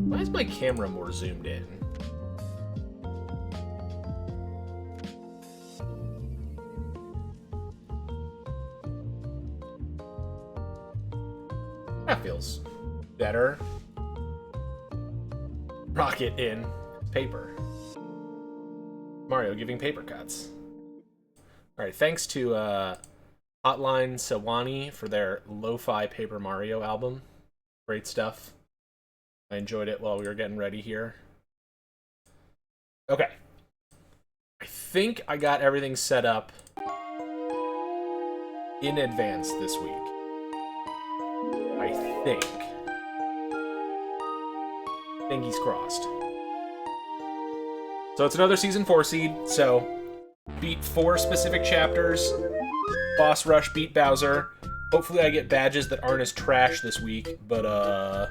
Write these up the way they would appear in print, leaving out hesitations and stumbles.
Why is my camera more zoomed in? That feels better. Rocket in paper. Mario giving paper cuts. Alright, thanks to Hotline Sawani for their lo-fi Paper Mario album. Great stuff. I enjoyed it while we were getting ready here. Okay. I think I got everything set up in advance this week. I think. Fingers crossed. So it's another Season 4 seed, so beat 4 specific chapters. Boss Rush, beat Bowser. Hopefully I get badges that aren't as trash this week, but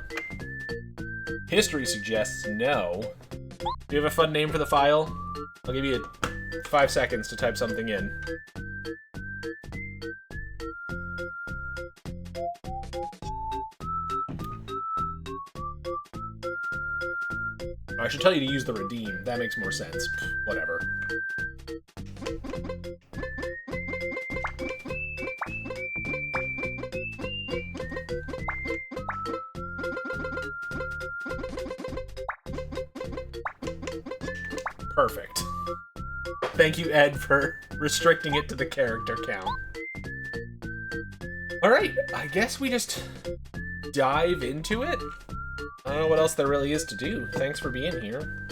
history suggests no. Do you have a fun name for the file? I'll give you 5 seconds to type something in. I should tell you to use the redeem. That makes more sense. Pfft, whatever. Perfect. Thank you, Ed, for restricting it to the character count. Alright, I guess we just dive into it. I don't know what else there really is to do. Thanks for being here.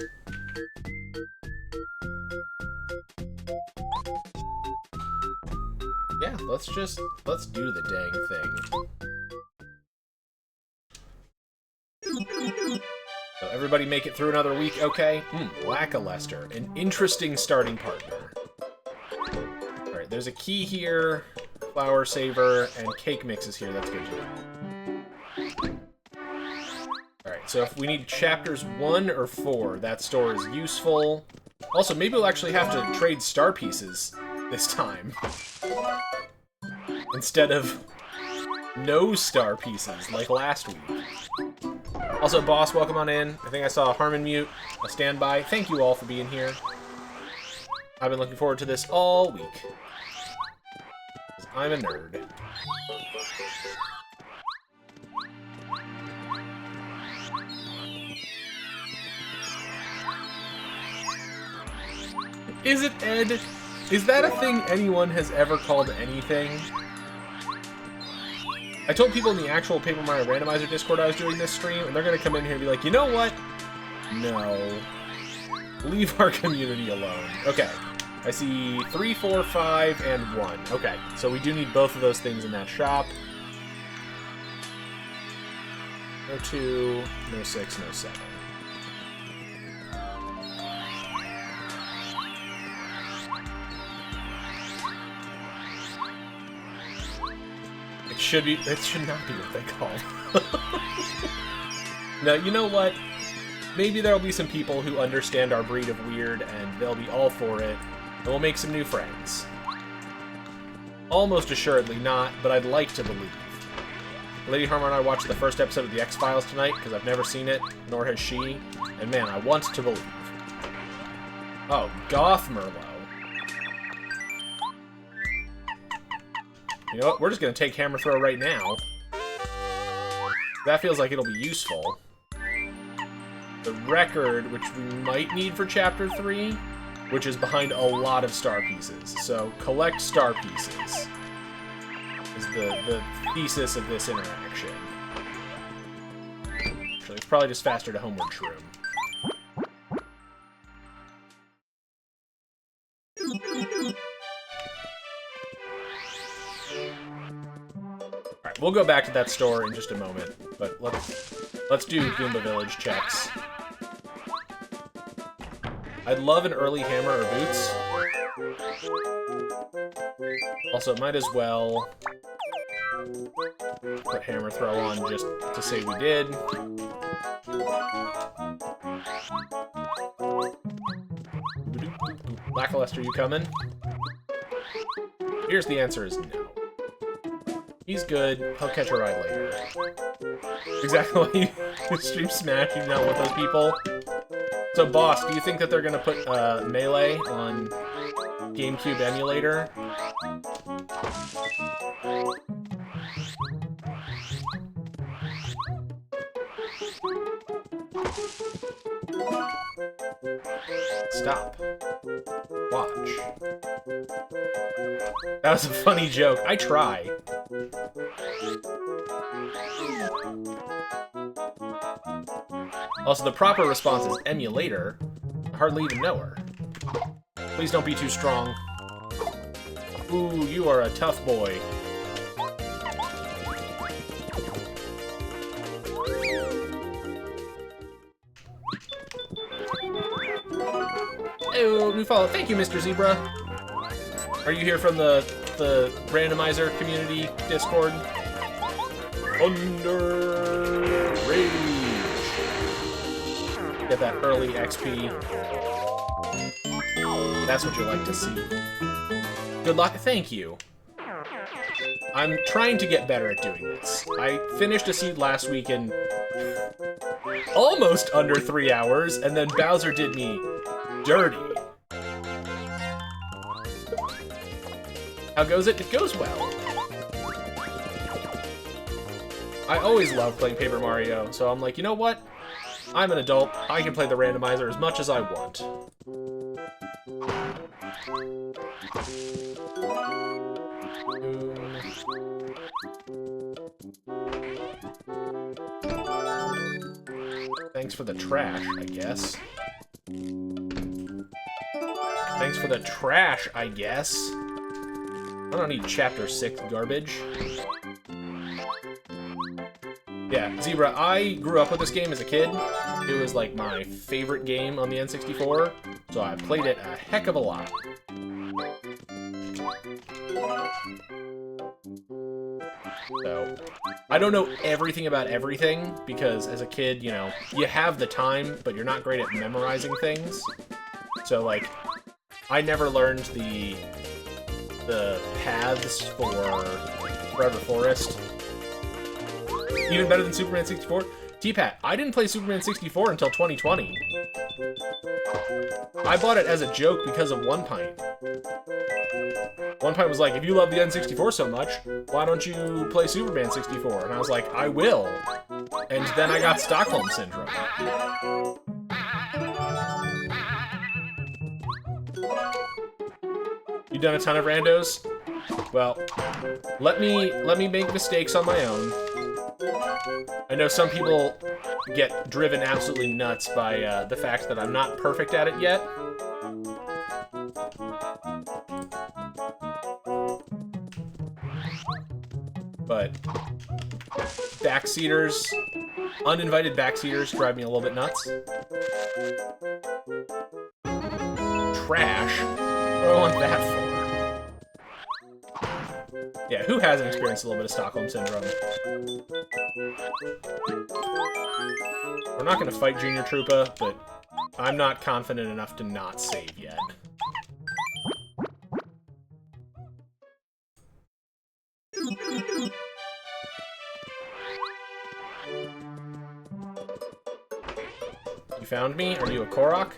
Yeah, let's do the dang thing. So everybody make it through another week, okay? Lackluster, an interesting starting partner. Alright, there's a key here, flower saver, and cake mix is here. That's good to know. Alright, so if we need chapters 1 or 4, that store is useful. Also, maybe we'll actually have to trade star pieces this time. Instead of no star pieces, like last week. Also, boss, welcome on in. I think I saw a Harmon mute, a standby. Thank you all for being here. I've been looking forward to this all week. 'Cause I'm a nerd. Is it Ed? Is that a thing anyone has ever called anything? I told people in the actual Paper Mario Randomizer Discord I was doing this stream, and they're gonna come in here and be like, you know what? No. Leave our community alone. Okay. I see 3, 4, 5, and 1. Okay, so we do need both of those things in that shop. No 2, no 6, no 7. It should not be what they call. Now, you know what? Maybe there'll be some people who understand our breed of weird, and they'll be all for it, and we'll make some new friends. Almost assuredly not, but I'd like to believe. Lady Harmon and I watched the first episode of The X-Files tonight, because I've never seen it, nor has she, and man, I want to believe. Oh, Goth Merlot. You know what? We're just going to take Hammer Throw right now. That feels like it'll be useful. The record, which we might need for Chapter 3, which is behind a lot of star pieces. So, collect star pieces is the thesis of this interaction. Actually, it's probably just faster to homeward shroom. Alright, we'll go back to that store in just a moment, but let's do Goomba Village checks. I'd love an early hammer or boots. Also, might as well put Hammer Throw on just to say we did. Lackluster, you coming? Here's the answer is no. He's good. He'll catch a ride later. Exactly. Stream Smash, you not with those people. So, boss, do you think that they're gonna put Melee on GameCube emulator? Stop. Watch. That was a funny joke. I try. Also, the proper response is emulator. I hardly even know her. Please don't be too strong. Ooh, you are a tough boy. Oh, new follow. Thank you, Mr. Zebra. Are you here from the randomizer community Discord? Under Rage. Get that early XP. That's what you like to see. Good luck. Thank you. I'm trying to get better at doing this. I finished a seed last week in almost under 3 hours, and then Bowser did me dirty. How goes it? It goes well. I always love playing Paper Mario, so I'm like, you know what? I'm an adult. I can play the randomizer as much as I want. Thanks for the trash, I guess. Thanks for the trash, I guess. I don't need Chapter 6 garbage. Yeah, Zebra, I grew up with this game as a kid. It was like my favorite game on the N64, so I played it a heck of a lot. So, I don't know everything about everything, because as a kid, you know, you have the time, but you're not great at memorizing things. So, like, I never learned the paths for Forever Forest. Even better than Superman 64? T-Pat, I didn't play Superman 64 until 2020. I bought it as a joke because of One Pint. One Pint was like, if you love the N64 so much, why don't you play Superman 64? And I was like, I will. And then I got Stockholm Syndrome. You done a ton of randos? Well, let me make mistakes on my own. I know some people get driven absolutely nuts by the fact that I'm not perfect at it yet. But backseaters, uninvited backseaters drive me a little bit nuts. Trash? What do I want that for? Yeah, who hasn't experienced a little bit of Stockholm Syndrome? We're not going to fight Junior Troopa, but I'm not confident enough to not save yet. You found me? Are you a Korok?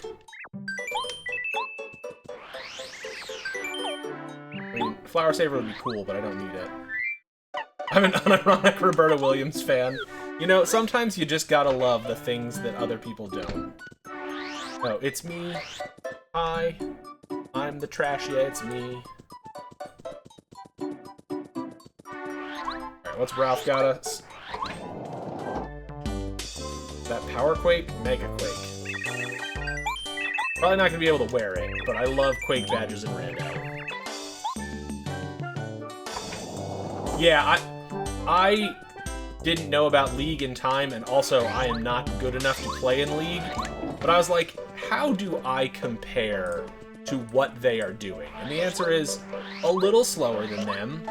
I mean, Flower Saver would be cool, but I don't need it. I'm an unironic Roberta Williams fan. You know, sometimes you just gotta love the things that other people don't. Oh, it's me. Hi. I'm the trash, yeah, it's me. Alright, what's Ralph got us? That Power Quake? Mega Quake. Probably not gonna be able to wear it, but I love Quake badges in Rando. Yeah, I didn't know about League in time, and also I am not good enough to play in League. But I was like, how do I compare to what they are doing? And the answer is a little slower than them,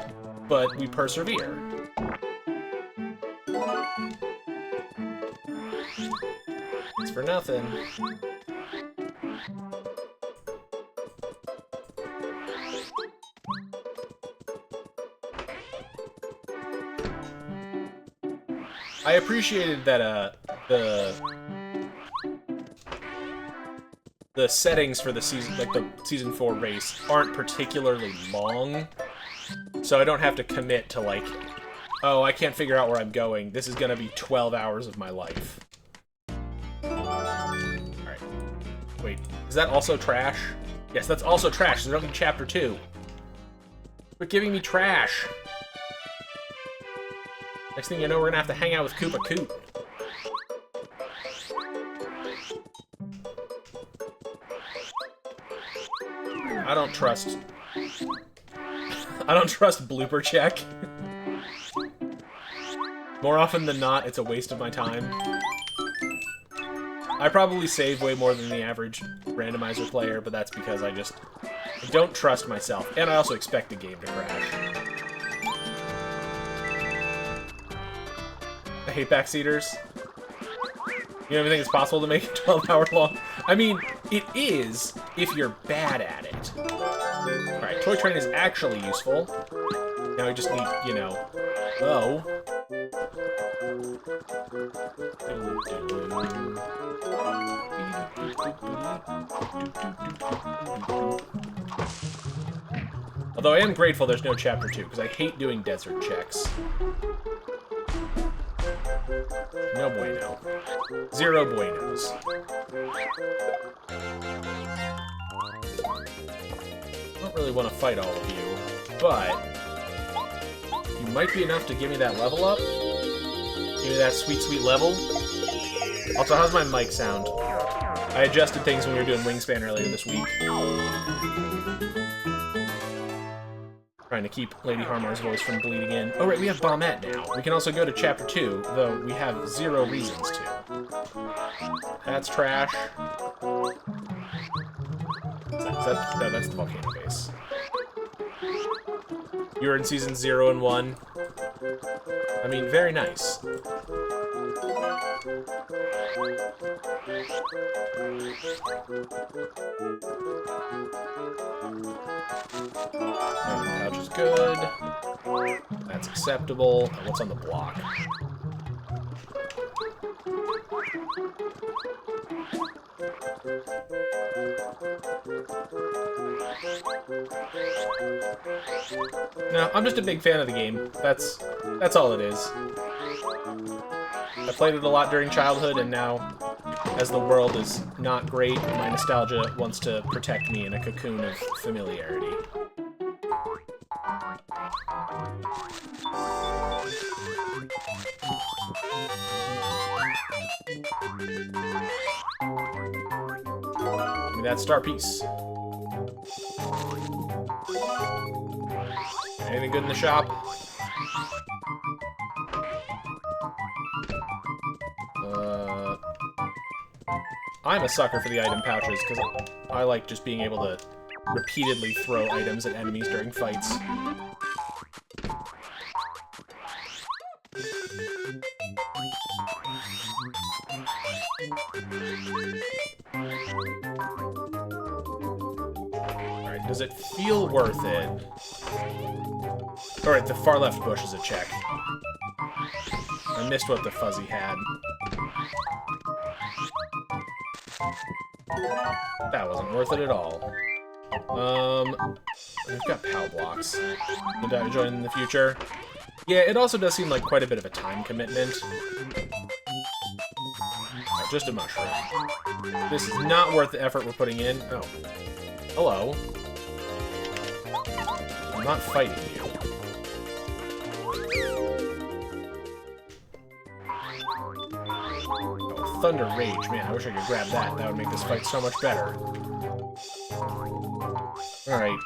but we persevere. It's for nothing. I appreciated that the settings for the season, like the season 4 race, aren't particularly long, so I don't have to commit to like, oh, I can't figure out where I'm going. This is gonna be 12 hours of my life. Alright. Wait, is that also trash? Yes, that's also trash, so I don't need Chapter 2. Quit giving me trash! Next thing you know, we're gonna have to hang out with Koopa Coot. I don't trust blooper check. More often than not, it's a waste of my time. I probably save way more than the average randomizer player, but that's because I don't trust myself, and I also expect the game to crash. I hate backseaters. You don't even think it's possible to make it 12 hour long? I mean, it is if you're bad at it. Alright, Toy Train is actually useful. Now we just need, you know, oh. Although I am grateful there's no Chapter 2, because I hate doing desert checks. No bueno. Zero buenos. I don't really want to fight all of you, but you might be enough to give me that level up. Give me that sweet, sweet level. Also, how's my mic sound? I adjusted things when we were doing Wingspan earlier this week. Trying to keep Lady Harmar's voice from bleeding in. Oh, right, we have Bombette now. We can also go to Chapter 2, though we have zero reasons to. That's trash. No, that's the volcano base. You were in Season 0 and 1. I mean, very nice. Pouch is good. That's acceptable. And what's on the block? No, I'm just a big fan of the game. That's all it is. I played it a lot during childhood, and now, as the world is not great, my nostalgia wants to protect me in a cocoon of familiarity. Give me that star piece. Anything good in the shop? I'm a sucker for the item pouches, because I like just being able to repeatedly throw items at enemies during fights. Alright, does it feel worth it? Alright, the far left bush is a check. I missed what the fuzzy had. That wasn't worth it at all. I've got POW blocks. Would I join in the future? Yeah, it also does seem like quite a bit of a time commitment. Oh, just a mushroom. This is not worth the effort we're putting in. Oh. Hello. I'm not fighting you. Oh, Thunder Rage. Man, I wish I could grab that. That would make this fight so much better. Alright.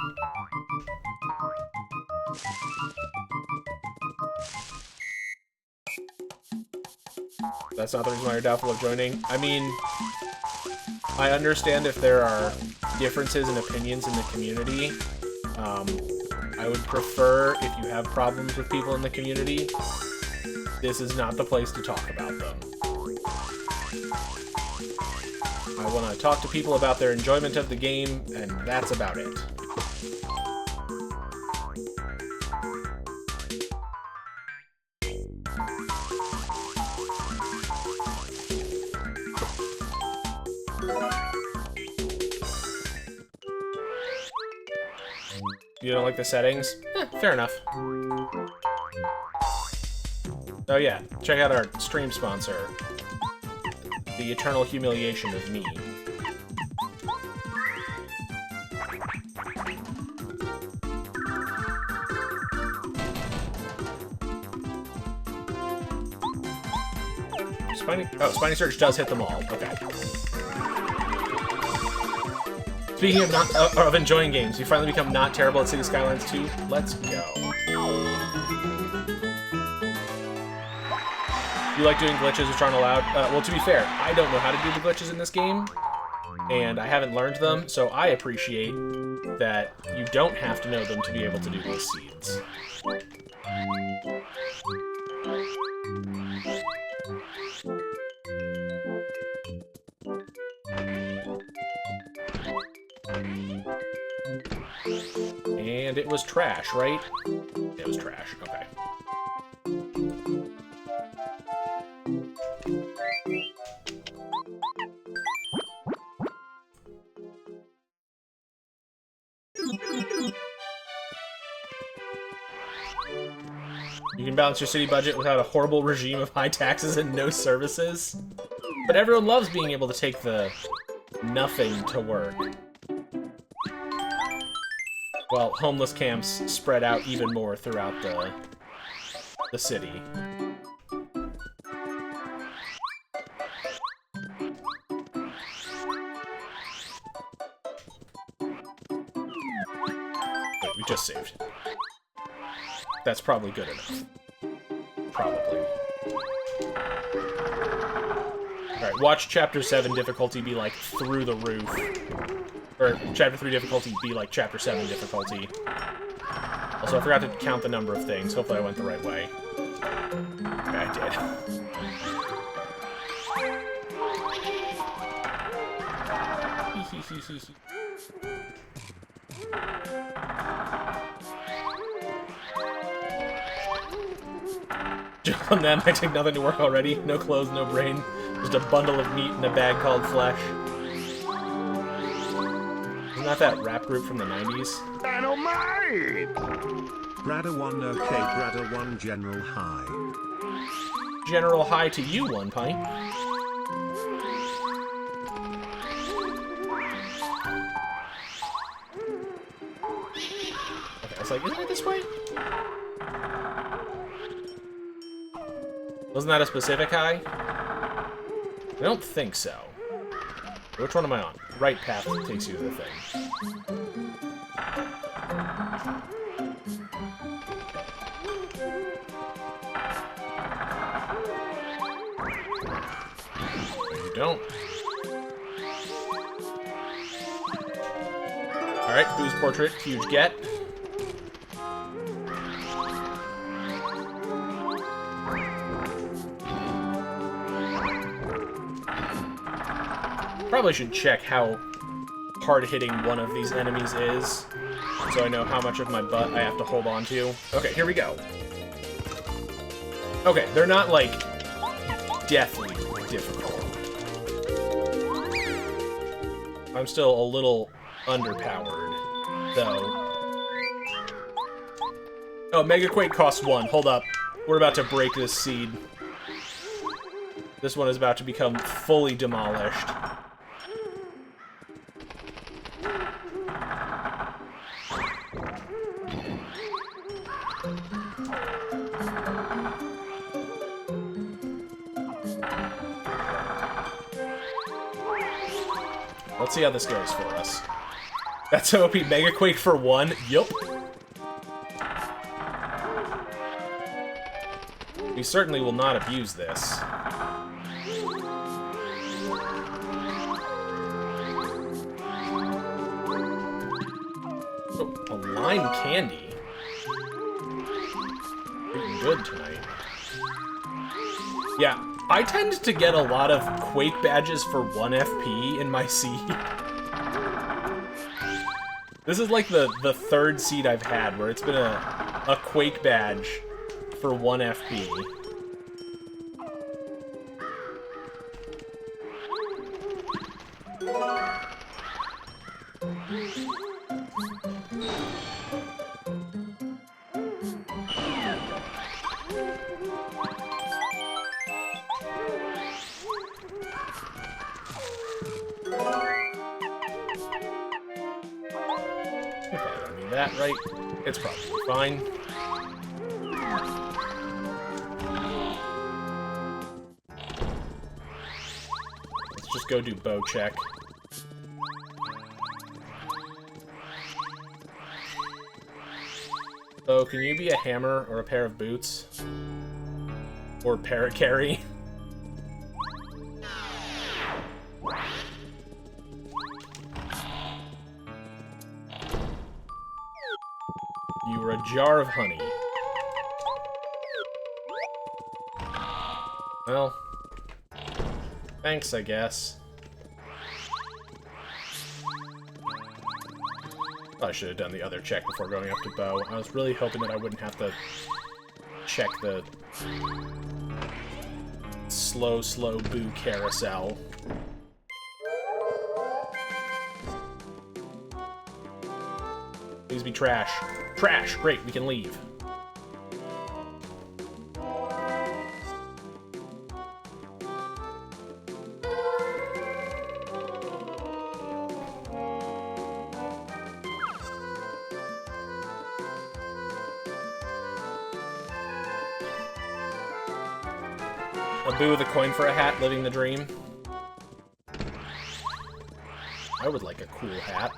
That's not the reason why you're doubtful of joining. I mean, I understand if there are differences in opinions in the community. I would prefer, if you have problems with people in the community, this is not the place to talk about them. I want to talk to people about their enjoyment of the game, and that's about it. You don't like the settings? Fair enough. Oh yeah, check out our stream sponsor. The eternal humiliation of me. Spiny Search does hit them all. Okay. Speaking of enjoying games, you finally become not terrible at City Skylines 2. Let's go. You like doing glitches which aren't allowed? Well, to be fair, I don't know how to do the glitches in this game, and I haven't learned them, so I appreciate that you don't have to know them to be able to do these seeds. And it was trash, right? It was trash, okay. You can balance your city budget without a horrible regime of high taxes and no services. But everyone loves being able to take the nothing to work. Well, homeless camps spread out even more throughout the city. Wait, we just saved. That's probably good enough. Probably. Alright, watch Chapter 7 difficulty be, like, through the roof. Or Chapter 3 difficulty be like Chapter 7 difficulty. Also, I forgot to count the number of things. Hopefully I went the right way. Okay, I did. Jump on that might take nothing to work already. No clothes, no brain. Just a bundle of meat in a bag called flesh. Isn't that that rap group from the 90s? Dynamite! Bradder 1, okay, Bradder 1, General High. General High to you, One Pint. Okay, I was like, isn't it this way? Wasn't that a specific high? I don't think so. Which one am I on? Right path takes you to the thing. You don't. Alright, Boo's portrait, huge get. Probably should check how hard-hitting one of these enemies is, so I know how much of my butt I have to hold on to. Okay, here we go. Okay, they're not, like, deathly difficult. I'm still a little underpowered, though. Oh, Mega Quake costs 1. Hold up. We're about to break this seed. This one is about to become fully demolished. Let's see how this goes for us. That's OP. Mega Quake for 1? Yup. We certainly will not abuse this. Oh, a lime candy. Pretty good tonight. Yeah. I tend to get a lot of Quake badges for 1 FP in my seed. This is like the third seed I've had where it's been a Quake badge for 1 FP. that right. It's probably fine. Let's just go do bow check. So, can you be a hammer or a pair of boots? Or parrot carry? You were a jar of honey. Well, thanks, I guess. I should have done the other check before going up to bow. I was really hoping that I wouldn't have to check the slow boo carousel. Please be trash. Trash! Great, we can leave. A boo with a coin for a hat, living the dream. I would like a cool hat.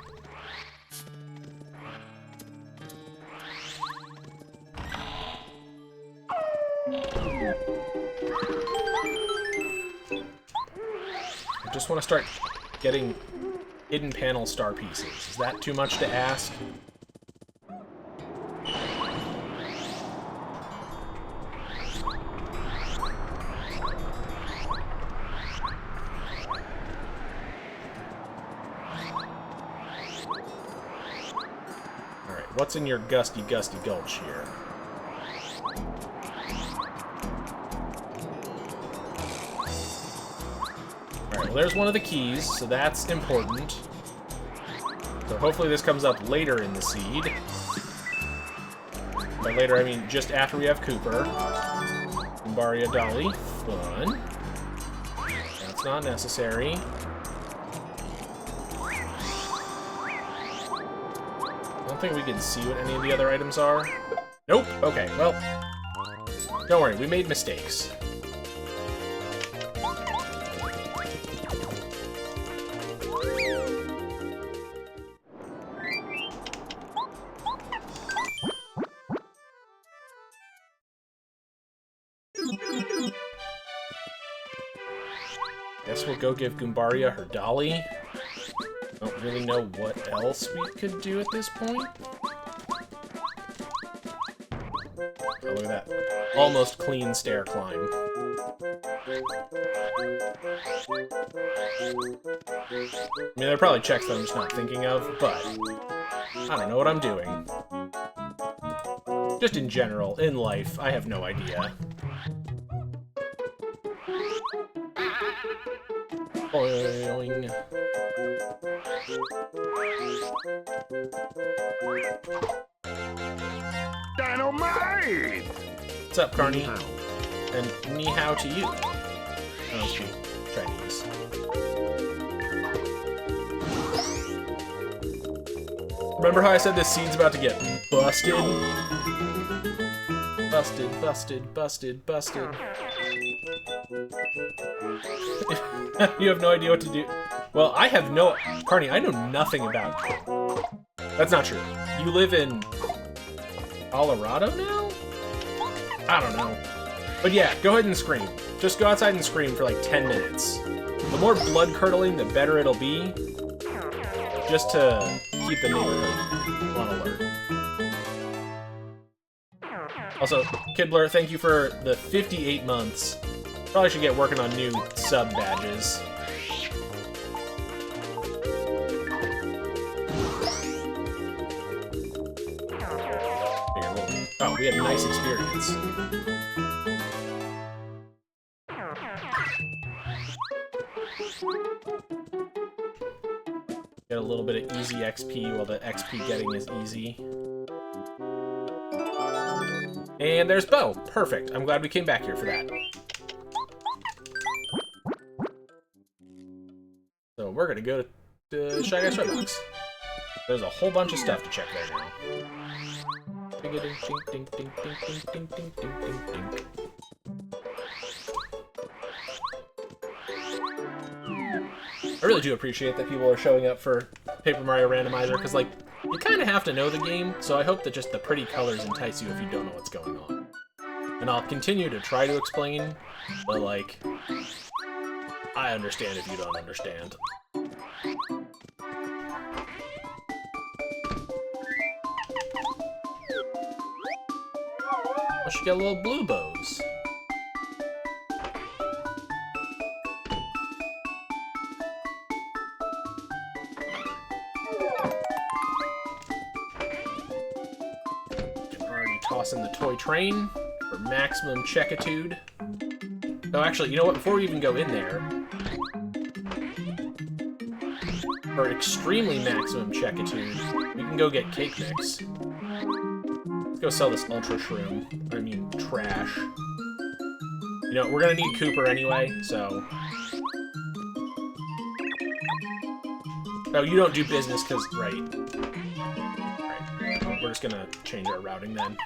I just want to start getting hidden panel star pieces. Is that too much to ask? Alright, what's in your gusty gulch here? Well, there's one of the keys, so that's important. So hopefully this comes up later in the seed. By later, I mean just after we have Cooper. Mario Dolly. Fun. That's not necessary. I don't think we can see what any of the other items are. Nope. Okay, well, don't worry, we made mistakes. Guess we'll go give Goombaria her dolly. Don't really know what else we could do at this point. Oh, look at that. Almost clean stair climb. I mean, there are probably checks that I'm just not thinking of, but I don't know what I'm doing. Just in general, in life, I have no idea. Boing. Dynamite! What's up, Carney? And ni hao to you. Oh, shoot. Chinese. Remember how I said this seed's about to get busted? Busted, busted, busted, busted. You have no idea what to do. Well, I have no... Carney, I know nothing about you. That's not true. You live in Colorado now? I don't know. But yeah, go ahead and scream. Just go outside and scream for like 10 minutes. The more blood-curdling, the better it'll be. Just to keep the neighborhood on alert. Also, Kidblur, thank you for the 58 months. Probably should get working on new sub badges. Oh, we had a nice experience. Get a little bit of easy XP while the XP getting is easy. And there's Bo. Perfect. I'm glad we came back here for that. So we're gonna go to Shy Guys Redbox. There's a whole bunch of stuff to check there now. Ding, ding, ding, ding, ding, ding, ding, ding, ding, ding, ding. I really do appreciate that people are showing up for Paper Mario Randomizer, because, like, you kind of have to know the game, so I hope that just the pretty colors entice you if you don't know what's going on. And I'll continue to try to explain, but, like, I understand if you don't understand. I should get little blue bows. Can already toss in the toy train for maximum checkitude. Oh, actually, you know what? Before we even go in there, for extremely maximum checkitude, we can go get cake mix. Let's go sell this ultra shroom. I mean, trash. You know, we're gonna need Cooper anyway, so... Oh, you don't do business because... Right. Right. We're just gonna change our routing then.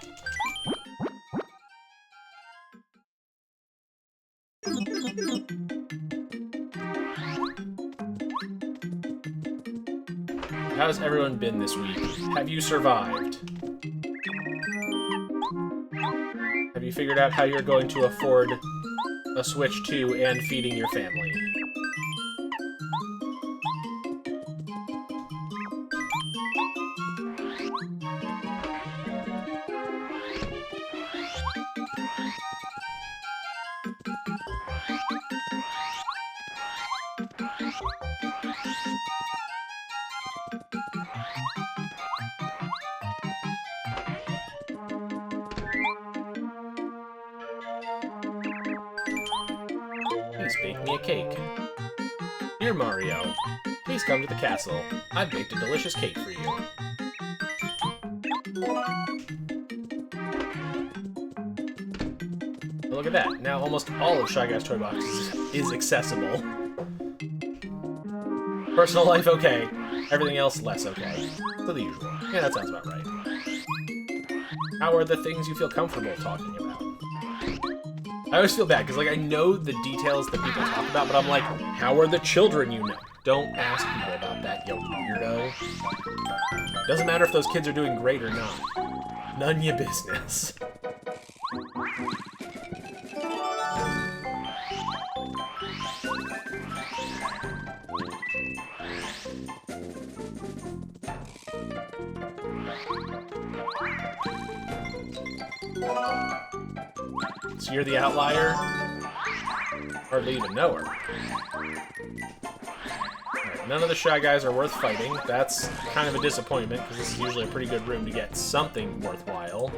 How's everyone been this week? Have you survived? Have you figured out how you're going to afford a Switch 2 and feeding your family? Please bake me a cake. Dear Mario, please come to the castle. I've baked a delicious cake for you. Look at that. Now almost all of Shy Guy's Toy Boxes is accessible. Personal life, okay. Everything else, less okay. So the usual. Yeah, that sounds about right. How are the things you feel comfortable talking about? I always feel bad, because, like, I know the details that people talk about, but I'm like, how are the children you know? Don't ask people about that, you weirdo. Doesn't matter if those kids are doing great or not. None ya business. So you're the outlier? Hardly even know her. Alright, none of the Shy Guys are worth fighting. That's kind of a disappointment, because this is usually a pretty good room to get something worthwhile.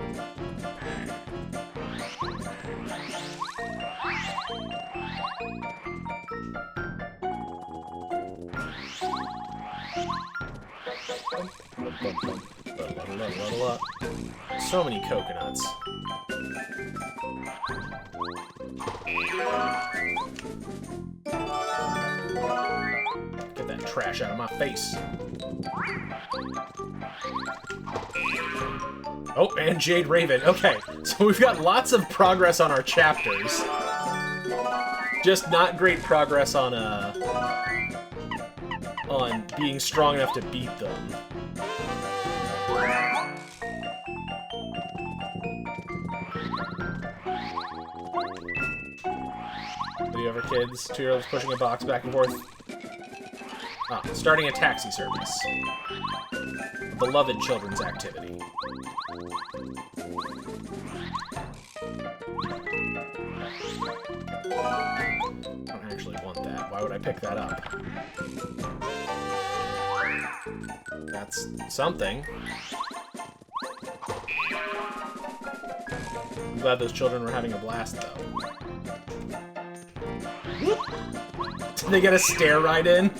So many coconuts. Get that trash out of my face. Oh, and Jade Raven. Okay, so we've got lots of progress on our chapters. Just not great progress on being strong enough to beat them. Do you ever kids? 2-year-olds pushing a box back and forth. Ah, starting a taxi service. A beloved children's activity. I don't actually want that. Why would I pick that up? That's something. I'm glad those children were having a blast, though. Did they get a stair ride in?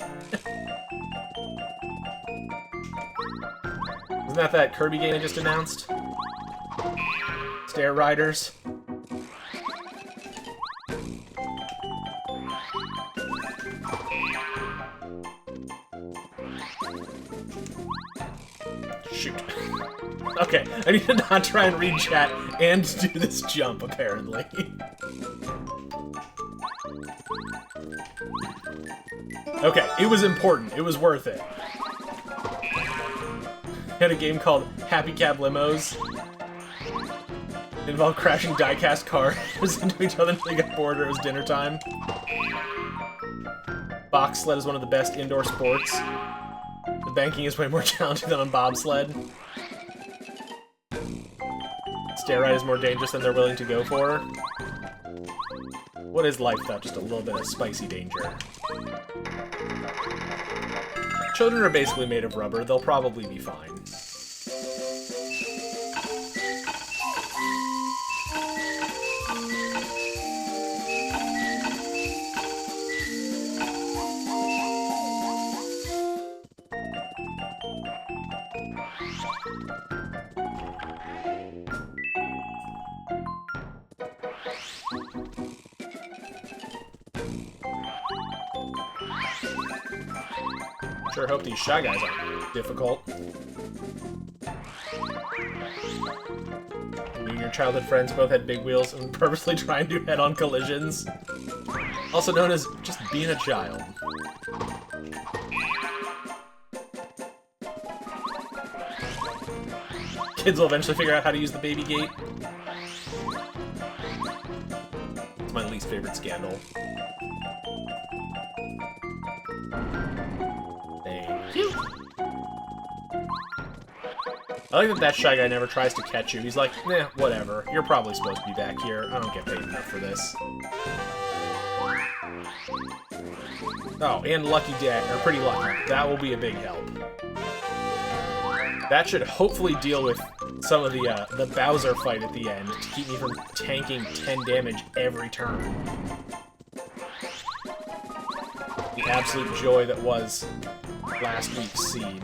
Isn't that Kirby game they just announced? Stair Riders. Shoot. Okay, I need to not try and read chat and do this jump, apparently. Okay, it was important. It was worth it. Had a game called Happy Cab Limos. It involved crashing die-cast cars into each other until they got bored or it was dinner time. Box sled is one of the best indoor sports. The banking is way more challenging than on bobsled. Stair ride is more dangerous than they're willing to go for. What is life without just a little bit of spicy danger? Children are basically made of rubber. They'll probably be fine. Sure hope these Shy Guys aren't difficult. You and your childhood friends both had big wheels and purposely try and do head-on collisions. Also known as just being a child. Kids will eventually figure out how to use the baby gate. It's my least favorite scandal. I like that Shy Guy never tries to catch you. He's like, nah, whatever. You're probably supposed to be back here. I don't get paid enough for this. Oh, and Lucky Dad, or Pretty Lucky. That will be a big help. That should hopefully deal with some of the Bowser fight at the end to keep me from tanking 10 damage every turn. The absolute joy that was last week's scene.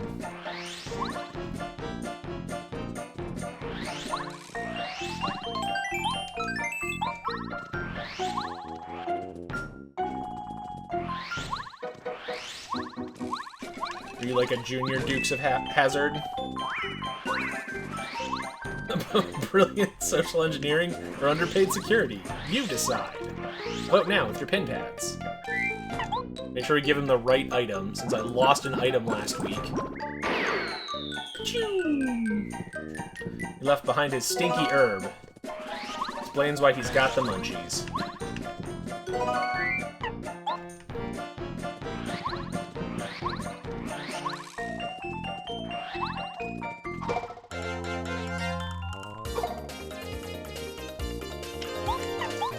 Are you like a junior Dukes of Hazzard? Brilliant social engineering or underpaid security? You decide. Vote now with your pin pads. Make sure we give him the right item, since I lost an item last week. He left behind his stinky herb. Explains why he's got the munchies.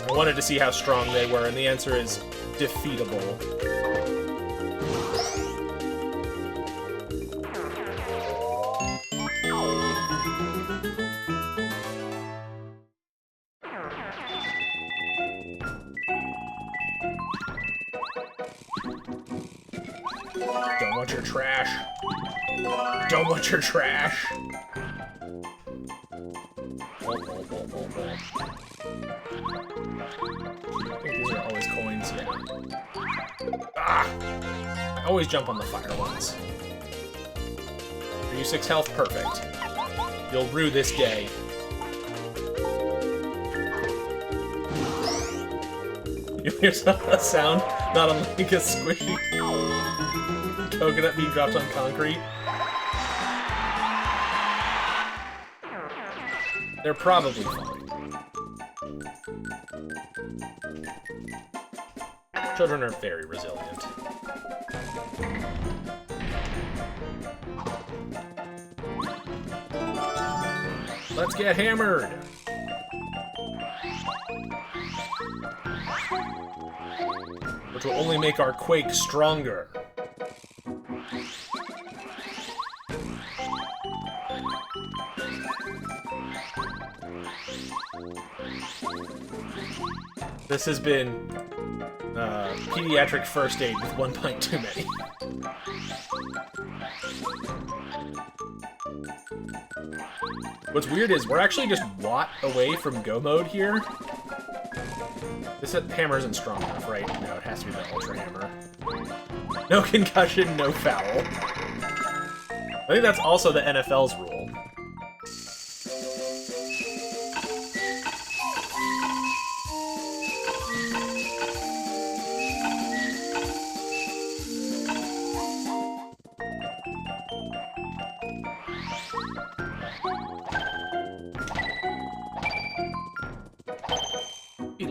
I wanted to see how strong they were, and the answer is defeatable. Don't want your trash. Don't want your trash. I think these are always coins, yeah. Ah! I always jump on the fire ones. Are you 6 health? Perfect. You'll rue this day. You hear a sound not unlike a squishy coconut being dropped on concrete. They're probably fine. Children are very resilient. Let's get hammered! Which will only make our quake stronger. This has been pediatric first aid with 1 pint too many. What's weird is we're actually just watt away from go mode here. This hammer isn't strong enough, right? No, it has to be the Ultra Hammer. No concussion, no foul. I think that's also the NFL's rule.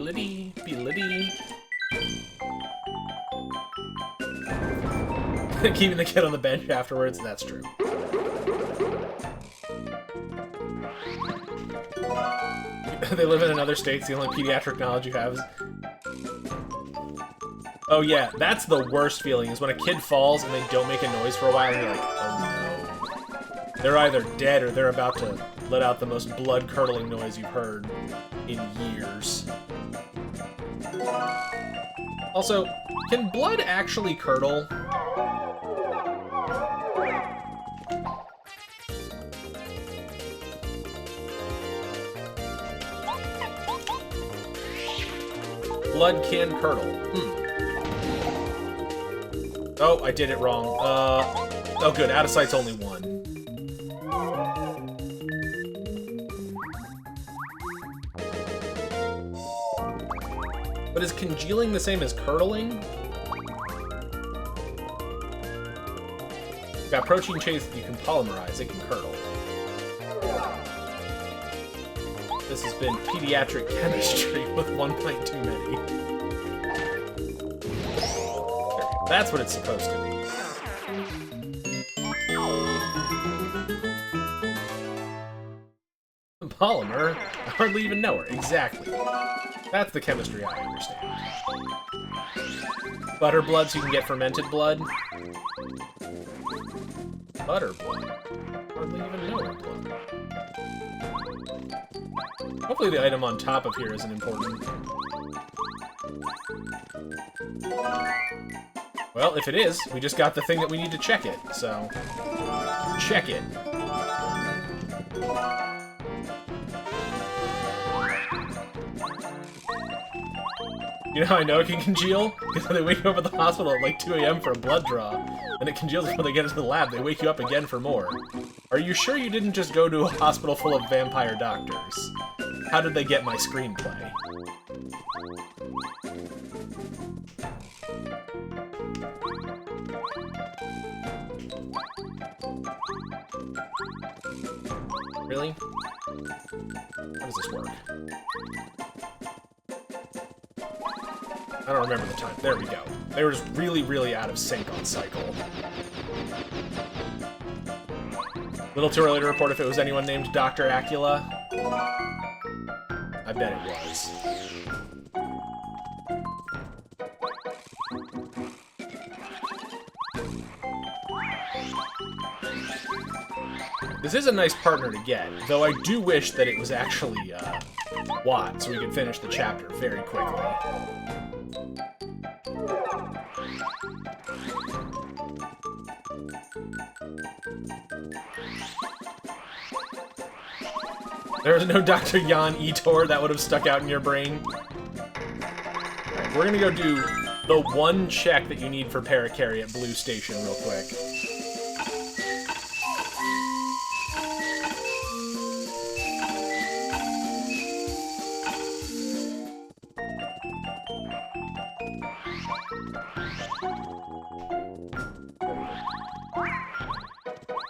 Be-liddy, be-liddy. Keeping the kid on the bench afterwards, that's true. They live in another state, it's the only pediatric knowledge you have. Oh yeah, that's the worst feeling, is when a kid falls and they don't make a noise for a while and you're like, oh no. They're either dead or they're about to let out the most blood-curdling noise you've heard in years. Also, can blood actually curdle? Blood can curdle. Oh, I did it wrong. Oh good, out of sight's only one. But is congealing the same as curdling? Got protein chains that you can polymerize, it can curdle. This has been pediatric chemistry with 1 pint too many. That's what it's supposed to be. Polymer? I hardly even know her. Exactly. That's the chemistry I understand. Butter blood so you can get fermented blood? Butter blood? Hardly even know her blood. Hopefully the item on top of here isn't important. Well, if it is, we just got the thing that we need to check it, so... check it. You know how I know it can congeal? Because when they wake you up at the hospital at like 2 AM for a blood draw, and it congeals before they get into the lab, they wake you up again for more. Are you sure you didn't just go to a hospital full of vampire doctors? How did they get my screenplay? Really? How does this work? I don't remember the time. There we go. They were just really, really out of sync on cycle. Little too early to report if it was anyone named Dr. Acula. I bet it was. This is a nice partner to get, though I do wish that it was actually Watt, so we could finish the chapter very quickly. There was no Dr. Jan Etor that would have stuck out in your brain. Alright, we're gonna go do the one check that you need for Parakarry at Blue Station real quick.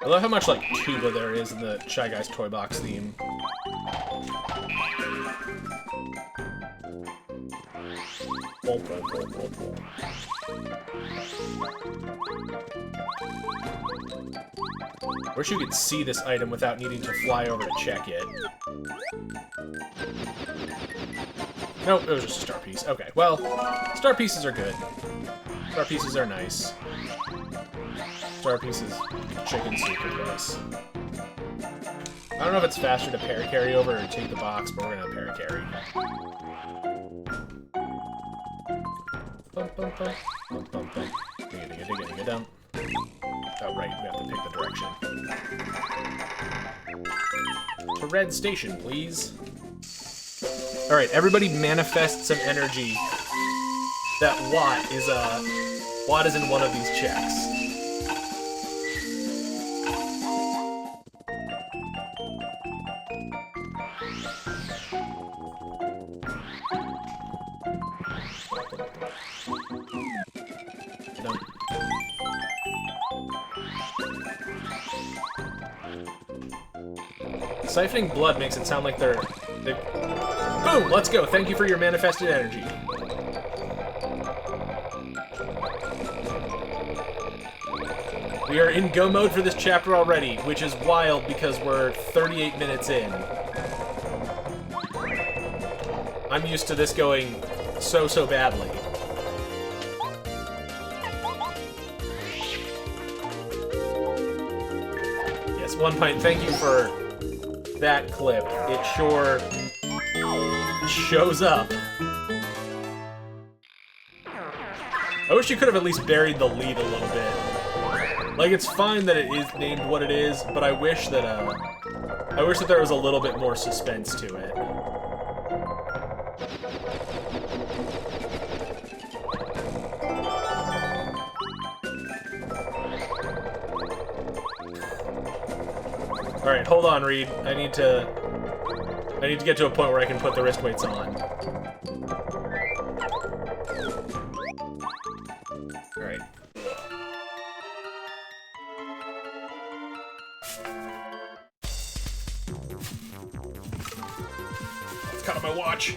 I love how much, like, tuba there is in the Shy Guys Toy Box theme. Wish you could see this item without needing to fly over to check it. Nope, it was just a star piece. Okay, well, star pieces are good. Star pieces are nice. Star pieces, chicken soup advice. I don't know if it's faster to Parakarry over or take the box, but we're gonna Parakarry. Bum bum bum bum bum bum. Digga digga digga digga dump. Oh right, we have to pick the direction. To Red Station, please. Alright, everybody manifest some energy that Watt is in one of these checks. Siphoning blood makes it sound like they're Boom! Let's go. Thank you for your manifested energy. We are in go mode for this chapter already, which is wild because we're 38 minutes in. I'm used to this going so badly. Yes, One Pint, thank you for that clip. It sure shows up. I wish you could have at least buried the lead a little bit. Like, it's fine that it is named what it is, but I wish that there was a little bit more suspense to it. Alright, hold on, Reed. I need to get to a point where I can put the wrist weights on. Alright. It's caught on my watch.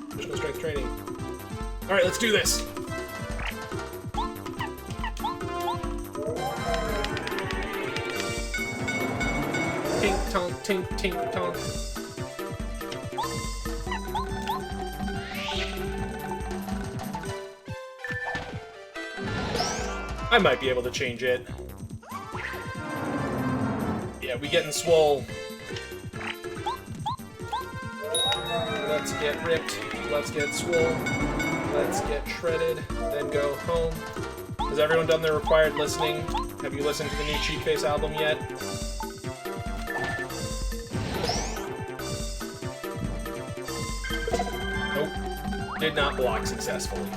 There's no strength training. Alright, let's do this. Tink tonk, tink tink tonk. I might be able to change it. Yeah, we getting swole. Let's get ripped. Let's get swole. Let's get shredded. Then go home. Has everyone done their required listening? Have you listened to the new Cheat Face album yet? Nope. Did not block successfully.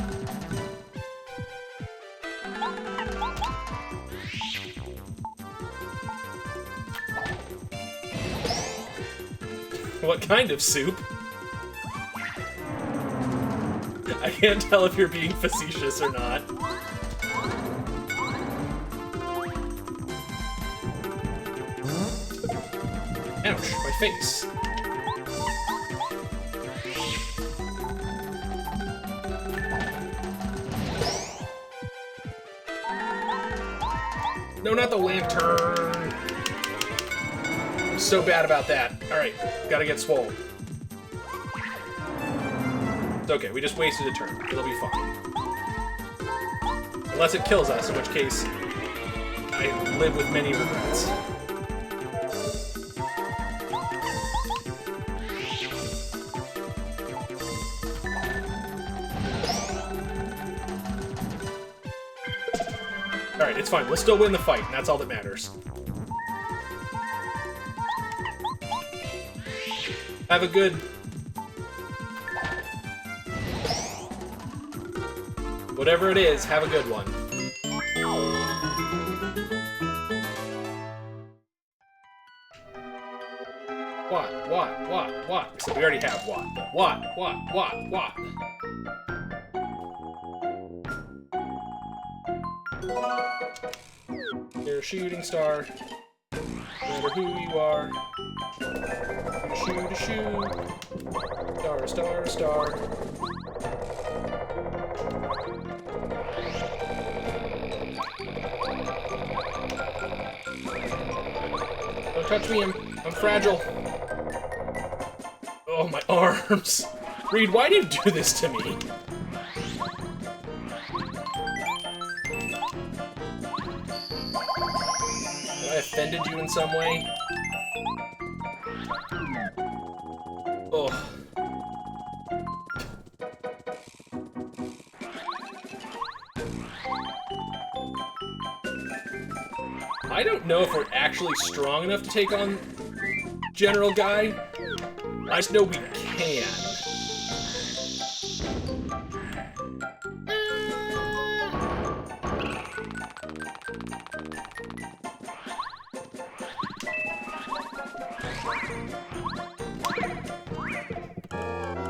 What kind of soup? I can't tell if you're being facetious or not. Ouch, my face. No, not the lantern. I'm so bad about that. Alright, gotta get swole. It's okay, we just wasted a turn. It'll be fine. Unless it kills us, in which case I live with many regrets. Alright, it's fine. We'll still win the fight, and that's all that matters. Have a good... whatever it is, have a good one. What? So we already have what. What? You're a shooting star. No matter who you are. Shoot. Star. Don't touch me, I'm fragile. Oh, my arms. Reed, why do you do this to me? Have I offended you in some way? Oh. I don't know if we're actually strong enough to take on General Guy. I just know we can.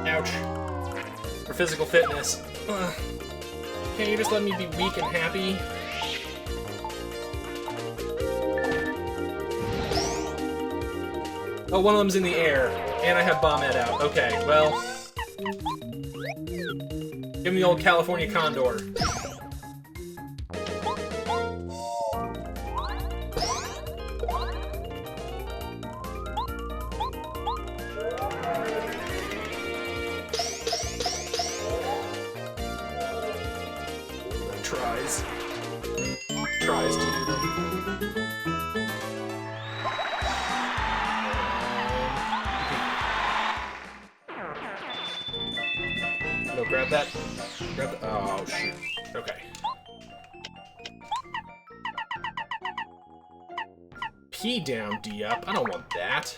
Ouch. For physical fitness. Can't you just let me be weak and happy? Oh, one of them's in the air. And I have Bombette out. Okay, well... Give him the old California Condor. Tries to do them. No, grab that. Grab the. Oh, shoot. Okay. P down, D up. I don't want that.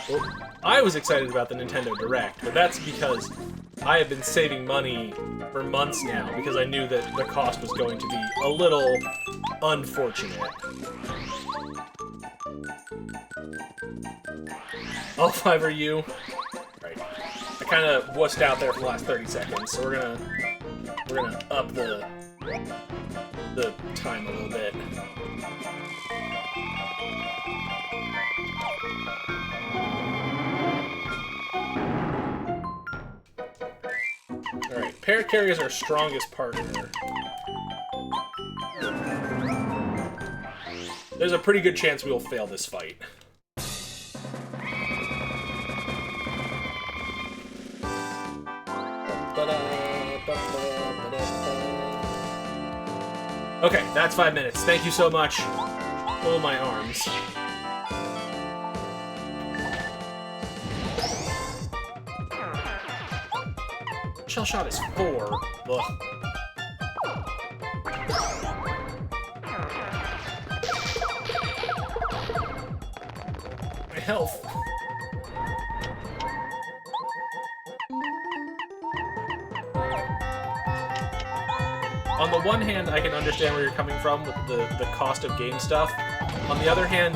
Well, I was excited about the Nintendo Direct, but that's because I have been saving money for months now because I knew that the cost was going to be a little unfortunate. All 5 are you? Right. I kind of wussed out there for the last 30 seconds, so we're gonna up the time a little bit. Alright, Parakarry is our strongest partner. There's a pretty good chance we will fail this fight. Okay, that's 5 minutes. Thank you so much. Oh, my arms. Shell shot is 4. Ugh. My health. On the one hand, I can understand where you're coming from with the cost of game stuff. On the other hand,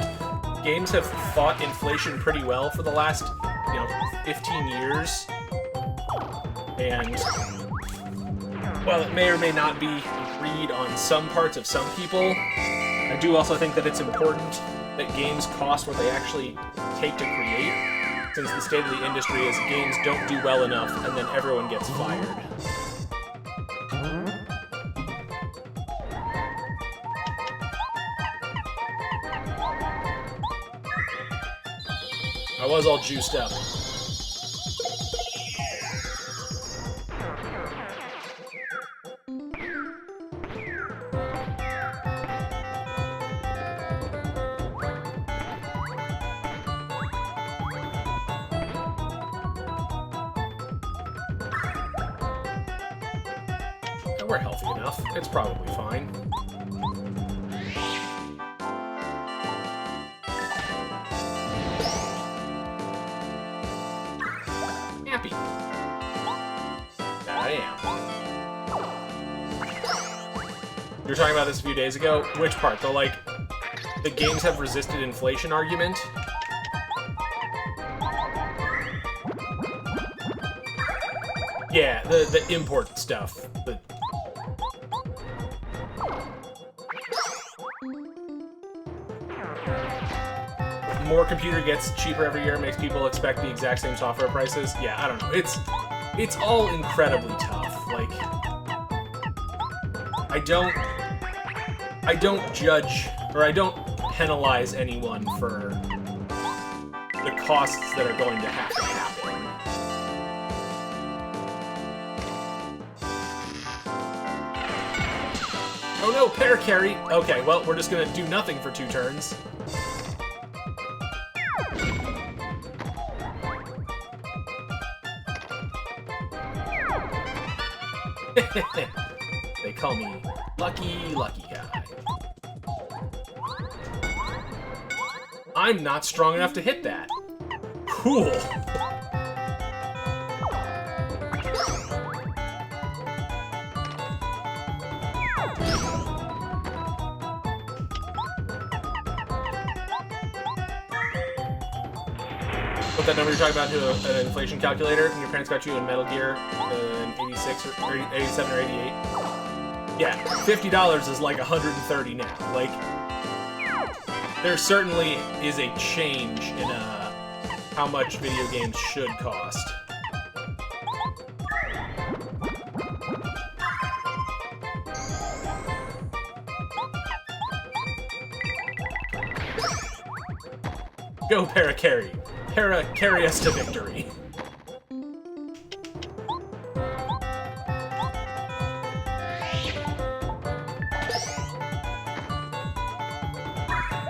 games have fought inflation pretty well for the last, 15 years. And while it may or may not be agreed on some parts of some people, I do also think that it's important that games cost what they actually take to create, since the state of the industry is games don't do well enough and then everyone gets fired. I was all juiced up. We're healthy enough. It's probably fine. Happy. That I am. You were talking about this a few days ago. Which part? The games have resisted inflation argument? Yeah, the import stuff. More computer gets cheaper every year, makes people expect the exact same software prices. Yeah, I don't know. It's all incredibly tough. Like, I don't judge, or I don't penalize anyone for the costs that are going to have to happen. Oh no, Parakarry! Okay, well, we're just gonna do nothing for 2 turns. They call me Lucky Guy. I'm not strong enough to hit that. Cool. Put that number you're talking about to an inflation calculator, and your parents got you in Metal Gear in 86 or 87 or 88. Yeah, $50 is like $130 now. Like, there certainly is a change in how much video games should cost. Go, Para-Carry. Para-Carry us to victory.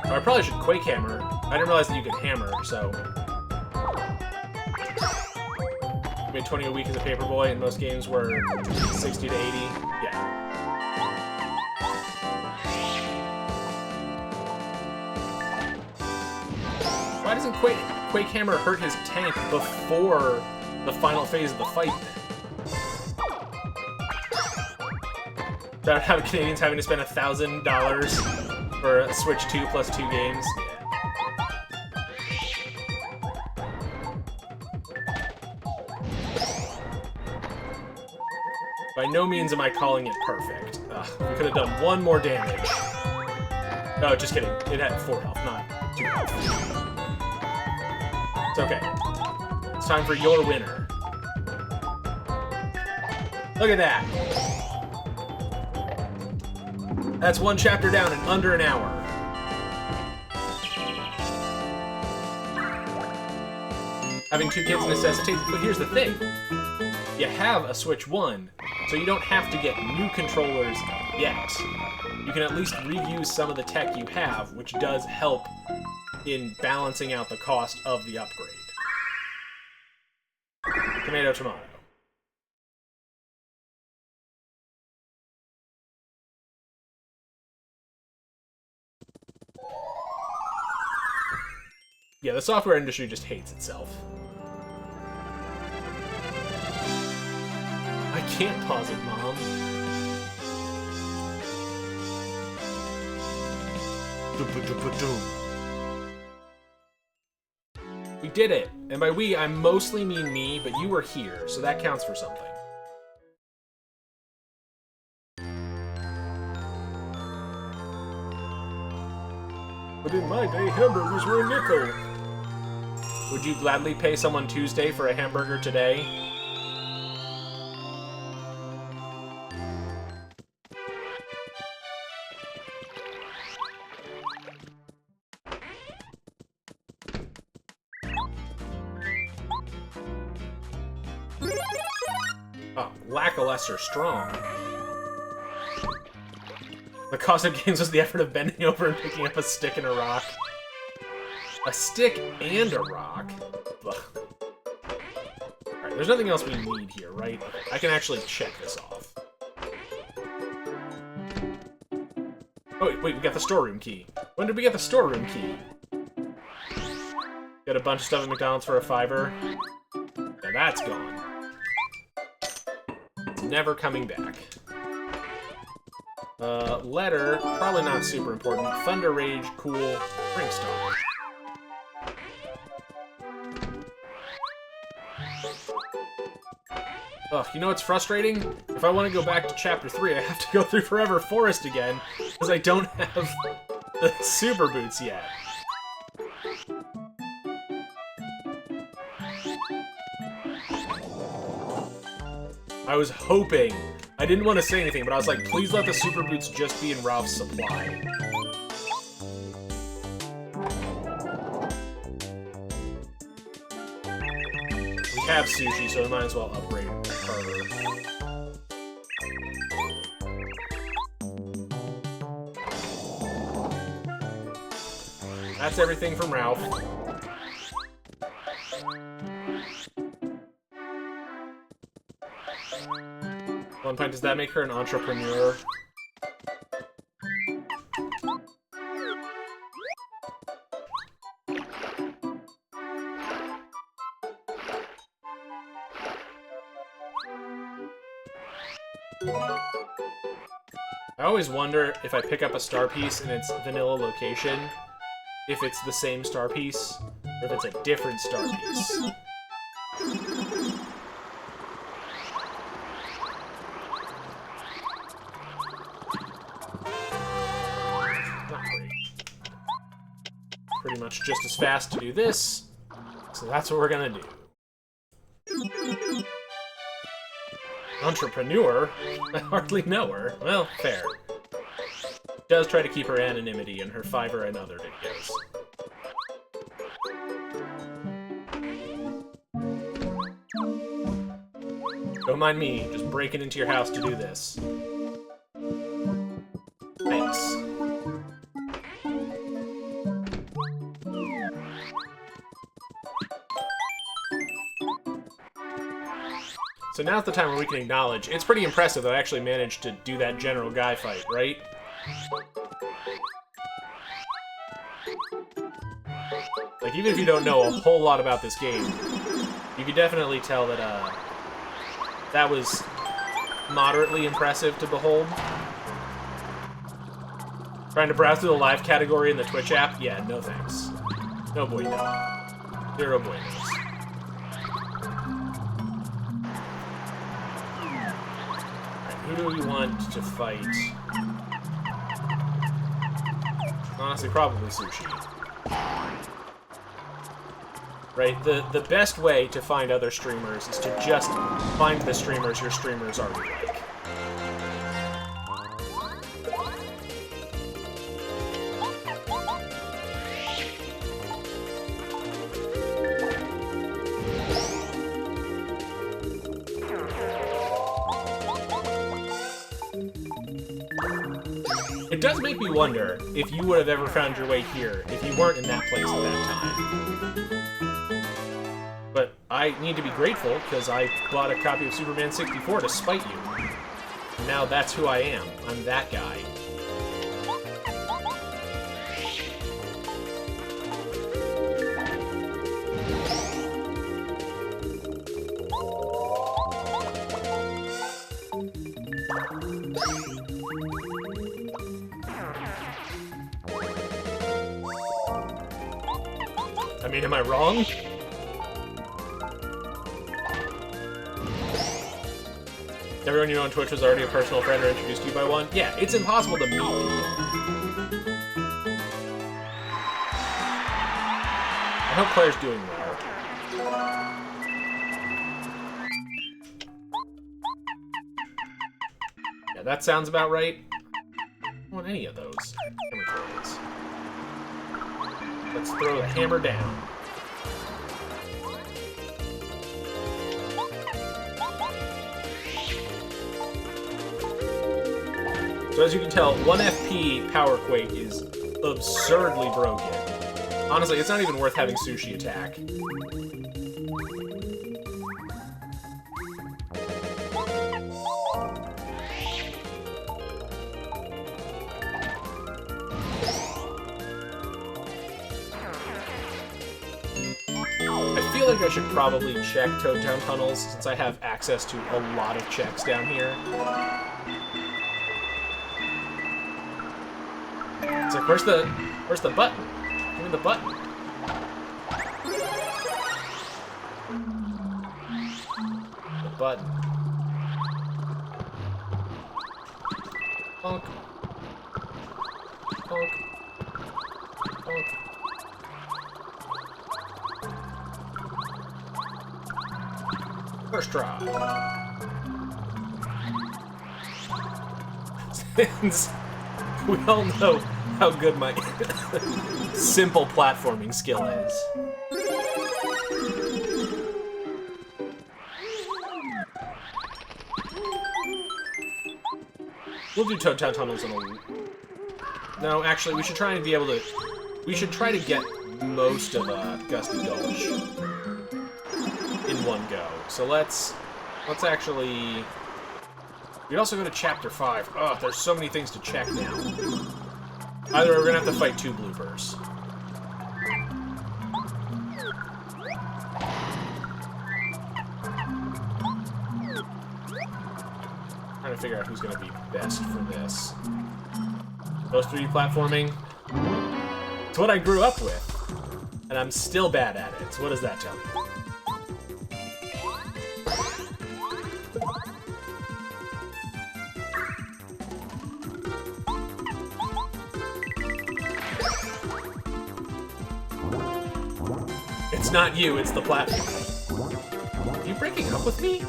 I probably should Quake Hammer. I didn't realize that you could hammer, so... I made 20 a week as a paperboy, and most games were 60 to 80. Yeah. Why doesn't Quake Hammer hurt his tank before the final phase of the fight, then? Without having Canadians having to spend $1,000 for a Switch 2 plus 2 games? Yeah. By no means am I calling it perfect. Ugh, we could have done one more damage. No, just kidding. It had 4 health, not 2 health. It's okay. It's time for your winner. Look at that. That's one chapter down in under an hour. Having 2 kids necessitates, but here's the thing. You have a Switch 1, so you don't have to get new controllers yet. You can at least reuse some of the tech you have, which does help in balancing out the cost of the upgrade. Tomato, tomato. Yeah, the software industry just hates itself. I can't pause it, Mom. We did it! And by we, I mostly mean me, but you were here, so that counts for something. But in my day, hamburgers were a nickel. Would you gladly pay someone Tuesday for a hamburger today? Oh, lackluster strong. The cost of games was the effort of bending over and picking up a stick and a rock. A stick and a rock? Ugh. Alright, there's nothing else we need here, right? I can actually check this off. Oh, wait, we got the storeroom key. When did we get the storeroom key? Got a bunch of stuff at McDonald's for a $5. Now that's gone. It's never coming back. Letter, probably not super important. Thunder Rage, cool. Ringstar. Ugh, you know what's frustrating? If I want to go back to Chapter 3, I have to go through Forever Forest again, because I don't have the Super Boots yet. I was hoping... I didn't want to say anything, but I was like, please let the Super Boots just be in Ralph's supply. We have sushi, so we might as well upgrade her. That's everything from Ralph. One point, does that make her an entrepreneur? I always wonder if I pick up a star piece in its vanilla location, if it's the same star piece, or if it's a different star piece. pretty much just as fast to do this, so that's what we're gonna do. Entrepreneur? I hardly know her. Well, fair. Does try to keep her anonymity in her Fiverr and other videos. Don't mind me, just breaking into your house to do this. Thanks. So now's the time where we can acknowledge, it's pretty impressive that I actually managed to do that general guy fight, right? Like, even if you don't know a whole lot about this game, you can definitely tell that, that was moderately impressive to behold. Trying to browse through the live category in the Twitch app? Yeah, no thanks. No boy, no. Zero buenos. Alright, who do we want to fight? Honestly, probably Sushi. Right? The best way to find other streamers is to just find the streamers your streamers already like. It does make me wonder if you would have ever found your way here if you weren't in that place at that time. But I need to be grateful, because I bought a copy of Superman 64 to spite you. And now that's who I am. I'm that guy. I mean, am I wrong? Everyone you know on Twitch was already a personal friend or introduced you by one? Yeah, it's impossible to meet people. I hope Claire's doing well. Yeah, that sounds about right. I don't want any of those. Hammer throws. Let's throw the hammer down. So as you can tell, 1 FP Power Quake is absurdly broken. Honestly, it's not even worth having Sushi attack. I feel like I should probably check Toad Town tunnels, since I have access to a lot of checks down here. It's like, where's the button? Give me the button. The button. Bonk. Bonk. Bonk. First try. Since we all know how good my simple platforming skill is. We'll do Toad Town tunnels in a... No, actually, we should try and be able to... We should try to get most of Gusty Gulch in one go. So let's actually... We also go to Chapter 5. Oh, there's so many things to check now. Either we're gonna have to fight 2 bloopers. Trying to figure out who's gonna be best for this. Most 3D platforming? It's what I grew up with. And I'm still bad at it. So what does that tell me? It's not you, it's the platform. Are you breaking up with me?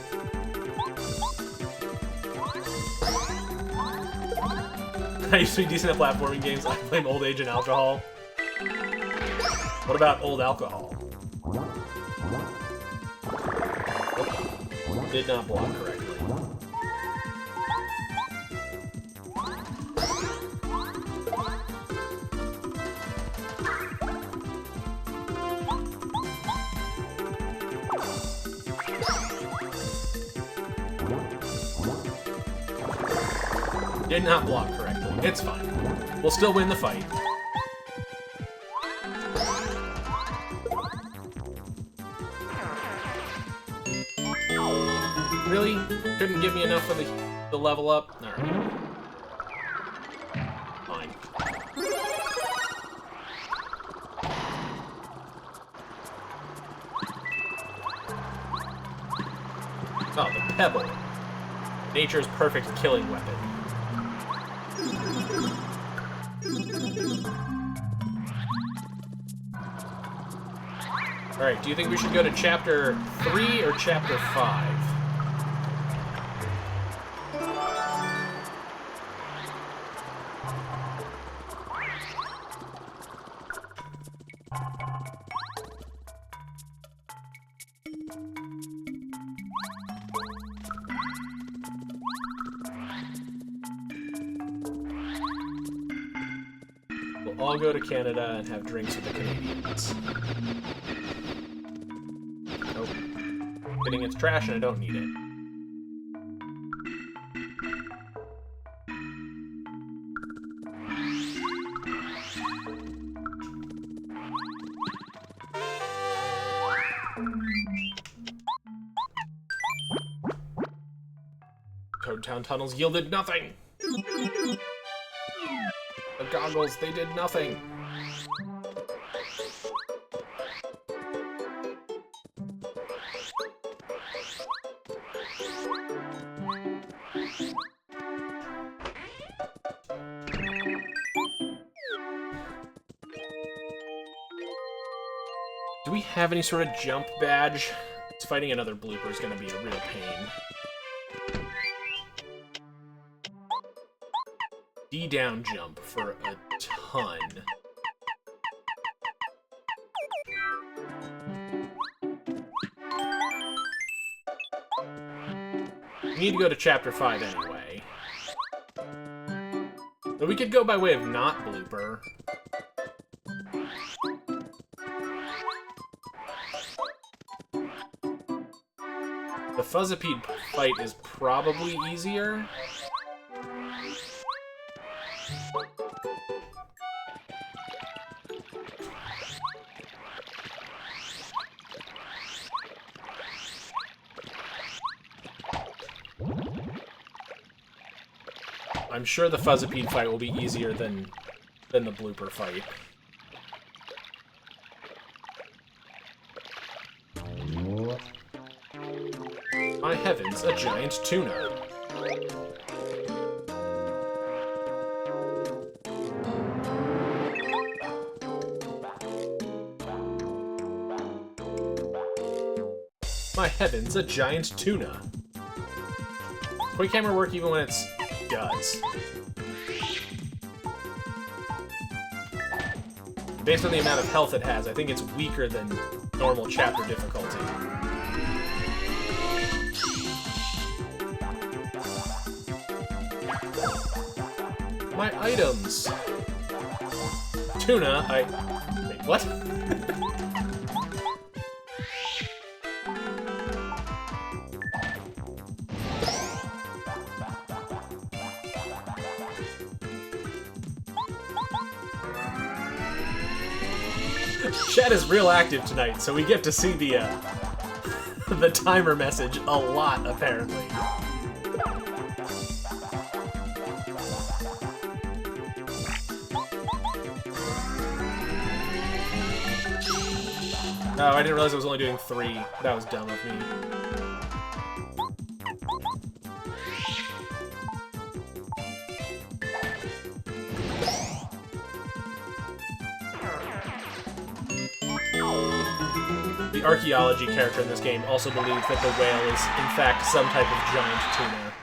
I used to be decent at platforming games. I blame old age and alcohol. What about old alcohol? Oh, did not block correctly. Did not block correctly. It's fine. We'll still win the fight. Really? Couldn't give me enough for the level up? Alright. Fine. Oh, the pebble. Nature's perfect killing weapon. Alright, do you think we should go to Chapter 3 or Chapter 5? We'll all go to Canada and have drinks with the Canadians. Nope. Getting its trash and I don't need it. Toadtown tunnels yielded nothing! The goggles, they did nothing! Do we have any sort of jump badge? It's fighting another blooper is gonna be a real pain. D down jump for a ton. We need to go to Chapter 5 anyway. But we could go by way of not blooper. The Fuzzipede fight is probably easier. I'm sure the Fuzzipede fight will be easier than the blooper fight. My heavens, a giant tuna. My heavens, a giant tuna. Quick hammer work even when it's does. Based on the amount of health it has, I think it's weaker than normal chapter difficulty. My items! Tuna, wait, what? Chat is real active tonight, so we get to see the timer message a lot, apparently. Oh, I didn't realize I was only doing 3. That was dumb of me. the archaeology character in this game also believes that the whale is, in fact, some type of giant tuna.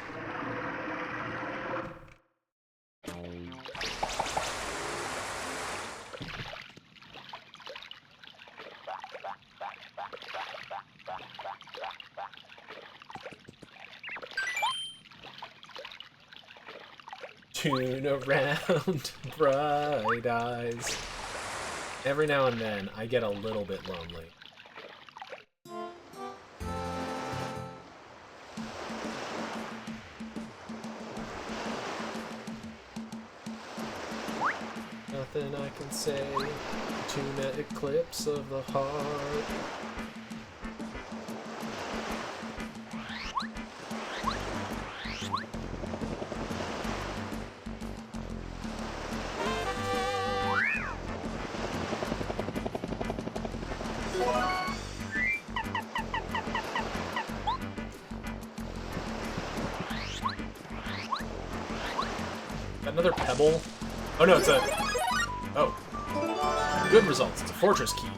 Tune around, bright eyes. Every now and then, I get a little bit lonely. Nothing I can say. Tuna eclipse of the heart. Another pebble? Oh no, it's a... Oh. Good results. It's a fortress key.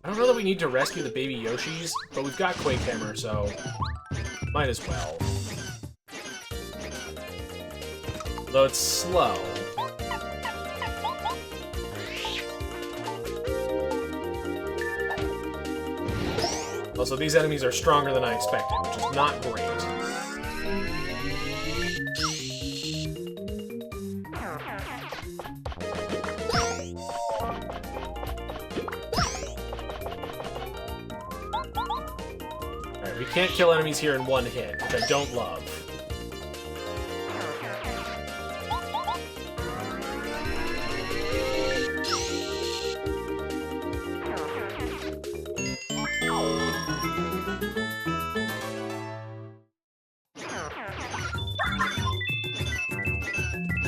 I don't know that we need to rescue the baby Yoshis, but we've got Quake Hammer, so... might as well. Though it's slow. Also, these enemies are stronger than I expected, which is not great. Alright, we can't kill enemies here in one hit, which I don't love.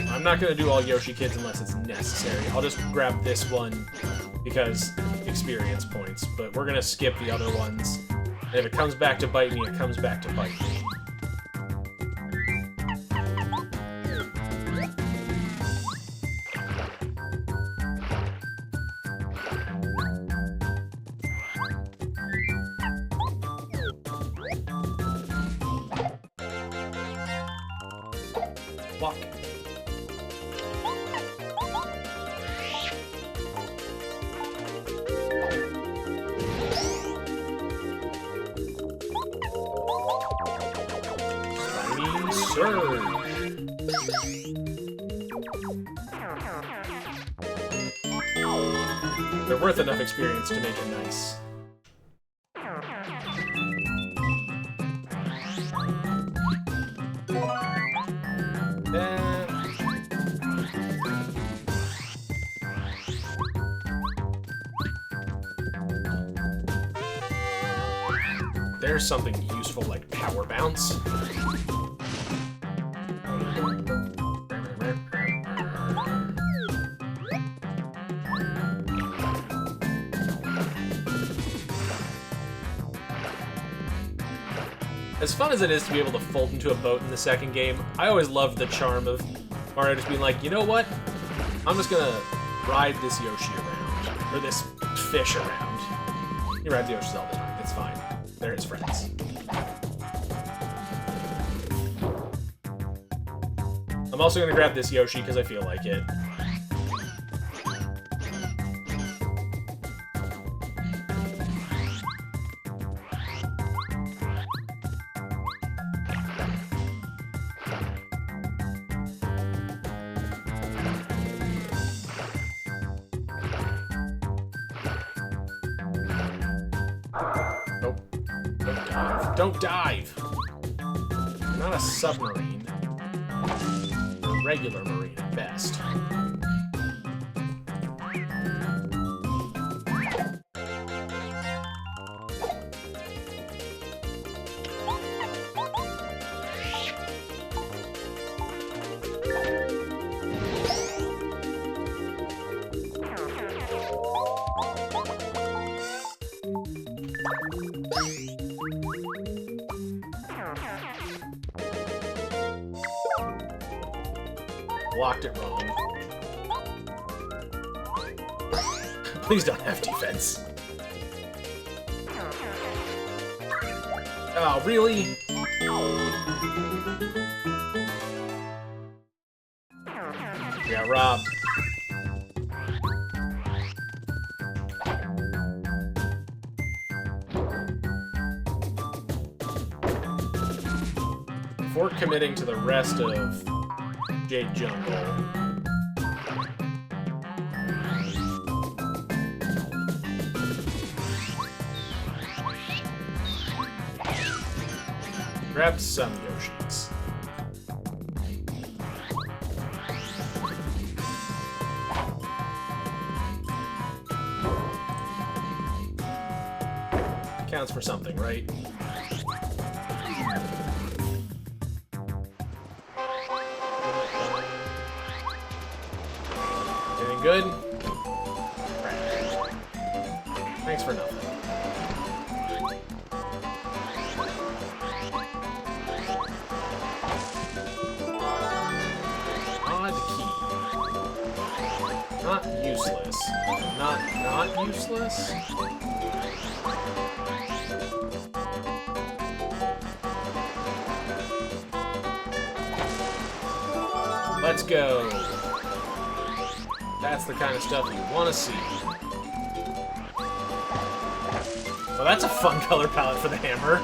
I'm not gonna do all Yoshi kids unless it's necessary. I'll just grab this one because experience points, but we're gonna skip the other ones. And if it comes back to bite me, it comes back to bite me. Walk. They're worth enough experience to make it nice. There's something useful like Power Bounce. As fun as it is to be able to fold into a boat in the second game, I always loved the charm of Mario just being like, you know what? I'm just gonna ride this Yoshi around. Or this fish around. He rides the Yoshis all the time. It's fine. They're his friends. I'm also gonna grab this Yoshi because I feel like it. Don't dive! You're not a submarine. You're a regular marine at best. Blocked it wrong. Please don't have defense. Oh, really? Yeah, robbed. Before committing to the rest of Jade Jungle, grabbed some Yoshis. Counts for something, right? Getting good? Thanks for nothing. Odd key. Not useless. Not useless? Let's go. That's the kind of stuff you want to see. Well, that's a fun color palette for the hammer.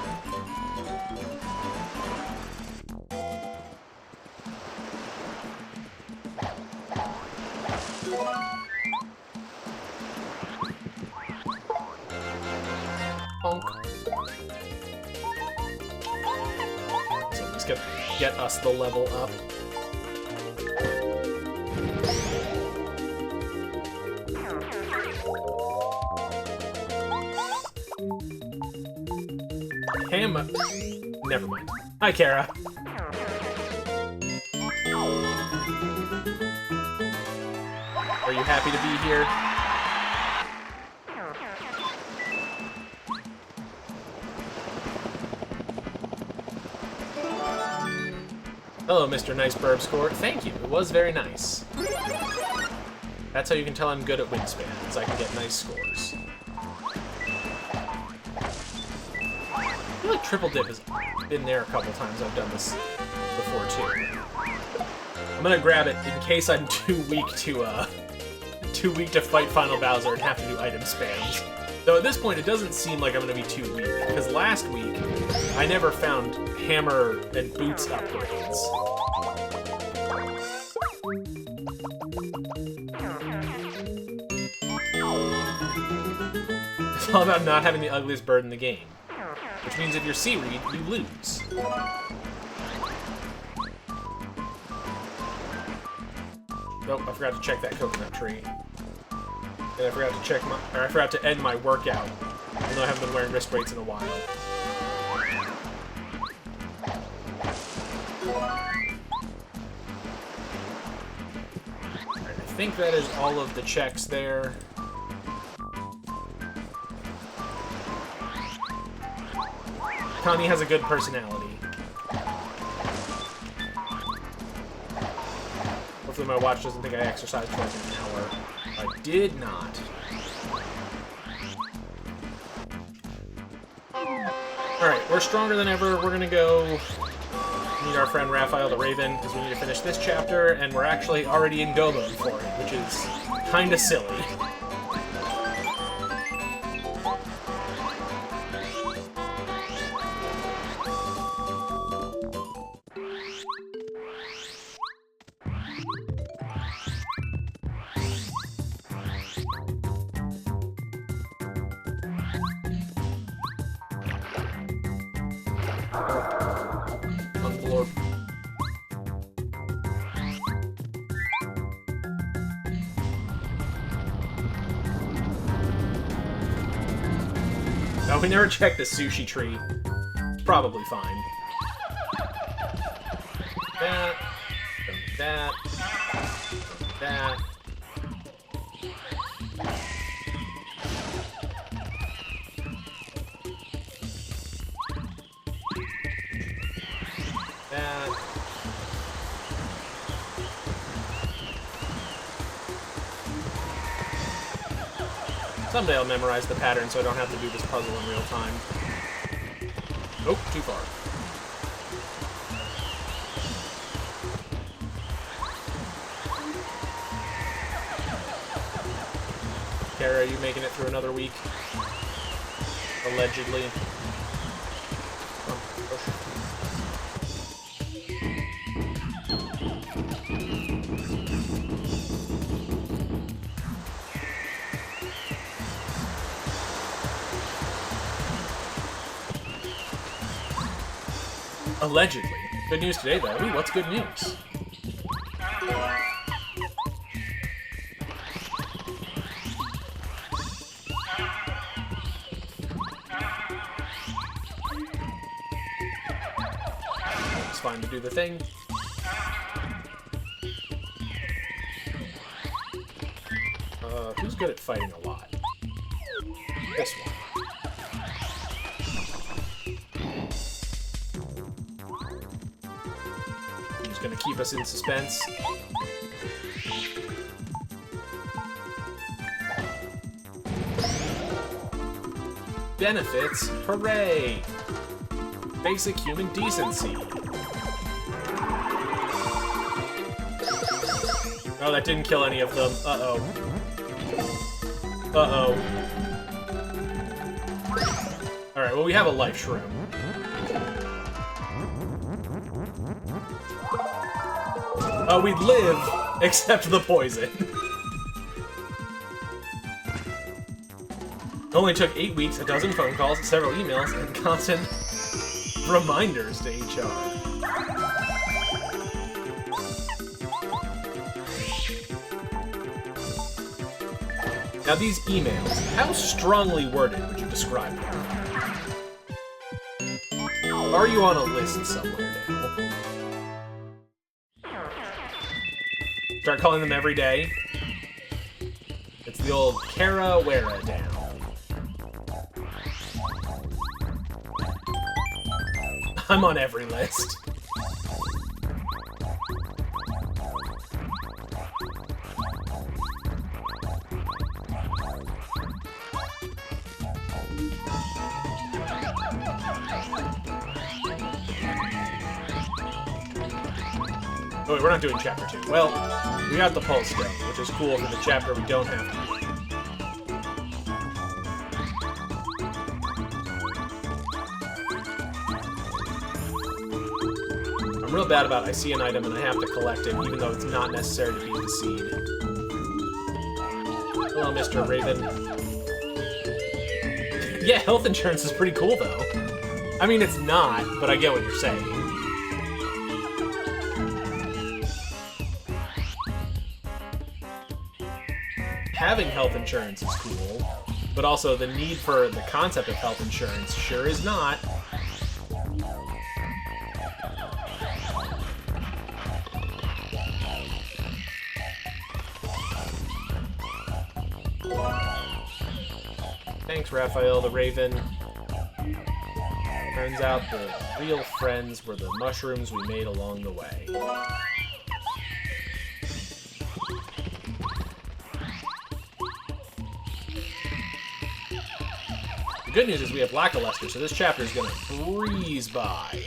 Honk. So let's get us the level up. Hammer. Never mind. Hi, Kara. Are you happy to be here? Hello, Mr. Nice Burb Score. Thank you. It was very nice. That's how you can tell I'm good at wingspans. I can get nice scores. I feel like triple dip has been there a couple times. I've done this before too. I'm gonna grab it in case I'm too weak to fight Final Bowser and have to do item spams. Though at this point, it doesn't seem like I'm gonna be too weak, because last week I never found hammer and boots upgrades. It's all about not having the ugliest bird in the game. Which means if you're C-Reed, you lose. Nope, I forgot to check that coconut tree. And I forgot to end my workout, even though I haven't been wearing wrist weights in a while. Alright, I think that is all of the checks there. Connie has a good personality. Hopefully my watch doesn't think I exercised for like an hour. I did not. Alright, we're stronger than ever. We're gonna go meet our friend Raphael the Raven, because we need to finish this chapter, and we're actually already in go mode for it, which is kinda silly. No, we never checked the sushi tree. It's probably fine. That. That. That. That. Someday I'll memorize the pattern so I don't have to do this puzzle in real time. Oh, too far. Kara, are you making it through another week? Allegedly. Allegedly. Good news today, though. Ooh, what's good news? It's fine to do the thing. Who's good at fighting a lot? This one. He's gonna keep us in suspense. Benefits, hooray! Basic human decency. Oh, that didn't kill any of them. Uh-oh. Uh-oh. Alright, well, we have a life shroom. We live, except the poison. Only took 8 weeks, a dozen phone calls, several emails, and constant reminders to HR. Now these emails, how strongly worded would you describe them? Are you on a list somewhere now? Start calling them every day. It's the old Kara Wera down. I'm on every list. Oh wait, we're not doing chapter 2. Well, we got the pulse stone, which is cool for the chapter we don't have to do. I'm real bad about I see an item and I have to collect it, even though it's not necessary to beat the seed. Hello, Mr. Raven. Yeah, health insurance is pretty cool, though. I mean, it's not, but I get what you're saying. Having health insurance is cool, but also the need for the concept of health insurance sure is not. Thanks, Raphael the Raven. Turns out the real friends were the mushrooms we made along the way. The good news is we have Lackluster, so this chapter is going to breeze by.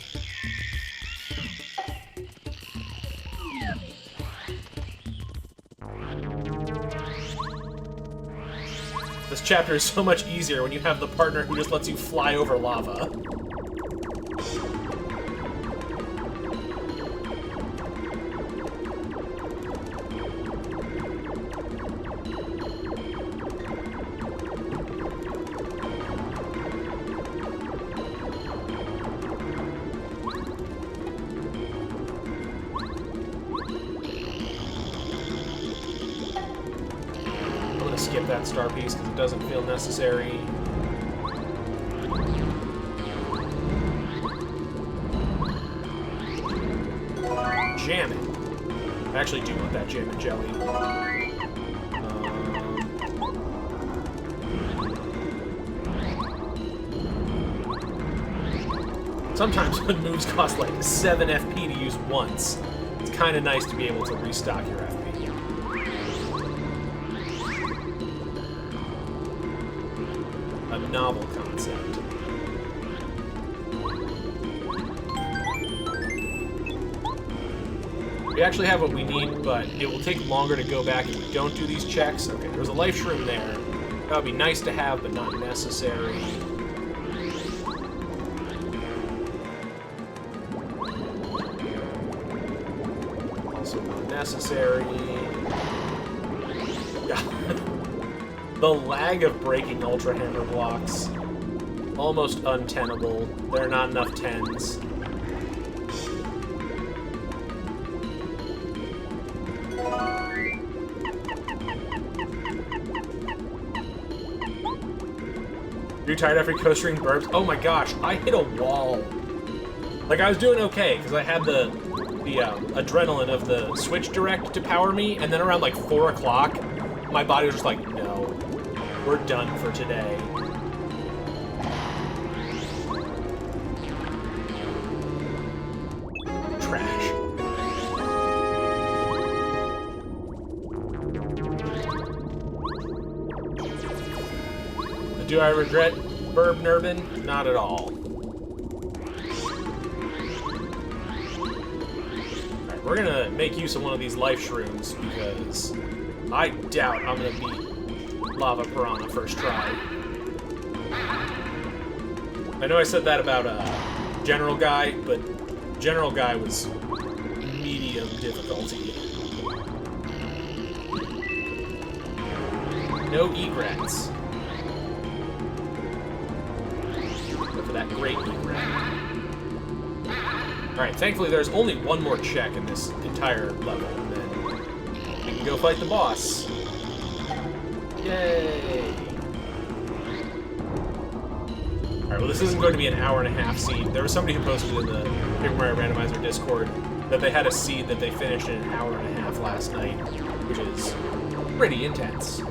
This chapter is so much easier when you have the partner who just lets you fly over lava. Skip that star piece because it doesn't feel necessary. Jam it. I actually do want that jam and jelly. Sometimes when moves cost like 7 FP to use once, it's kind of nice to be able to restock your FP. novel concept. We actually have what we need, but it will take longer to go back if we don't do these checks. Okay, there's a life shroom there. That would be nice to have, but not necessary. Also not necessary. The lag of breaking Ultra Hammer blocks. Almost untenable. There are not enough 10s. You're tired after coastering burps? Oh my gosh, I hit a wall. Like, I was doing okay, because I had the adrenaline of the Switch Direct to power me, and then around like 4 o'clock, my body was just like, no, we're done for today. Trash. Do I regret Burb Nurbin? Not at all. Alright, we're gonna make use of one of these life shrooms because I doubt I'm gonna beat Lava Piranha first try. I know I said that about General Guy, but General Guy was medium difficulty. No egrets. For that great egret. Alright, thankfully there's only one more check in this entire level, and then we can go fight the boss. Yay! Alright, well this isn't going to be an hour and a half seed. There was somebody who posted in the Paper Mario Randomizer Discord that they had a seed that they finished in an hour and a half last night, which is pretty intense.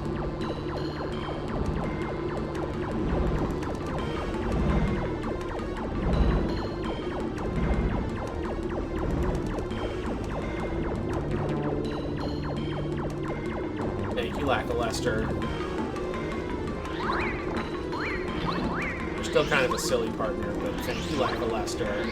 Lackluster. You're still kind of a silly partner, but thank you, Lackluster.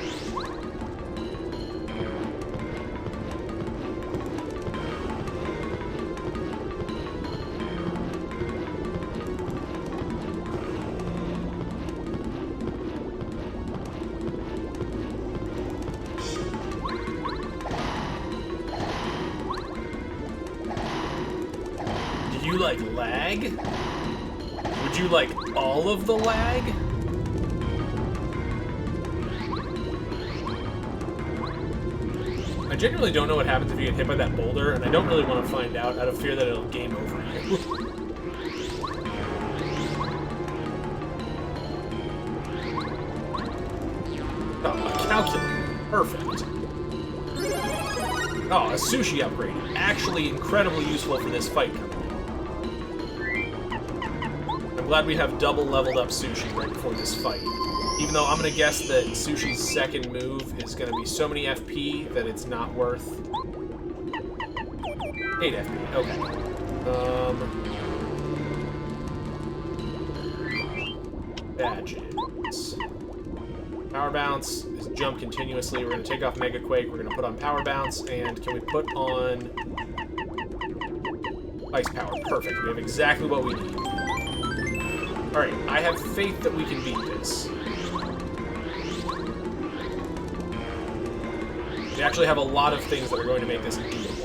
You like lag? Would you like all of the lag? I genuinely don't know what happens if you get hit by that boulder, and I don't really want to find out of fear that it'll game over you. Oh, a calculator. Perfect. Oh, a sushi upgrade. Actually incredibly useful for this fight coming in. I'm glad we have double leveled up Sushi right before this fight. Even though I'm going to guess that Sushi's second move is going to be so many FP that it's not worth... 8 FP, okay. Badges. Power Bounce is jump continuously. We're going to take off Mega Quake. We're going to put on Power Bounce. And can we put on Ice Power? Perfect. We have exactly what we need. Alright, I have faith that we can beat this. We actually have a lot of things that are going to make this doable.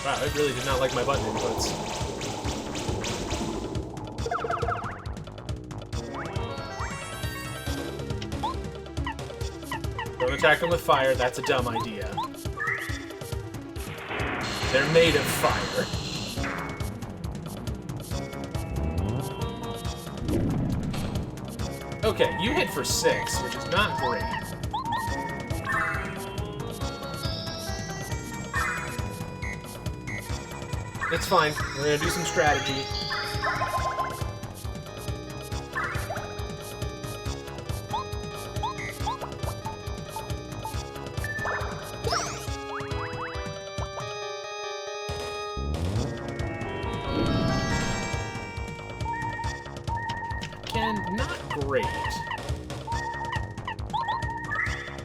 Wow, it really did not like my button inputs. Don't attack them with fire, that's a dumb idea. They're made of fire. Okay, you hit for 6, which is not great. It's fine. We're gonna do some strategy. Again, not great.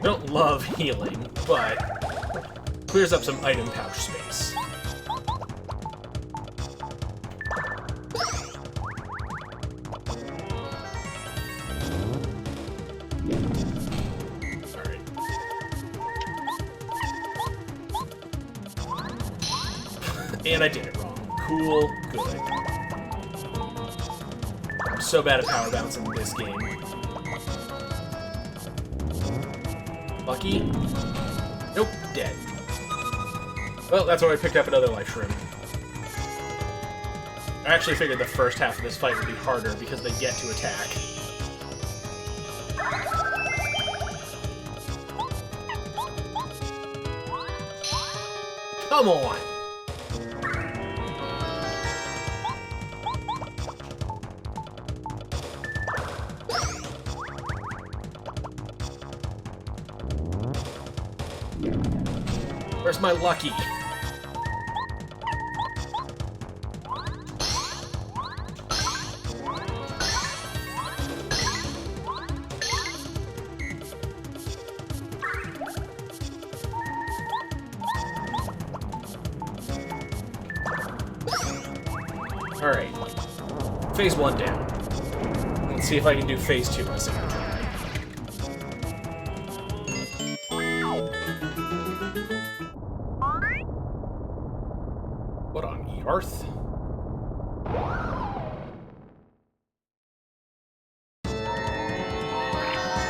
I don't love healing, but clears up some item pouch space. Alright. And I did it wrong. Cool, good. I'm so bad at power bouncing in this game. Lucky? Nope, dead. Well, that's why I picked up another life shroom. I actually figured the first half of this fight would be harder because they get to attack. Come on! Where's my lucky? Alright. Phase 1 down. Let's see if I can do Phase 2 in a second try. What on Earth?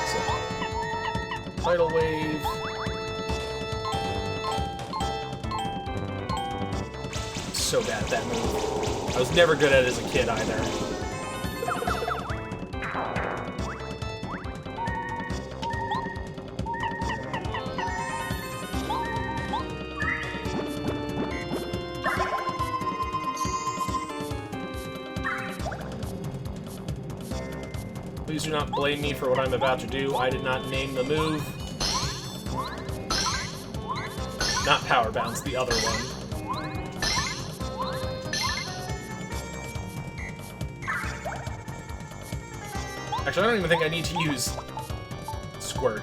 So, tidal wave. I'm so bad at that move. I was never good at it as a kid either. Please do not blame me for what I'm about to do. I did not name the move. Not power bounce, the other one. Actually, I don't even think I need to use Squirt.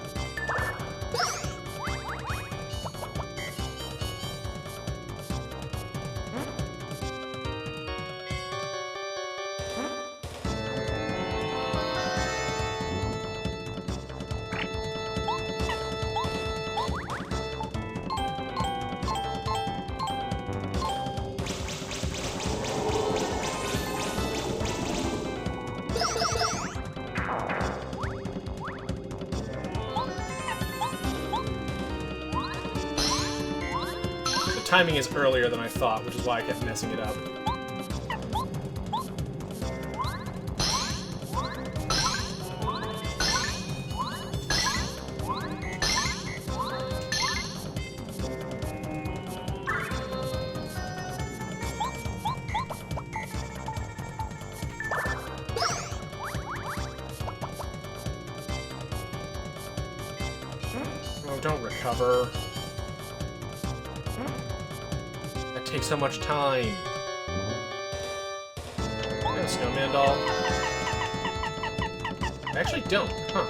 Timing is earlier than I thought, which is why I kept messing it up. Oh, don't recover. Takes so much time. I have a snowman doll. I actually don't, huh?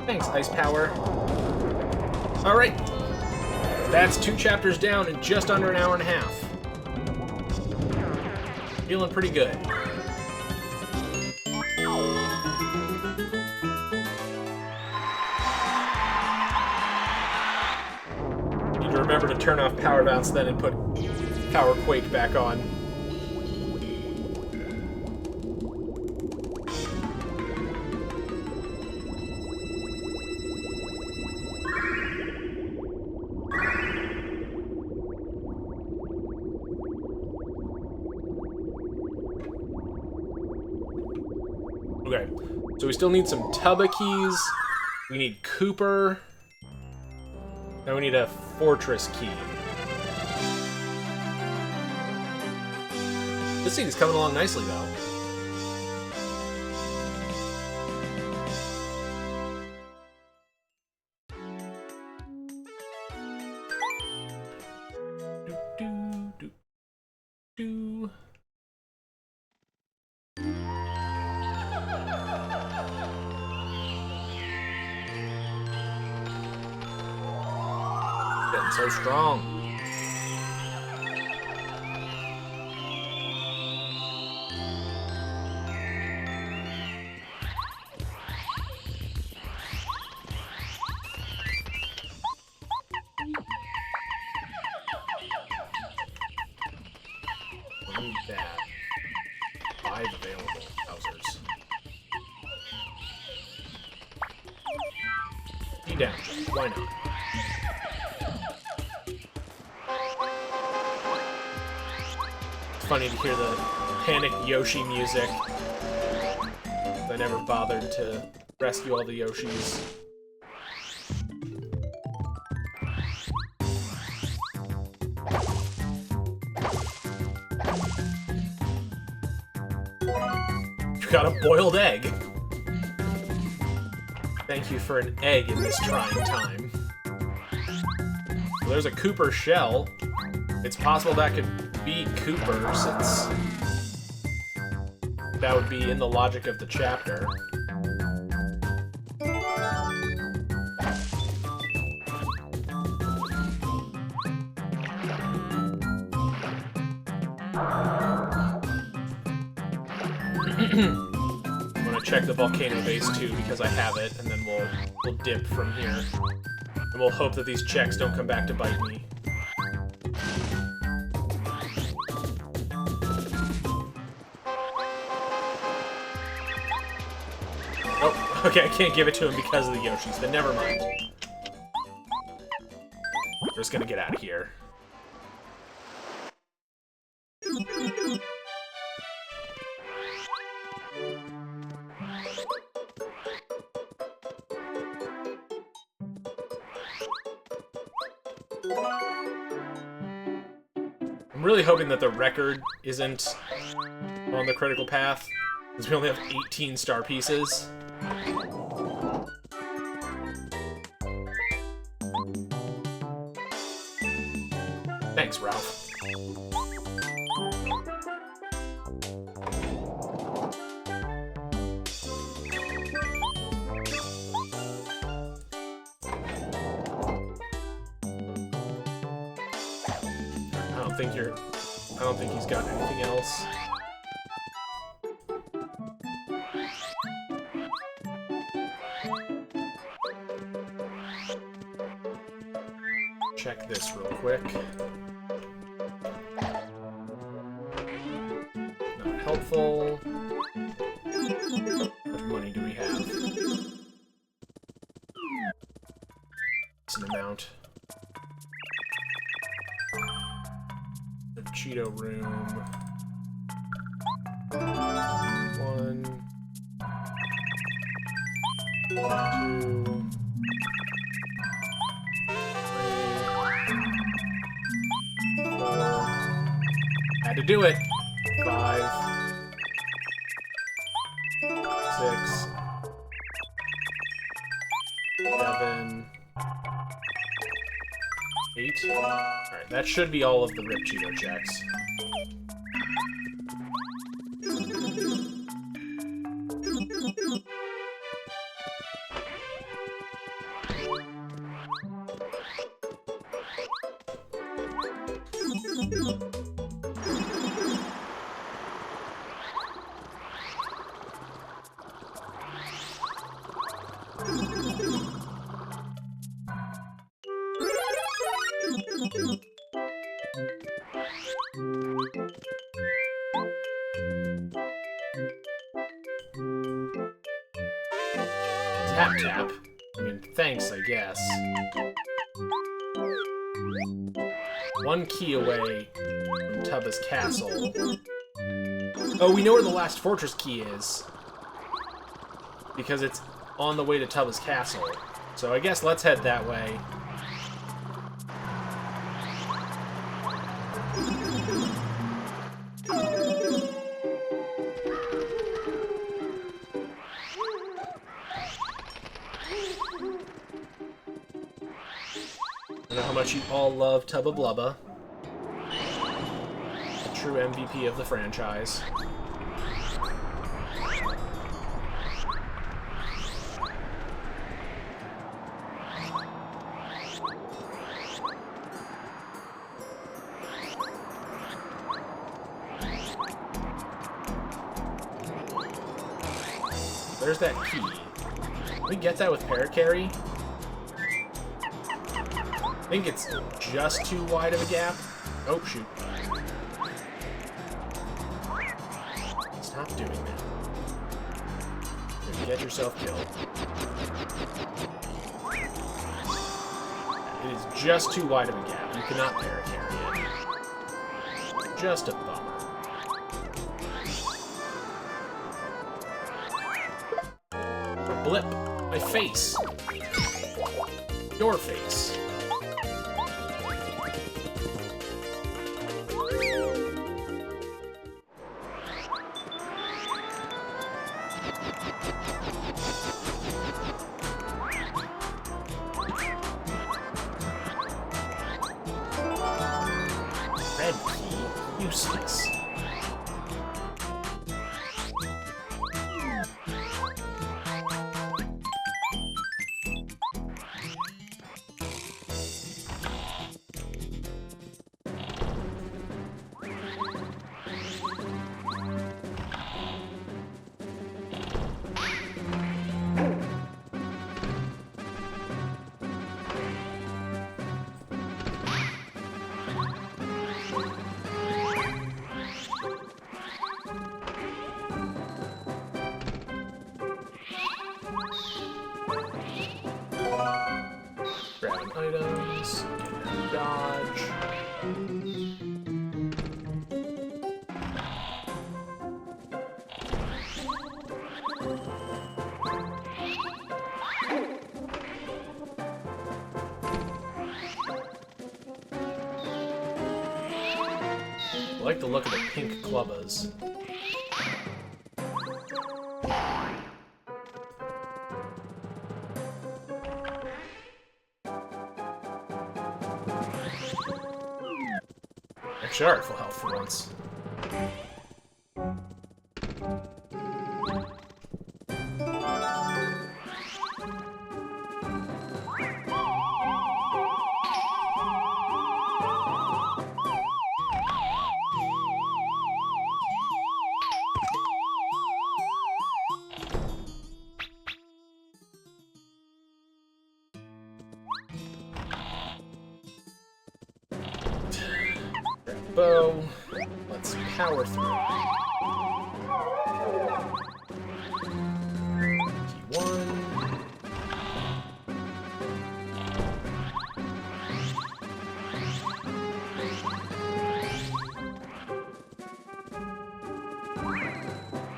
Thanks, Ice Power. Alright. That's 2 chapters down in just under an hour and a half. Feeling pretty good. Remember to turn off Power Bounce then and put Power Quake back on. Okay, so we still need some Tuba keys. We need Cooper. Now we need a fortress key. This thing is coming along nicely, though. Getting so strong. I need that. 5 available Bowsers. Be down. Why not? Funny to hear the panic Yoshi music. I never bothered to rescue all the Yoshis. You got a boiled egg. Thank you for an egg in this trying time. Well, there's a Cooper shell. It's possible that could be Cooper, since that would be in the logic of the chapter. I'm gonna check the volcano base too because I have it, and then we'll dip from here, and we'll hope that these checks don't come back to bite me. Okay, I can't give it to him because of the Yoshis, then never mind. We're just gonna get out of here. I'm really hoping that the record isn't on the critical path, because we only have 18 star pieces. Thanks, Ralph. I don't think he's got anything else. Check this real quick. Not helpful. How much money do we have? It's an amount. The Cheeto room. 1, 2. Had to do it. 5, 6, 7, 8. Alright, that should be all of the Rip Cheeto checks. Tap tap. I mean, thanks, I guess. 1 key away from Tubba's castle. Oh, we know where the last fortress key is. Because it's on the way to Tubba's castle. So I guess let's head that way. know how much you all love Tubba Blubba. The true MVP of the franchise. There's that key. Can we get that with Paracarry? I think it's just too wide of a gap. Oh, shoot. Stop doing that. You're gonna get yourself killed. It is just too wide of a gap. You cannot Paracarry it. Just a bummer. Blip. My face. Your face. Red key. Useless. Grabbing items, dodge. I like the look of the pink clubbas. Actually, alright, full health for once. Bow. Let's power through. T1.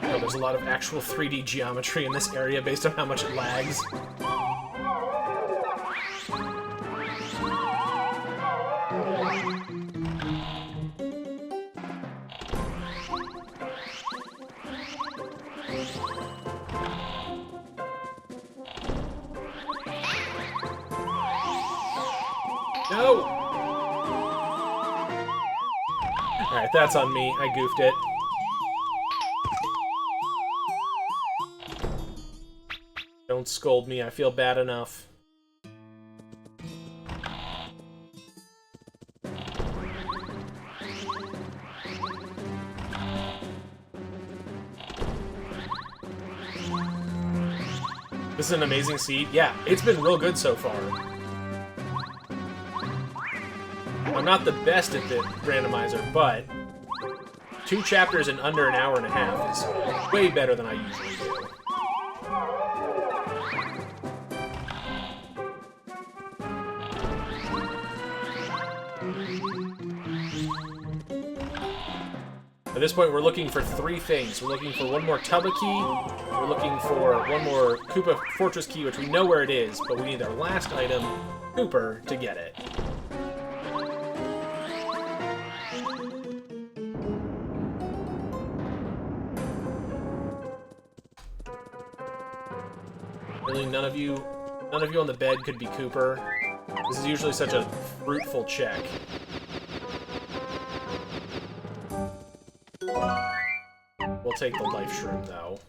Oh, there's a lot of actual 3D geometry in this area based on how much it lags. No! Alright, that's on me. I goofed it. Don't scold me. I feel bad enough. This is an amazing seed. Yeah, it's been real good so far. I'm not the best at the randomizer, but 2 chapters in under an hour and a half is way better than I usually do. At this point, we're looking for 3 things. We're looking for 1 more Tubba key, we're looking for 1 more Koopa Fortress key, which we know where it is, but we need our last item, Cooper, to get it. Really, none of you on the bed could be Cooper. This is usually such a fruitful check. We'll take the life shroom, though.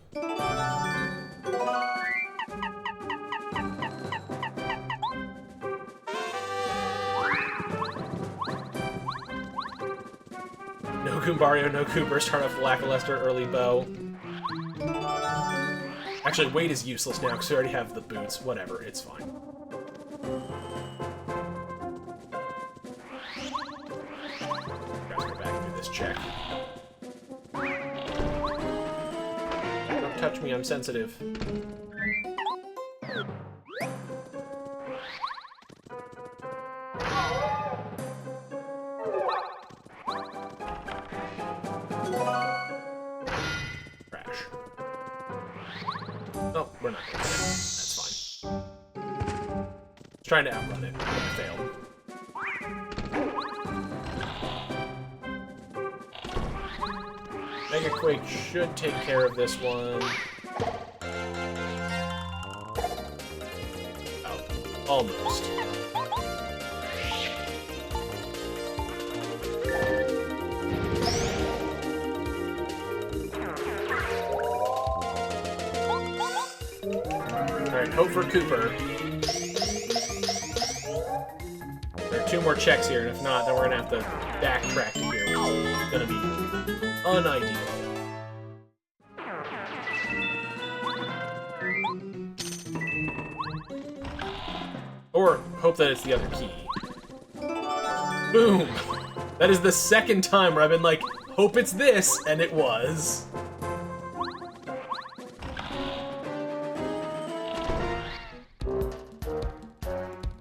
No Goombario, no Cooper. Start off lackluster early bow. Actually, weight is useless now because we already have the boots. Whatever, it's fine. Gotta go back and do this check. Don't touch me, I'm sensitive. Oh, we're not gonna get it. That's fine. Trying to outrun it, but I failed. Mega Quake should take care of this one. Oh, almost. Alright, hope for Cooper. There are 2 more checks here, and if not, then we're gonna have to backtrack to here, which is gonna be unideal. Or hope that it's the other key. Boom! That is the second time where I've been like, hope it's this, and it was.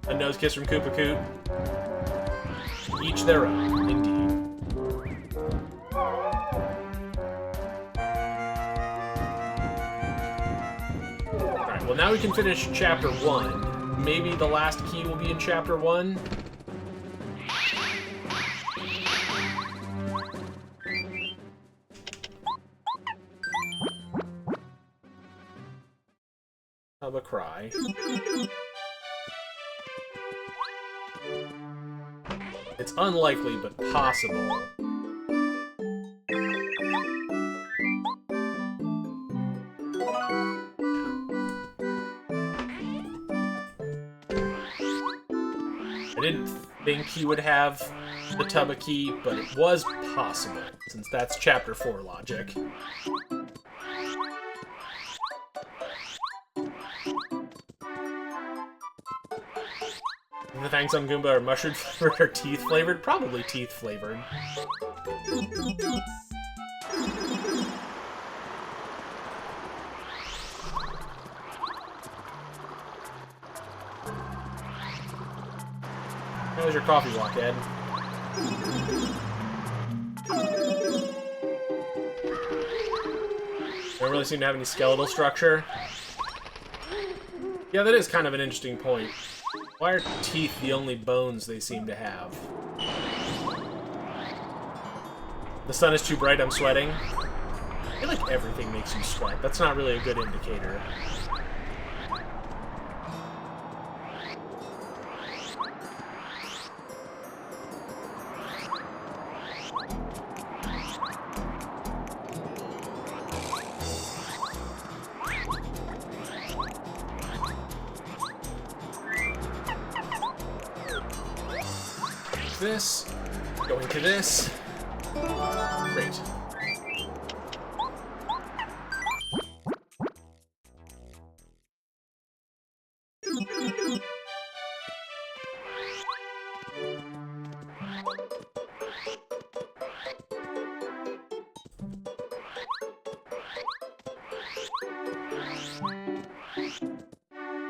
A nose kiss from Koopa Koot. Each their own, indeed. Alright, well now we can finish Chapter 1. Maybe the last key will be in Chapter 1? Have a cry. It's unlikely, but possible. I didn't think he would have the Tubba key, but it was possible, since that's Chapter 4 logic. The Thanks on Goomba are mushroom flavored or teeth flavored? Probably teeth flavored. How was your coffee walk, Ed? Don't really seem to have any skeletal structure. Yeah, that is kind of an interesting point. Why are teeth the only bones they seem to have? The sun is too bright, I'm sweating. I feel like everything makes you sweat. That's not really a good indicator. This, going to this. Great.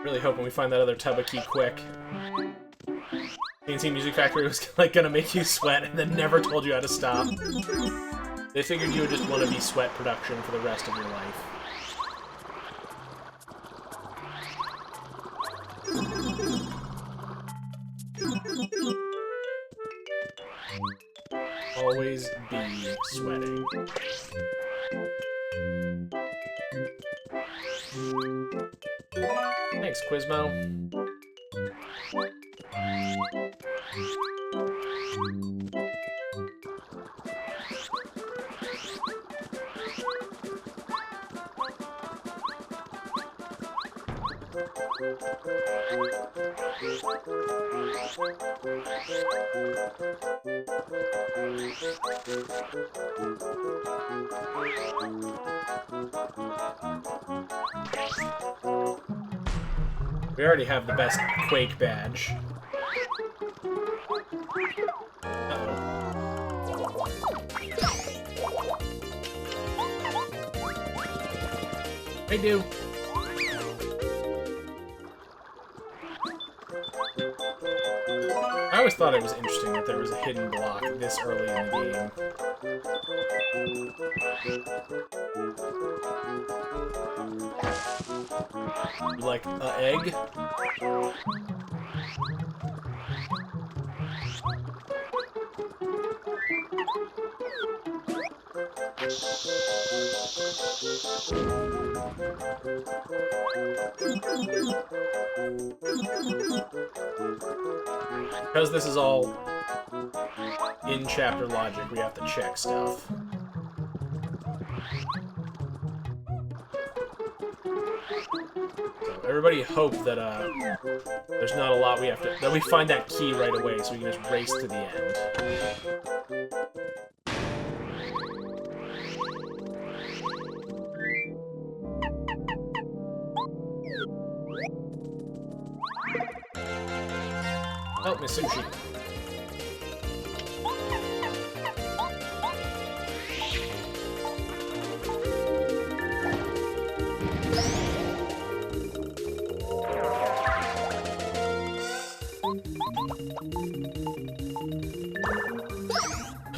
Really hoping we find that other Tubba key quick. TNT Music Factory was like gonna make you sweat and then never told you how to stop. They figured you would just want to be sweat production for the rest of your life. Always be sweating. Thanks, Quizmo. We already have the best Quake badge. Uh-oh. I do. I always thought it was interesting that there was a hidden block this early in the game. Like an egg? Because this is all in-chapter logic, we have to check stuff. So everybody hope that there's not a lot we have to... that we find that key right away so we can just race to the end. Oh, Miss Sushi.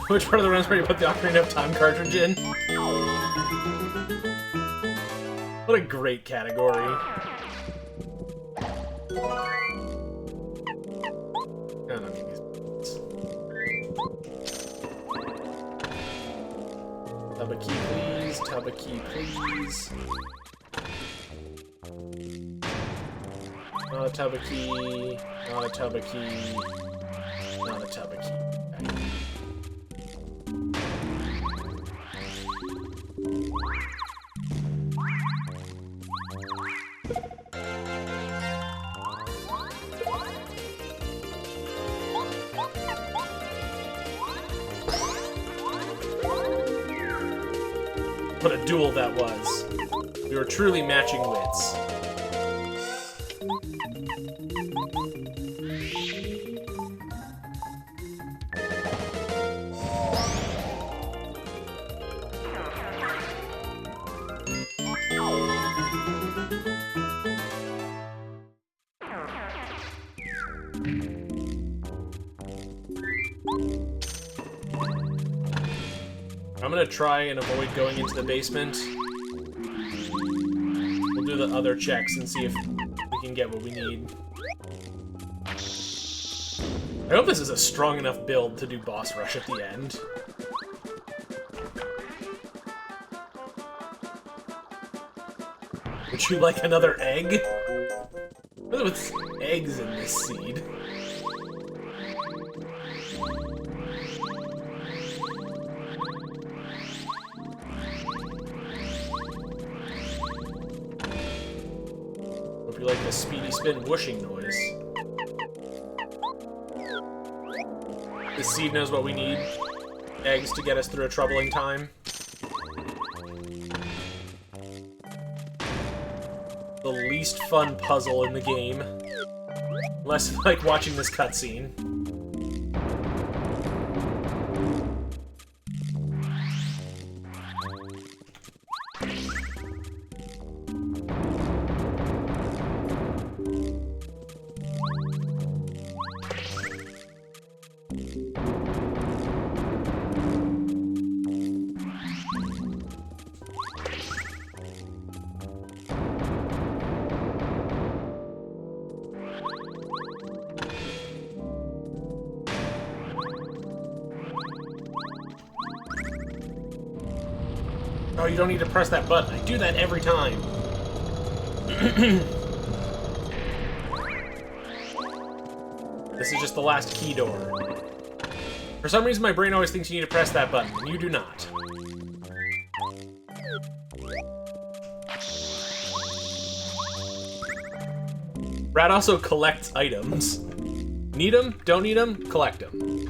Which part of the round's where you put the Ocarina of Time cartridge in? What a great category. Tubba key, please. Tubba key, please. Not a Tubba key. Not a Tubba key. Not a Tubba key. What a duel that was. We were truly matching wits. I'm gonna try and avoid going into the basement. We'll do the other checks and see if we can get what we need. I hope this is a strong enough build to do boss rush at the end. Would you like another egg? What with eggs in this seed? Hope you like the speedy spin whooshing noise. This seed knows what we need. Eggs to get us through a troubling time. The least fun puzzle in the game. Less like watching this cutscene. Oh, you don't need to press that button. I do that every time. This is just the last key door. For some reason, my brain always thinks you need to press that button, and you do not. Brad also collects items. Need them? Don't need them? Collect them.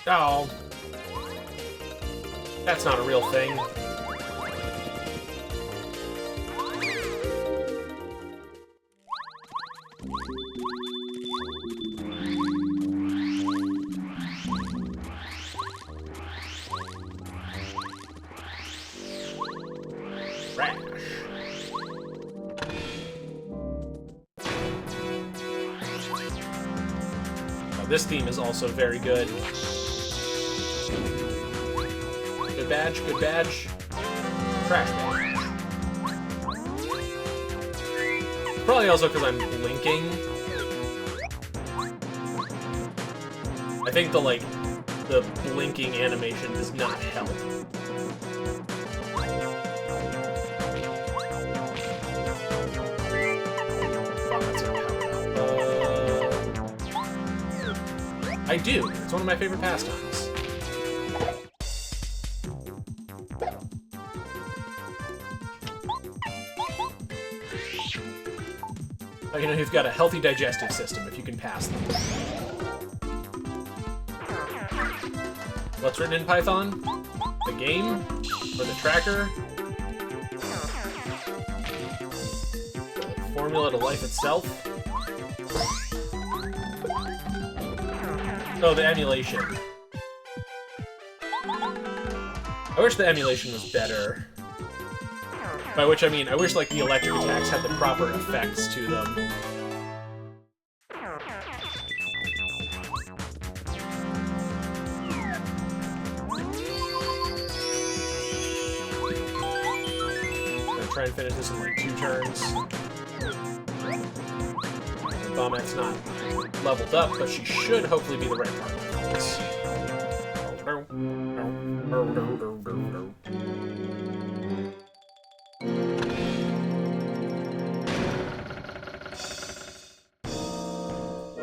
Oh. That's not a real thing. Trash. Oh, this theme is also very good. Good badge, good badge. Trash badge. Probably also because I'm blinking. I think the blinking animation does not help. I do. It's one of my favorite pastimes. Oh, you know, you've got a healthy digestive system if you can pass them. What's written in Python? The game? Or the tracker? The formula to life itself? Oh, the emulation. I wish the emulation was better. By which I mean, I wish, like, the electric attacks had the proper effects to them. I'm gonna try and finish this in, like, 2 turns. Bombet's not leveled up, but she should hopefully be the right part.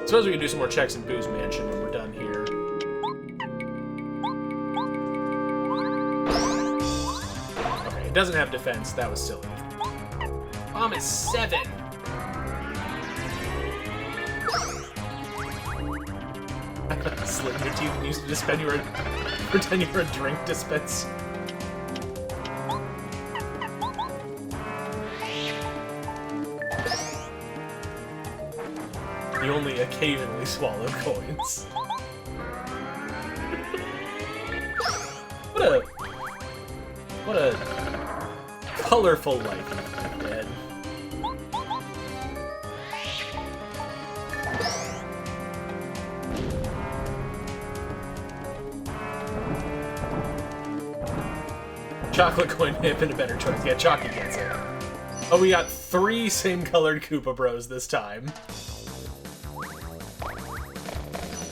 Suppose we can do some more checks in Boo's Mansion when we're done here. Okay, it doesn't have defense. That was silly. Bomb is 7! Slit your teeth and used to pretend you were a drink dispense. You only occasionally swallow coins. What a colorful life you've led. Chocolate coin may have been a better choice. Yeah, Chalky gets it. Oh, we got 3 same-colored Koopa Bros this time.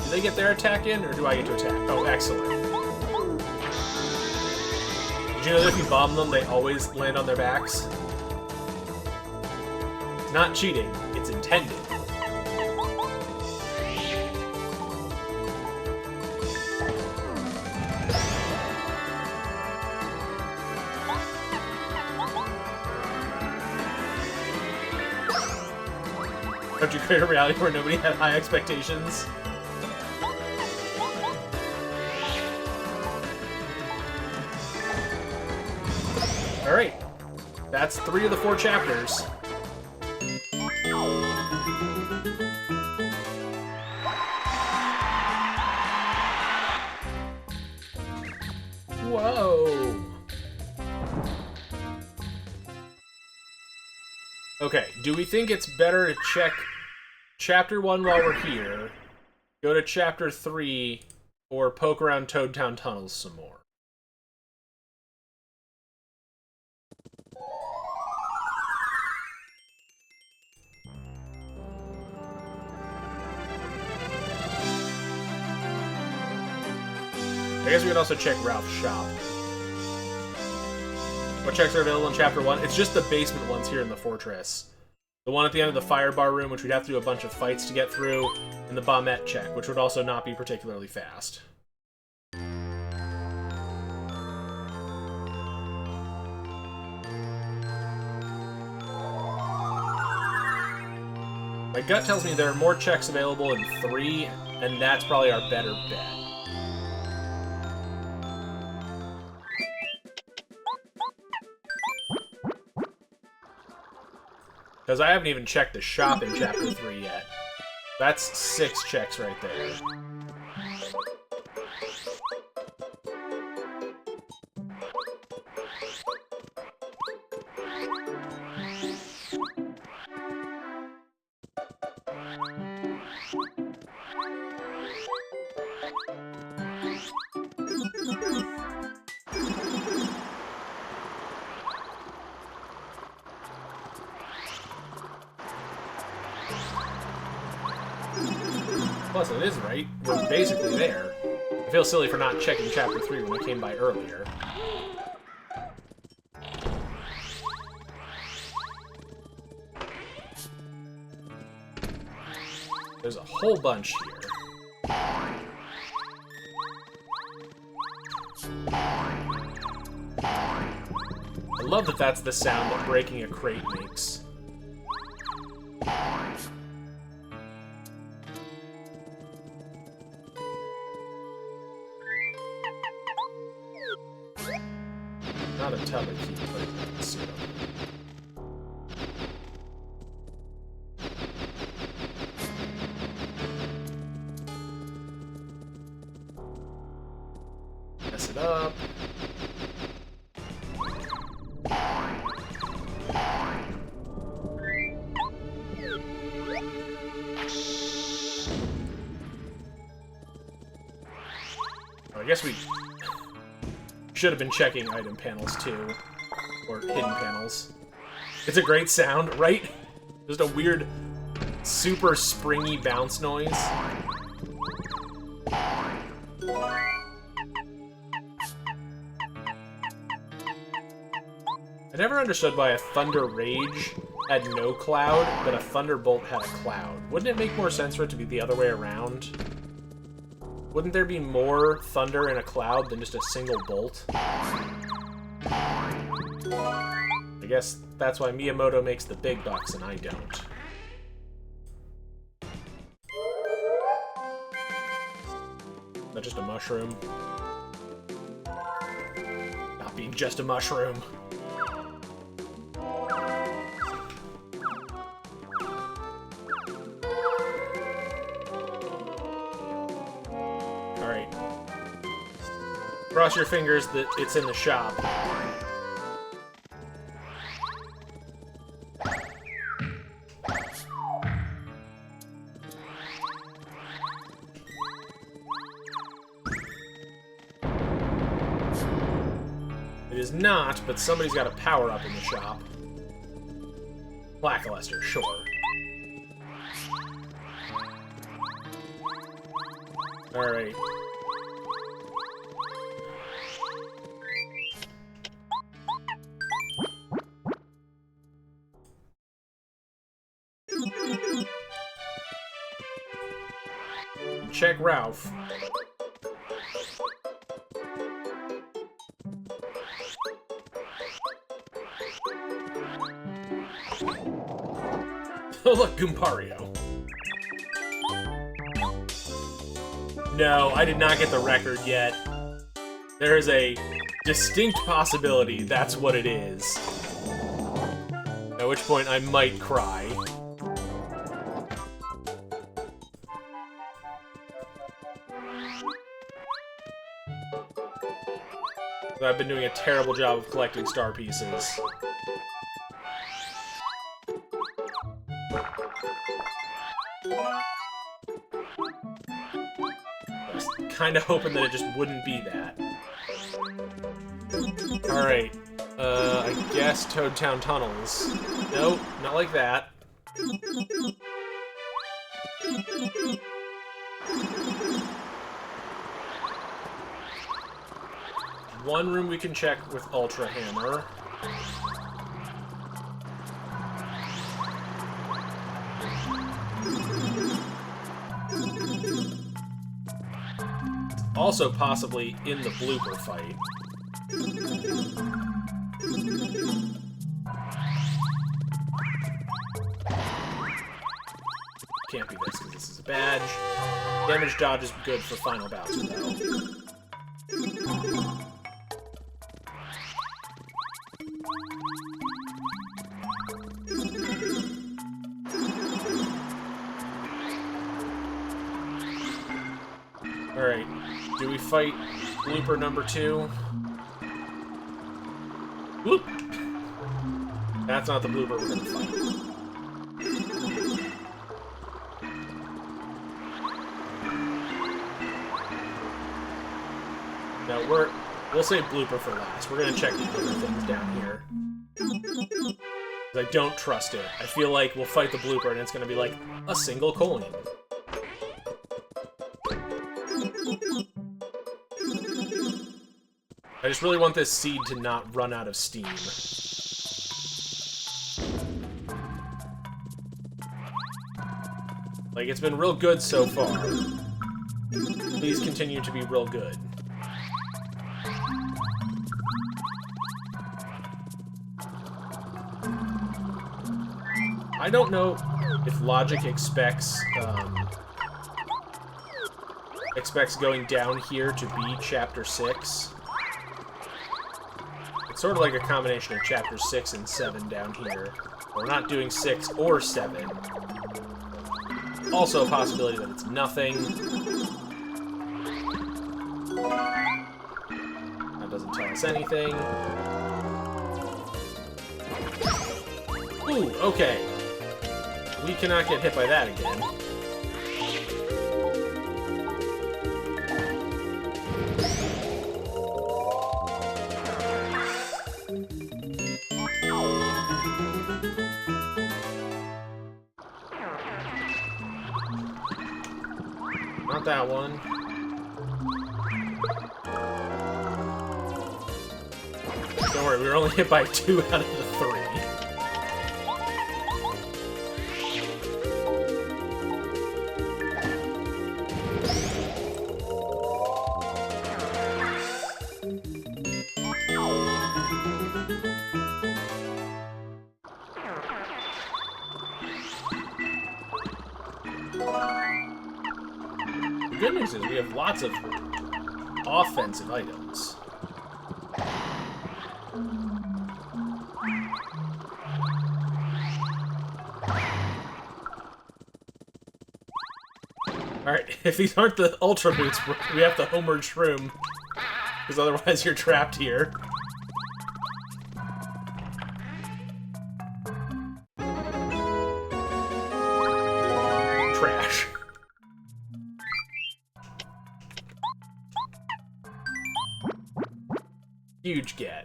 Do they get their attack in, or do I get to attack? Oh, excellent. Did you know that if you bomb them, they always land on their backs? It's not cheating, it's intended. Don't you create a reality where nobody had high expectations? Alright. That's 3 of the 4 chapters. Whoa! Okay, do we think it's better to check Chapter 1 while we're here, go to Chapter 3, or poke around Toad Town tunnels some more? I guess we could also check Ralph's shop. What checks are available in Chapter 1? It's just the basement ones here in the fortress. The one at the end of the fire bar room, which we'd have to do a bunch of fights to get through, and the bombette check, which would also not be particularly fast. My gut tells me there are more checks available in 3, and that's probably our better bet. Because I haven't even checked the shop in Chapter 3 yet. That's 6 checks right there. Plus, it is right. We're basically there. I feel silly for not checking Chapter 3 when I came by earlier. There's a whole bunch here. I love that that's the sound that breaking a crate makes. Not a tub of key, but a syrup. Mess it up. Oh, I guess we should have been checking item panels too, or hidden panels. It's a great sound, right? Just a weird, super springy bounce noise. I never understood why a Thunder Rage had no cloud, but a Thunderbolt had a cloud. Wouldn't it make more sense for it to be the other way around? Wouldn't there be more thunder in a cloud than just a single bolt? I guess that's why Miyamoto makes the big bucks and I don't. Is that just a mushroom? Not being just a mushroom. Cross your fingers that it's in the shop. It is not, but somebody's got a power-up in the shop. Lackluster, sure. Alright. Check Ralph. Oh, look, Goompario. No, I did not get the record yet. There is a distinct possibility that's what it is. At which point I might cry. I've been doing a terrible job of collecting star pieces. I was kind of hoping that it just wouldn't be that. Alright. I guess Toad Town Tunnels. Nope, not like that. One room we can check with Ultra Hammer. Also possibly in the blooper fight. Can't be this, because this is a badge. Damage dodge is good for final Bowser, though. Alright, do we fight blooper number 2? Whoop! That's not the blooper we're gonna fight. No, we'll save blooper for last. We're gonna check the other things down here. I don't trust it. I feel like we'll fight the blooper and it's gonna be like a single coin. I just really want this seed to not run out of steam. Like, it's been real good so far. Please continue to be real good. I don't know if logic expects going down here to be Chapter 6. It's sort of like a combination of Chapter 6 and 7 down here. We're not doing 6 or 7. Also a possibility that it's nothing. That doesn't tell us anything. Ooh, okay. We cannot get hit by that again. Not that one. Don't worry, we were only hit by 2 out of the 3. The good news is we have lots of offensive items. Alright, if these aren't the Ultra Boots, we have to Homer Shroom. Because otherwise you're trapped here. Trash. Huge get.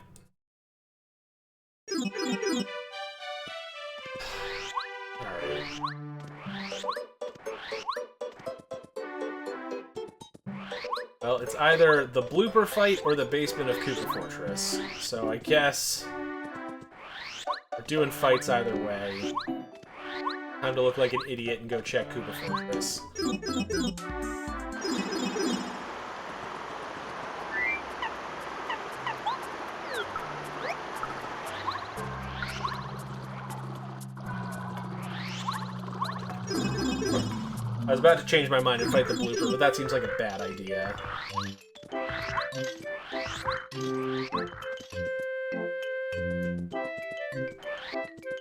Alright. Well, it's either the blooper fight or the basement of Koopa Fortress. So I guess we're doing fights either way. Time to look like an idiot and go check Koopa Fortress. I was about to change my mind and fight the blooper, but that seems like a bad idea.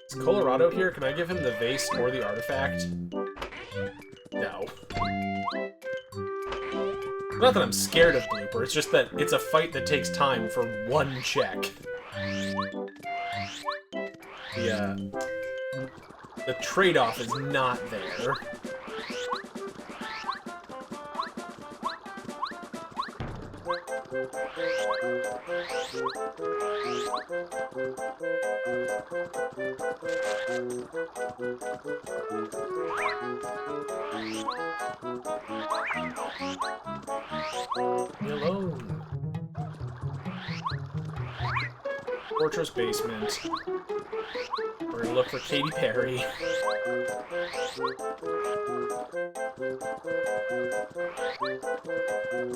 Is Colorado here? Can I give him the vase or the artifact? No. Not that I'm scared of blooper, it's just that it's a fight that takes time for one check. The trade-off is not there. Leave me alone. Fortress basement. We're gonna look for Katy Perry. I'll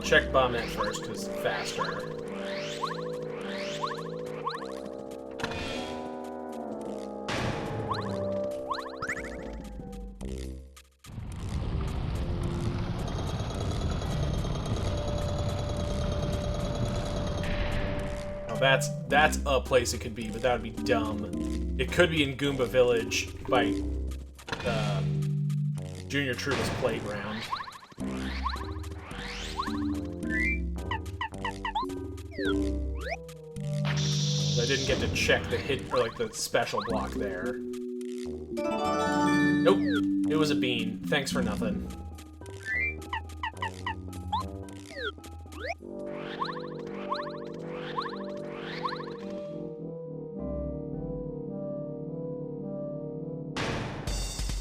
check Bombette first, because it's faster. That's a place it could be, but that would be dumb. It could be in Goomba Village by Junior Trouba's playground. I didn't get to check the hit or like the special block there. Nope, it was a bean. Thanks for nothing.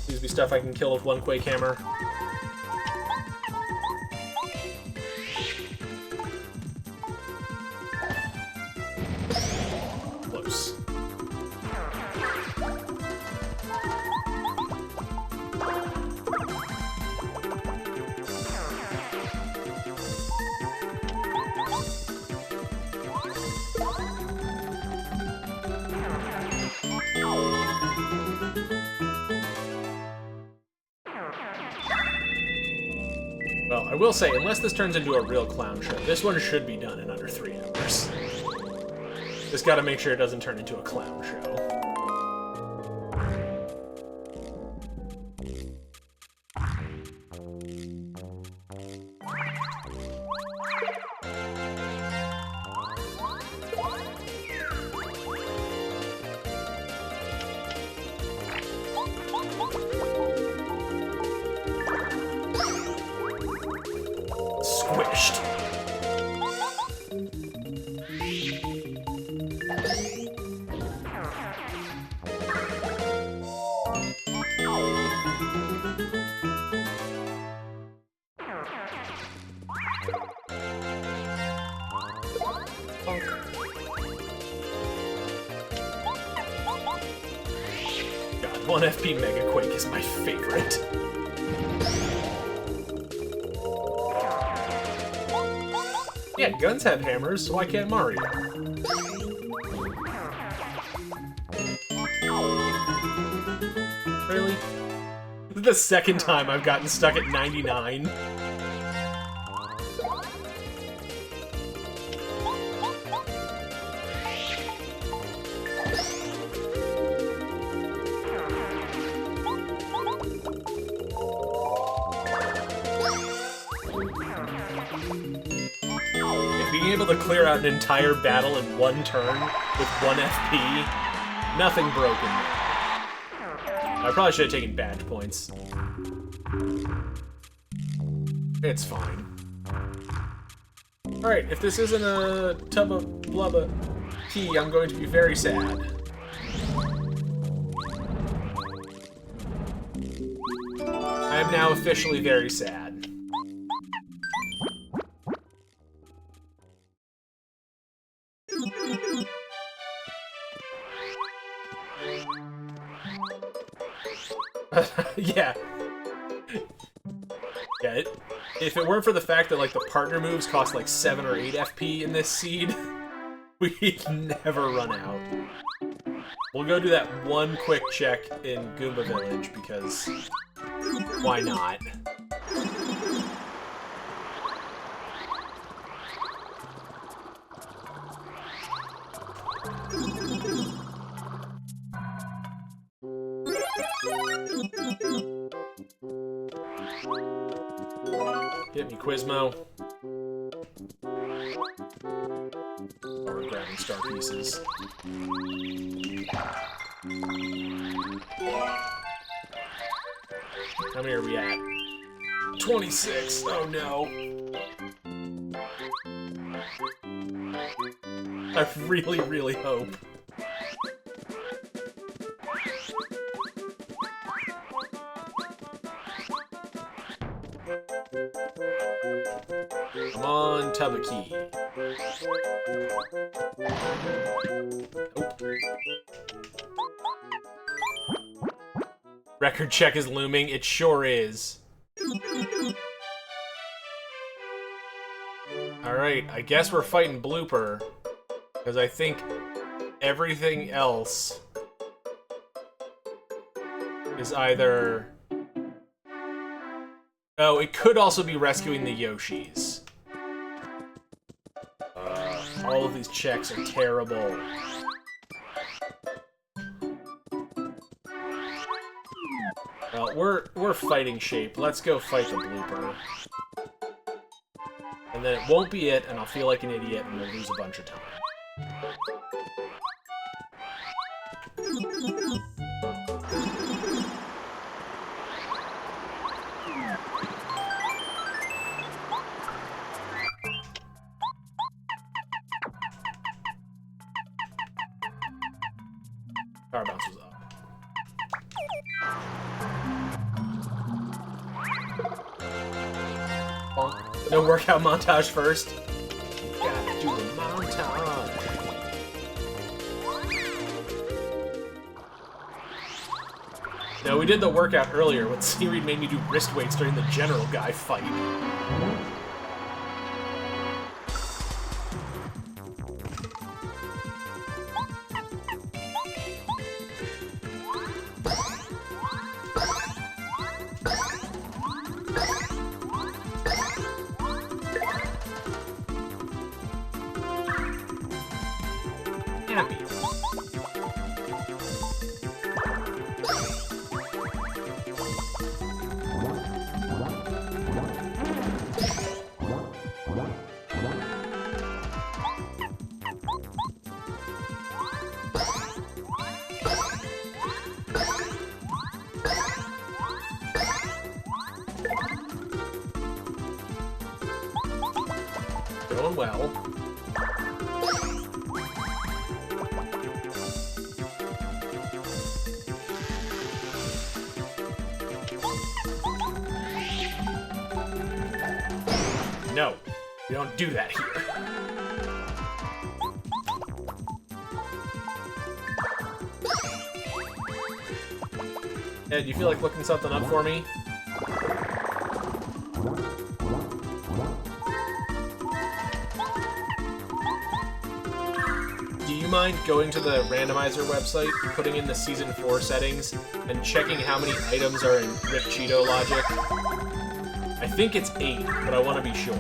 These be stuff I can kill with one Quake Hammer. Close. Well, I will say, unless this turns into a real clown show, this one should be done in under 3 hours. Just gotta make sure it doesn't turn into a clown show. Squished. God, 1 FP Mega Quake is my favorite. Yeah, guns have hammers, so why can't Mario? Really? This is the second time I've gotten stuck at 99. Being able to clear out an entire battle in 1 turn with 1 FP, nothing broken. I probably should have taken badge points. It's fine. Alright, if this isn't a tub of blubba tea, I'm going to be very sad. I am now officially very sad. Yeah. Yeah, if it weren't for the fact that, like, the partner moves cost, like, 7 or 8 FP in this seed, we'd never run out. We'll go do that one quick check in Goomba Village, because why not? Hit me, Quizmo. Oh, we're grabbing star pieces. How many are we at? 26! Oh no! I really, really hope. Come on, Tabaki. Nope. Record check is looming. It sure is. Alright, I guess we're fighting Blooper. Because I think everything else is either... Oh, it could also be rescuing the Yoshis. All of these checks are terrible. Well, we're fighting shape. Let's go fight the Blooper. And then it won't be it, and I'll feel like an idiot, and we'll lose a bunch of time. Power bounce was up. No workout montage first. Gotta do the montage. No, we did the workout earlier when Seaweed made me do wrist weights during the general guy fight. Going well. No, we don't do that here. Ed, you feel like looking something up for me? Do you mind going to the randomizer website, putting in the Season 4 settings, and checking how many items are in Rip Cheeto logic? I think it's 8, but I want to be sure.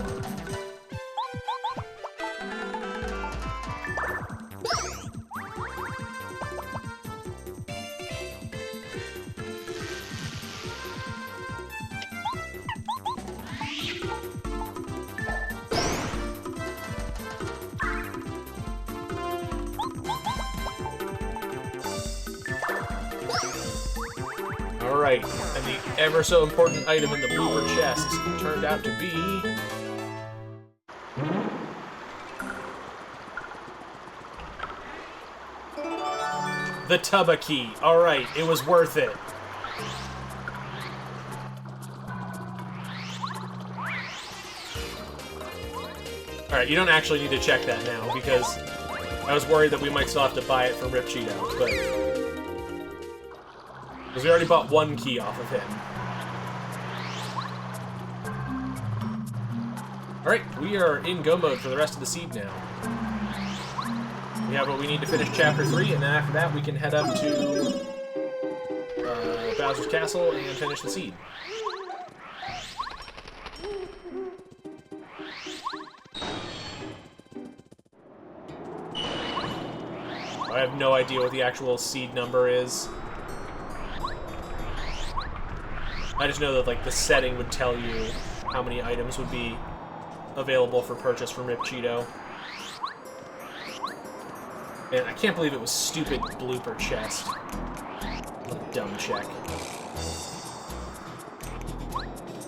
Alright, and the ever so important item in the blooper chest turned out to be... the Tabaki. Alright, it was worth it. Alright, you don't actually need to check that now, because I was worried that we might still have to buy it from Rip Cheeto, but... because we already bought one key off of him. Alright, we are in go mode for the rest of the seed now. We have what we need to finish Chapter 3, and then after that we can head up to Bowser's Castle and finish the seed. I have no idea what the actual seed number is. I just know that, like, the setting would tell you how many items would be available for purchase from Rip Cheeto. And I can't believe it was stupid blooper chest. What a dumb check.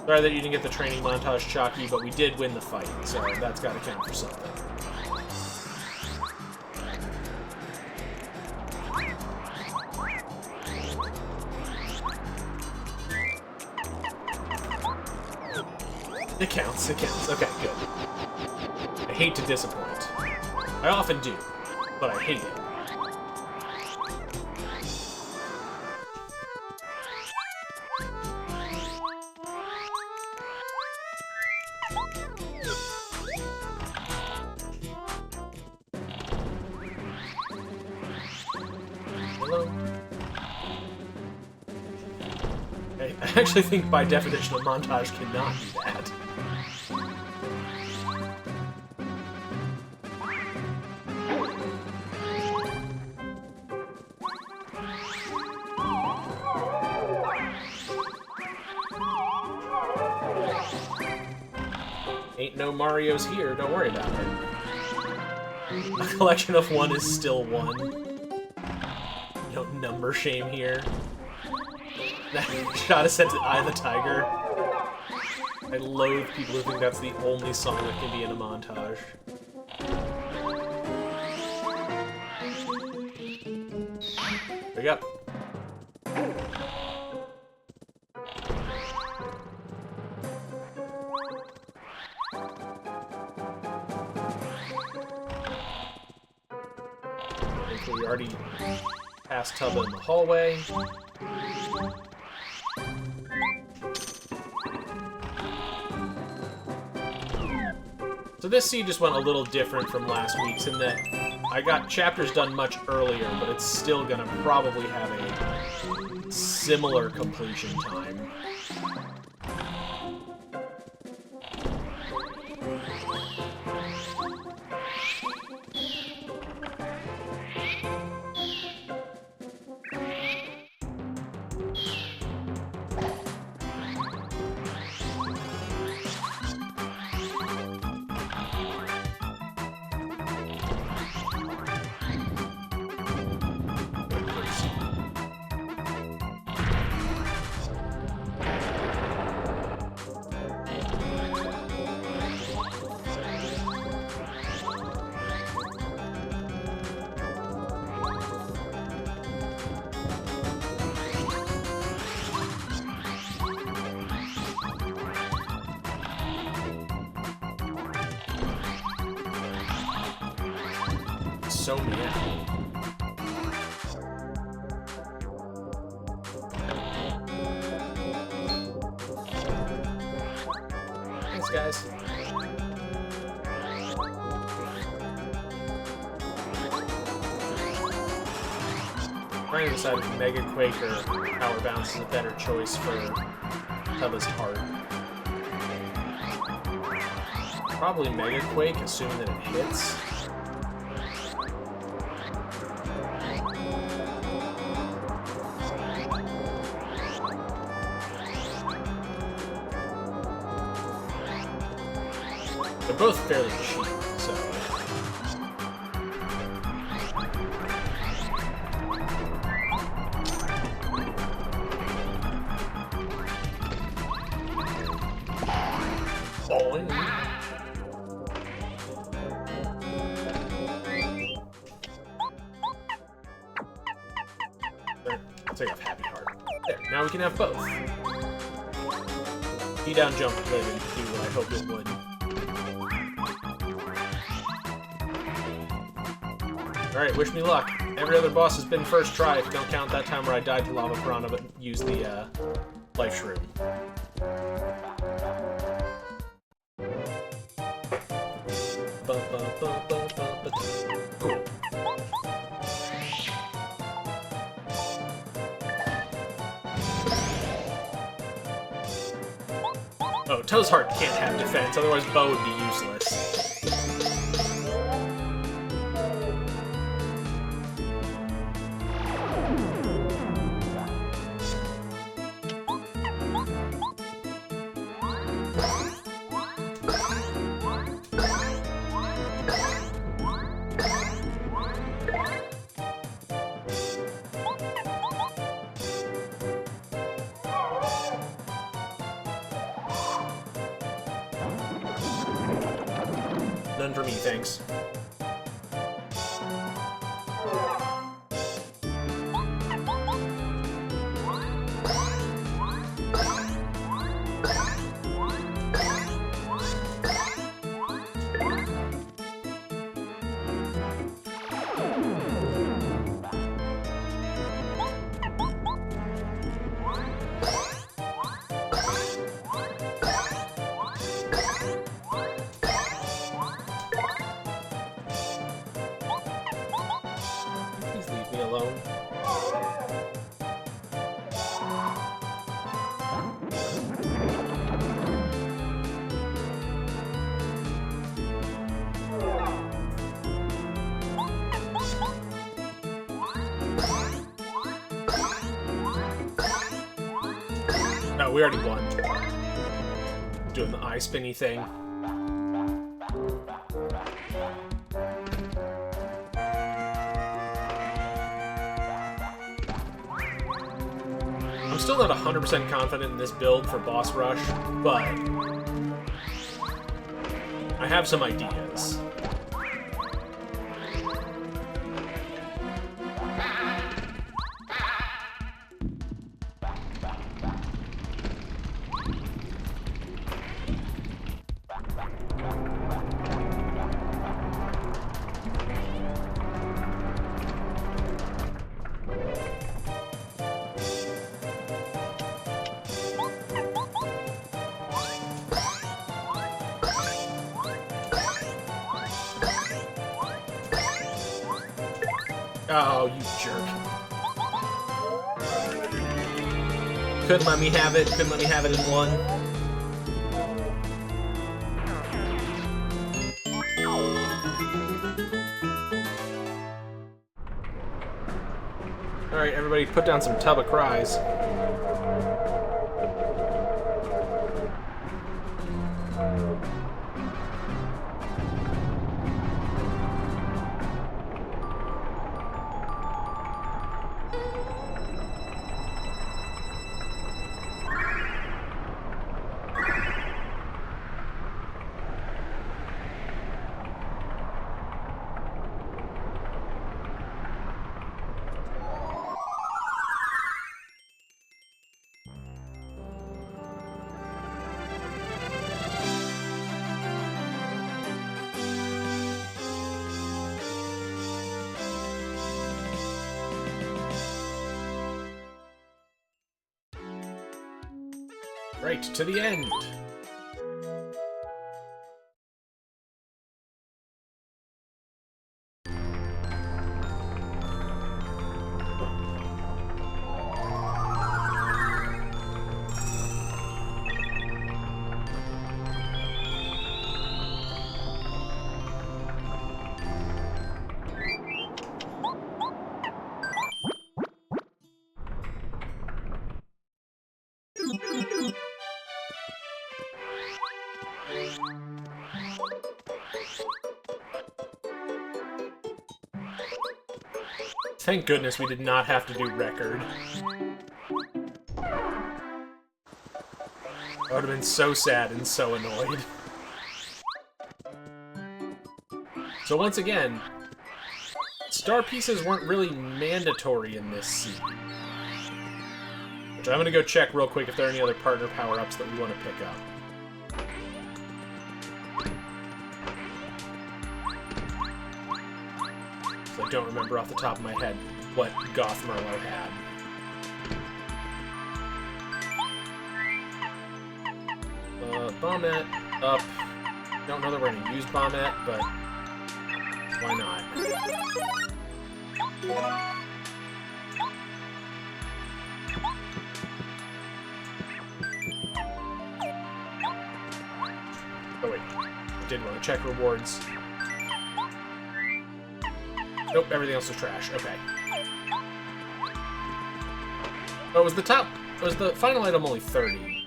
Sorry that you didn't get the training montage, Chalky, but we did win the fight, so that's gotta count for something. It counts, it counts. Okay, good. I hate to disappoint. I often do, but I hate it. Hello? I actually think by definition a montage cannot do that. Ain't no Marios here, don't worry about it. A collection of one is still one. No number shame here. That shot is sent to Eye of the Tiger. I loathe people who think that's the only song that can be in a montage. There you go. We already passed Tubba in the hallway. So this seed just went a little different from last week's in that I got chapters done much earlier, but it's still gonna probably have a similar completion time. So many. Thanks, guys. Trying to decide if Mega Quake or Power Bounce is a better choice for Tubba's heart. Probably Mega Quake, assuming that it hits. They're both fairly cheap, so... Boing. There, I'll take off Happy Heart. There, now we can have both. D-down jump would do what I hoped it would. Alright, wish me luck. Every other boss has been first try, if you don't count that time where I died to Lava Piranha but used the, life shroom. Cool. Oh, Toad's Heart can't have defense, otherwise Bow would be useless. None for me, thanks. alone. No, we already won. Doing the eye spinny thing. I'm still not 100% confident in this build for boss rush, but I have some ideas. Oh, you jerk. Couldn't let me have it. Couldn't let me have it in one. Alright, everybody put down some tub of cries. Right, to the end. Thank goodness we did not have to do record. I would have been so sad and so annoyed. So once again, star pieces weren't really mandatory in this scene. Which I'm gonna go check real quick if there are any other partner power-ups that we want to pick up. I don't remember off the top of my head what Goth Merlo had. Bombette, up. Don't know that we're gonna use Bombette, but why not? Oh wait, I did want to check rewards. Nope, everything else is trash. Okay. Oh, was the final item only 30?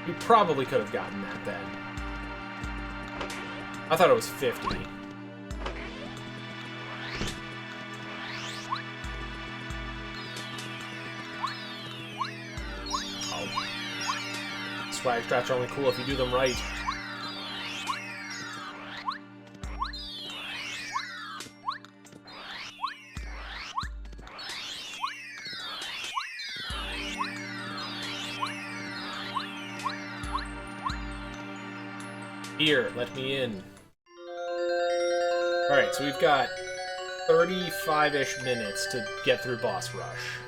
We probably could have gotten that then. I thought it was 50. Oh. Swag strats are only cool if you do them right. Here, let me in. Alright, so we've got 35-ish minutes to get through boss rush.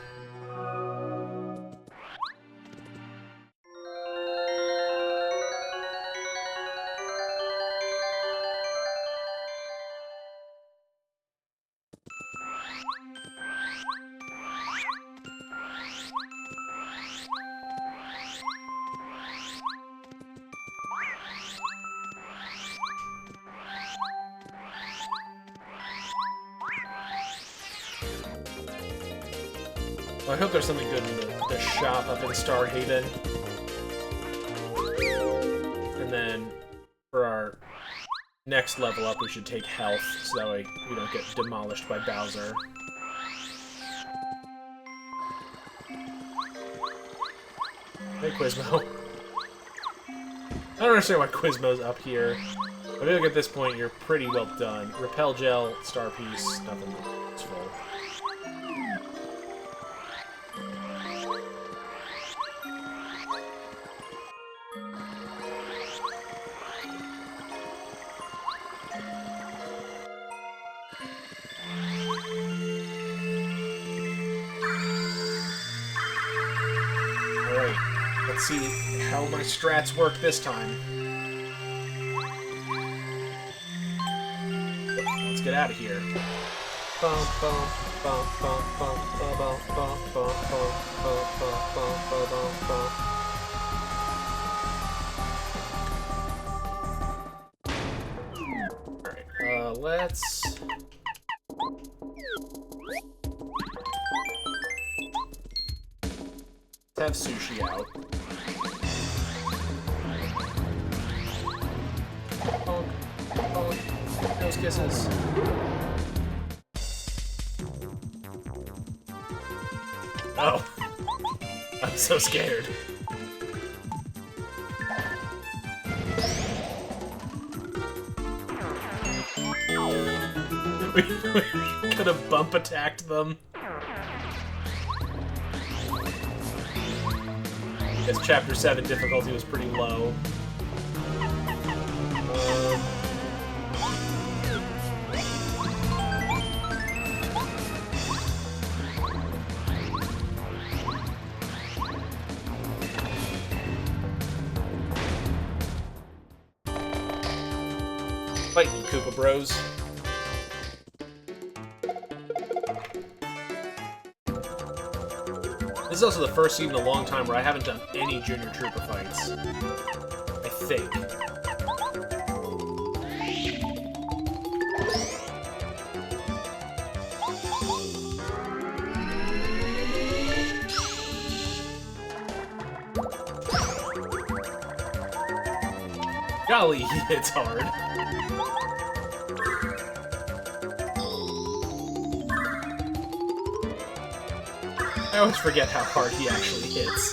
Well, I hope there's something good in the shop up in Star Haven. And then, for our next level up, we should take health, so that way we don't get demolished by Bowser. Hey, Quizmo. I don't understand why Quizmo's up here. I feel like at this point you're pretty well done. Repel Gel, Star Piece, nothing useful. Alright, let's see how my strats work this time. Let's get out of here. Alright, let's... have sushi out. Nose kisses. Oh. I'm so scared. We could have bump attacked them. Guess Chapter 7 difficulty was pretty low. Fight me, Koopa Bros. This is also the first season in a long time where I haven't done any Junior Trooper fights. I think. Golly, he hits hard. I always forget how hard he actually hits.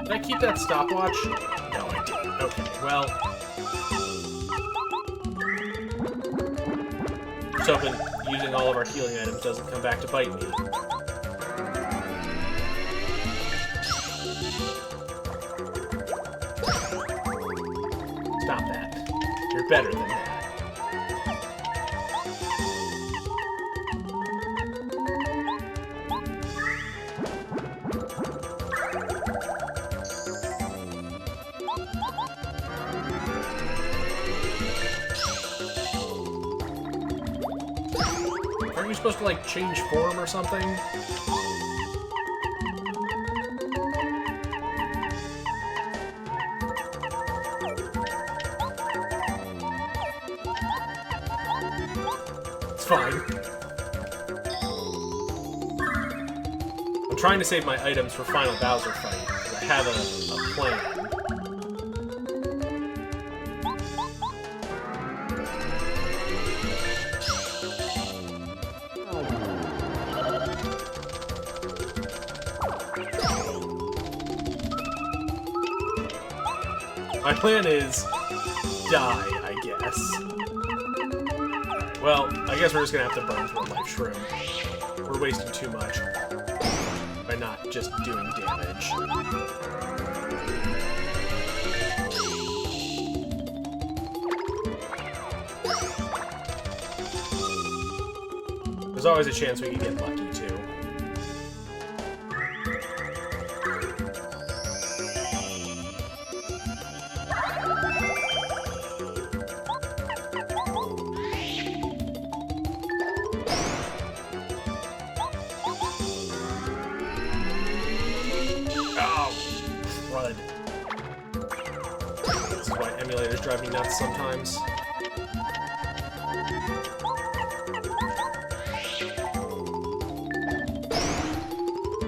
Did I keep that stopwatch? No, I didn't. Okay, well... just hoping using all of our healing items doesn't come back to bite me. Stop that. You're better than that. Aren't you supposed to, like, change form or something? It's fine. I'm trying to save my items for Final Bowser fight, because I have a plan. My plan is die, I guess. Well, I guess we're just gonna have to burn through a life shroom. We're wasting too much by not just doing damage. There's always a chance we could get lucky, too. Bowsers drive me nuts sometimes.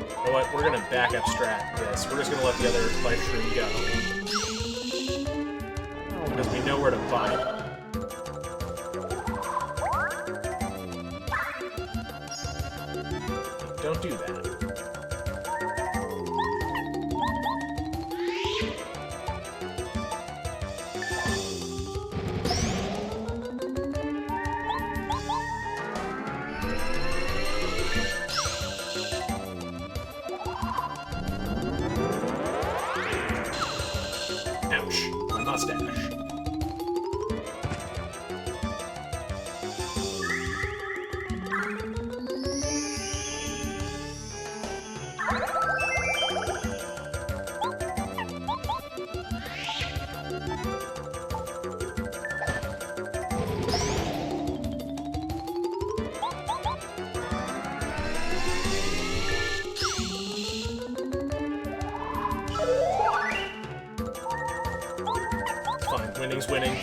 You know what? We're gonna back abstract this. We're just gonna let the other life stream go. Because we know where to buy it. Don't do that. Ouch. My mustache. Fine, winning's winning.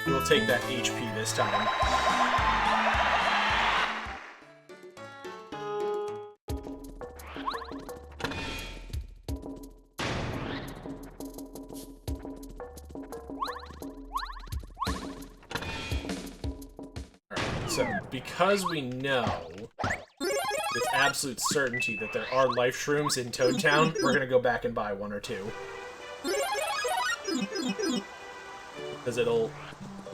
We'll take that HP this time. So, because we know with absolute certainty that there are life shrooms in Toad Town, we're gonna go back and buy one or two. Because it'll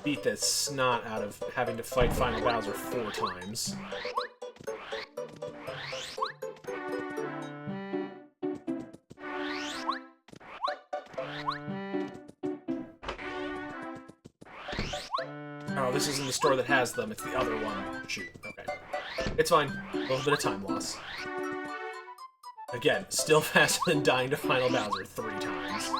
beat the snot out of having to fight Final Bowser 4 times. Oh, this isn't the store that has them, it's the other one. Shoot, okay. It's fine. A little bit of time loss. Again, still faster than dying to Final Bowser 3 times.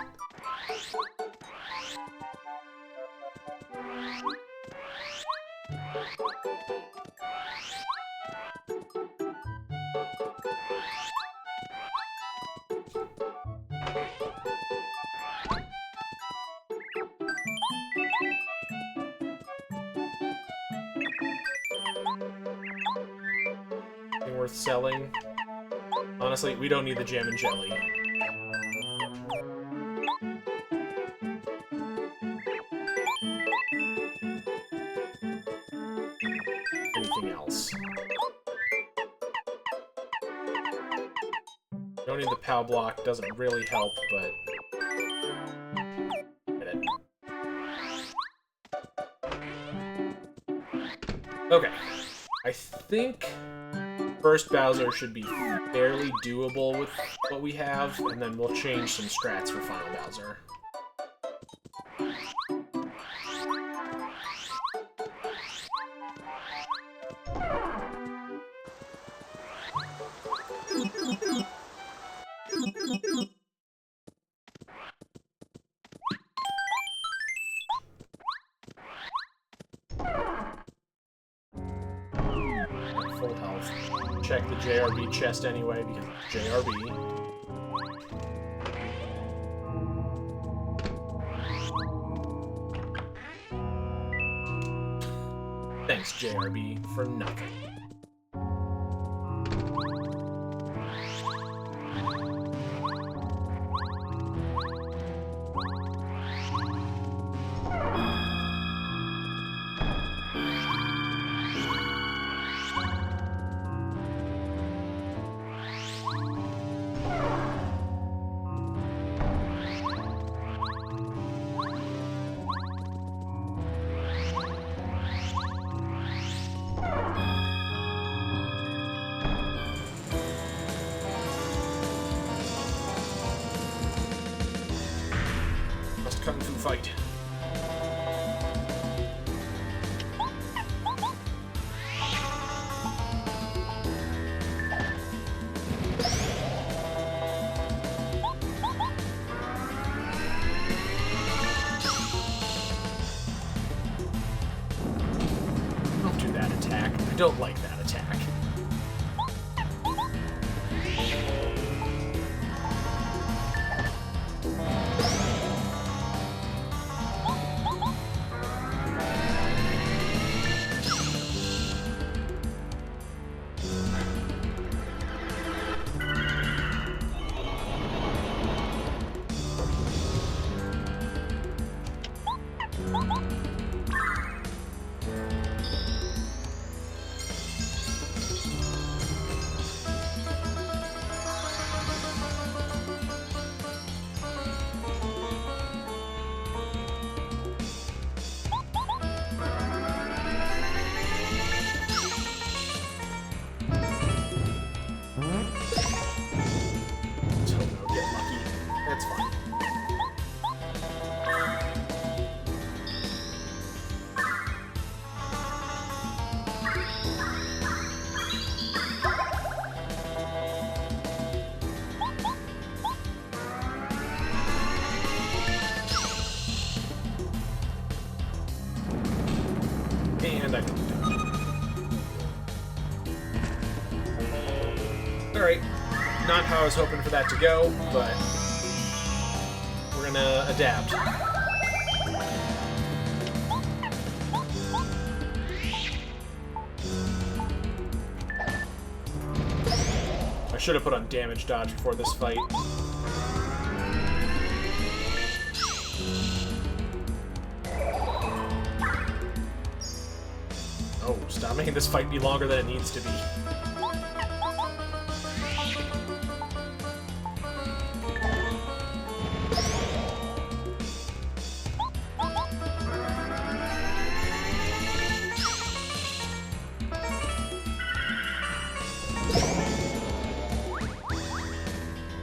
Worth selling. Honestly, we don't need the jam and jelly. Anything else? Don't need the POW block, doesn't really help, but... Get it. Okay. I think... First Bowser should be fairly doable with what we have, and then we'll change some strats for Final Bowser. Full health. Check the JRB chest anyway, because JRB. Thanks, JRB, for nothing. Kung Fu fight. Don't do that attack. Alright, not how I was hoping for that to go, but we're gonna adapt. I should have put on damage dodge before this fight. Oh, stop making this fight be longer than it needs to be.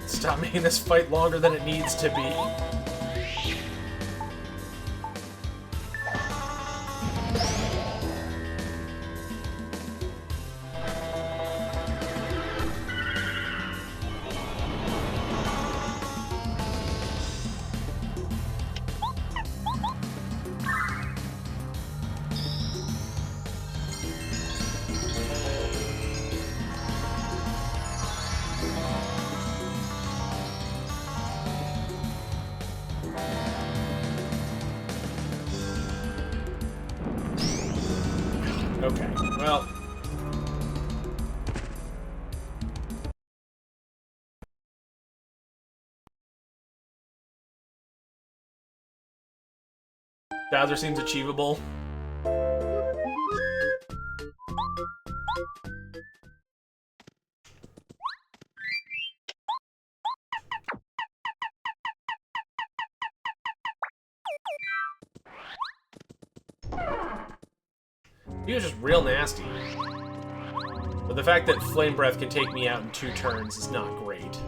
Stop making this fight longer than it needs to be. Okay, well... Bowser seems achievable. He was just real nasty. But the fact that Flame Breath can take me out in 2 turns is not great.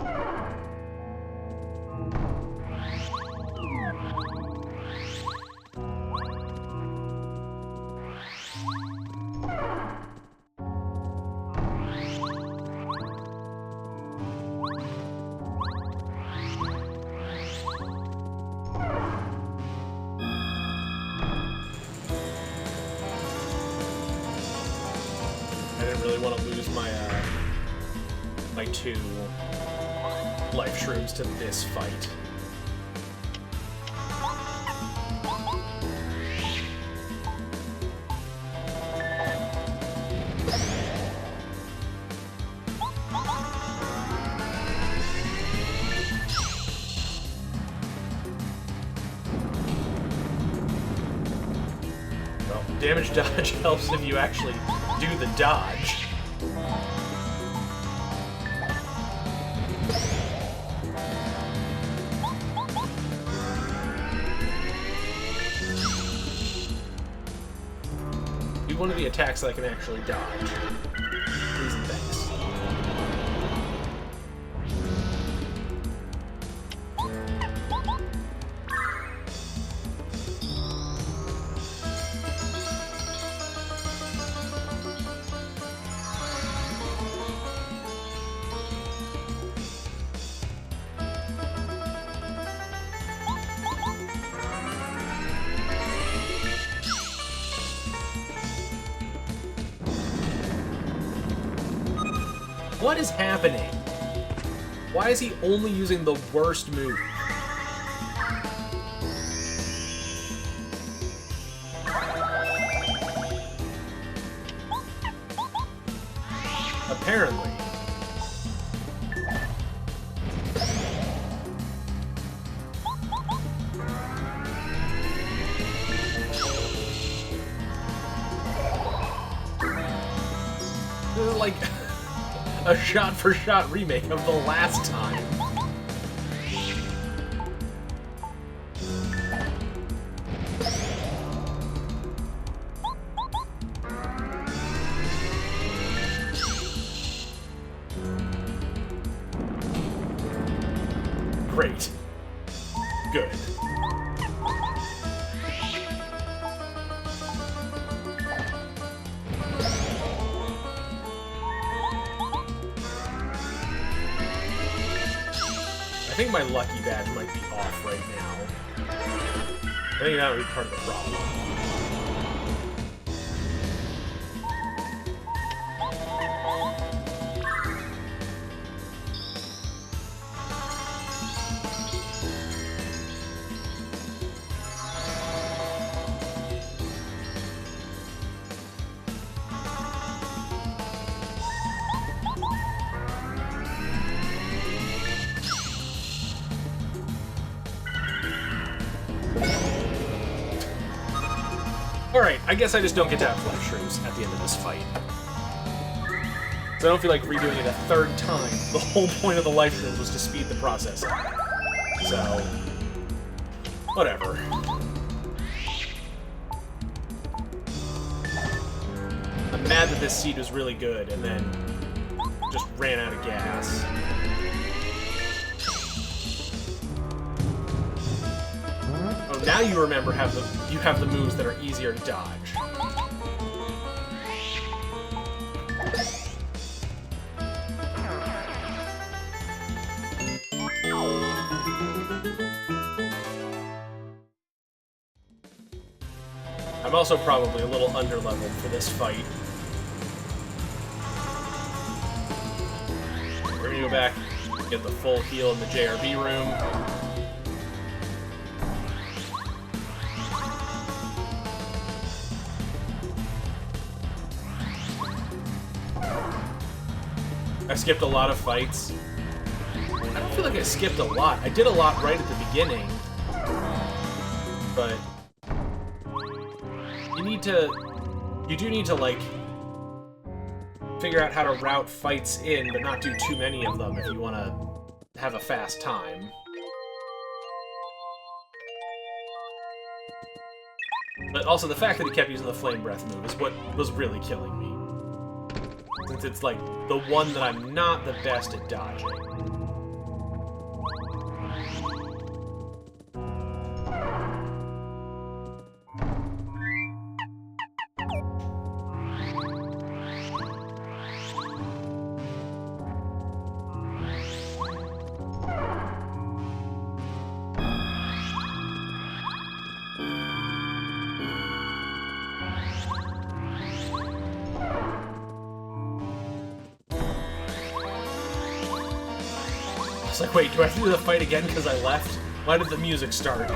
I didn't really want to lose my, my 2 life shrooms to this fight. Well, damage dodge helps if you actually do the dodge. Do one of the attacks that I can actually dodge. Please and thanks. What is happening? Why is he only using the worst move? Apparently. This is like a shot-for-shot remake of the last time. Great. Good. I think my lucky badge might be off right now. I think that would be part of the problem. I guess I just don't get to have life shrooms at the end of this fight. So I don't feel like redoing it a third time. The whole point of the life shrooms was to speed the process up. So, whatever. I'm mad that this seed was really good and then just ran out of gas. Oh, now you remember you have the moves that are easier to dodge. I'm also probably a little underleveled for this fight. We're gonna go back, get the full heal in the JRB room. I skipped a lot of fights. I don't feel like I skipped a lot. I did a lot right at the beginning, but you do need to, like, figure out how to route fights in, but not do too many of them if you want to have a fast time. But also, the fact that he kept using the Flame Breath move is what was really killing me. Since it's, like, the one that I'm not the best at dodging. I was like, wait, do I have to do the fight again because I left? Why did the music start?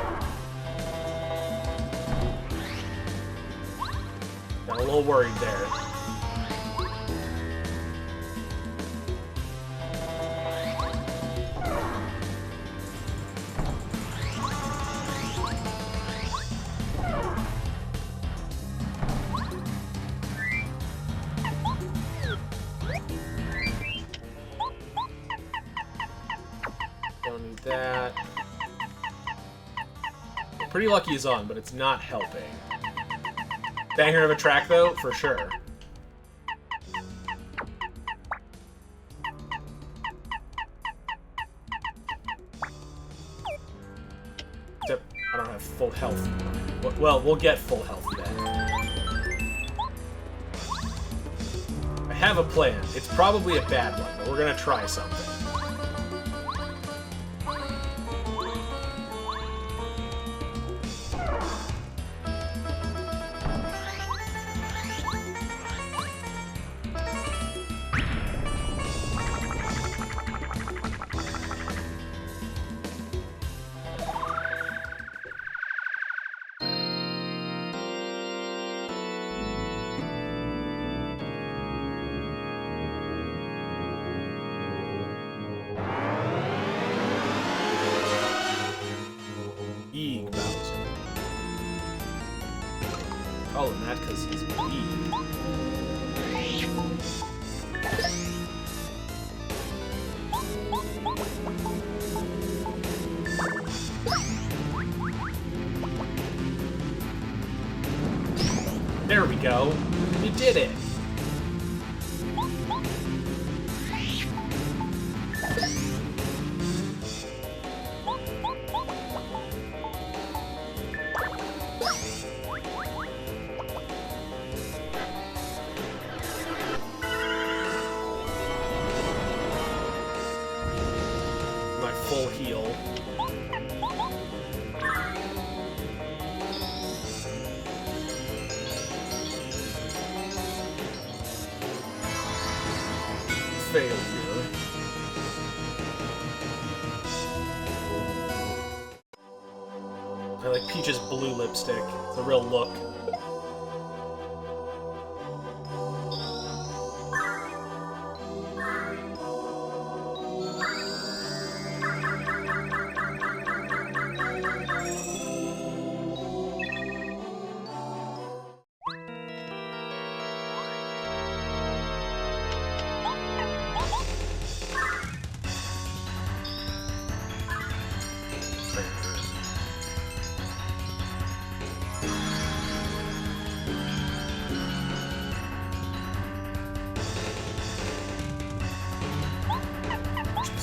Got a little worried there. That. Pretty lucky is on, but it's not helping. Banger of a track, though, for sure. Except I don't have full health. Well, we'll get full health then. I have a plan. It's probably a bad one, but we're gonna try something. Calling that because he's weak. There we go. You did it. Full heal. Failure. I like Peach's blue lipstick. It's a real look.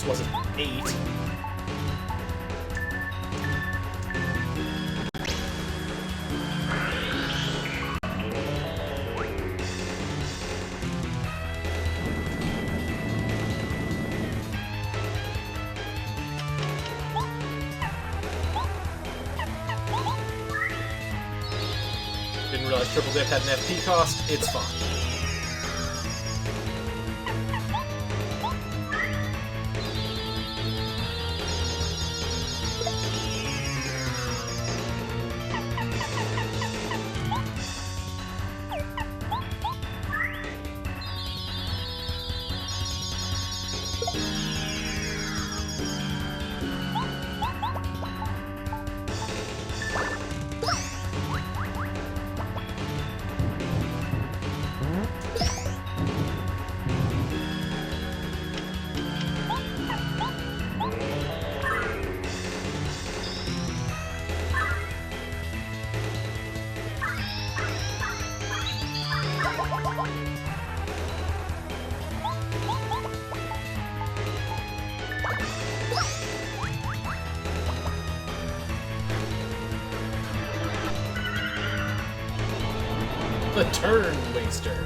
this wasn't 8. Didn't realize Triple Dip had an FP cost. It's fine. The Turn Waster.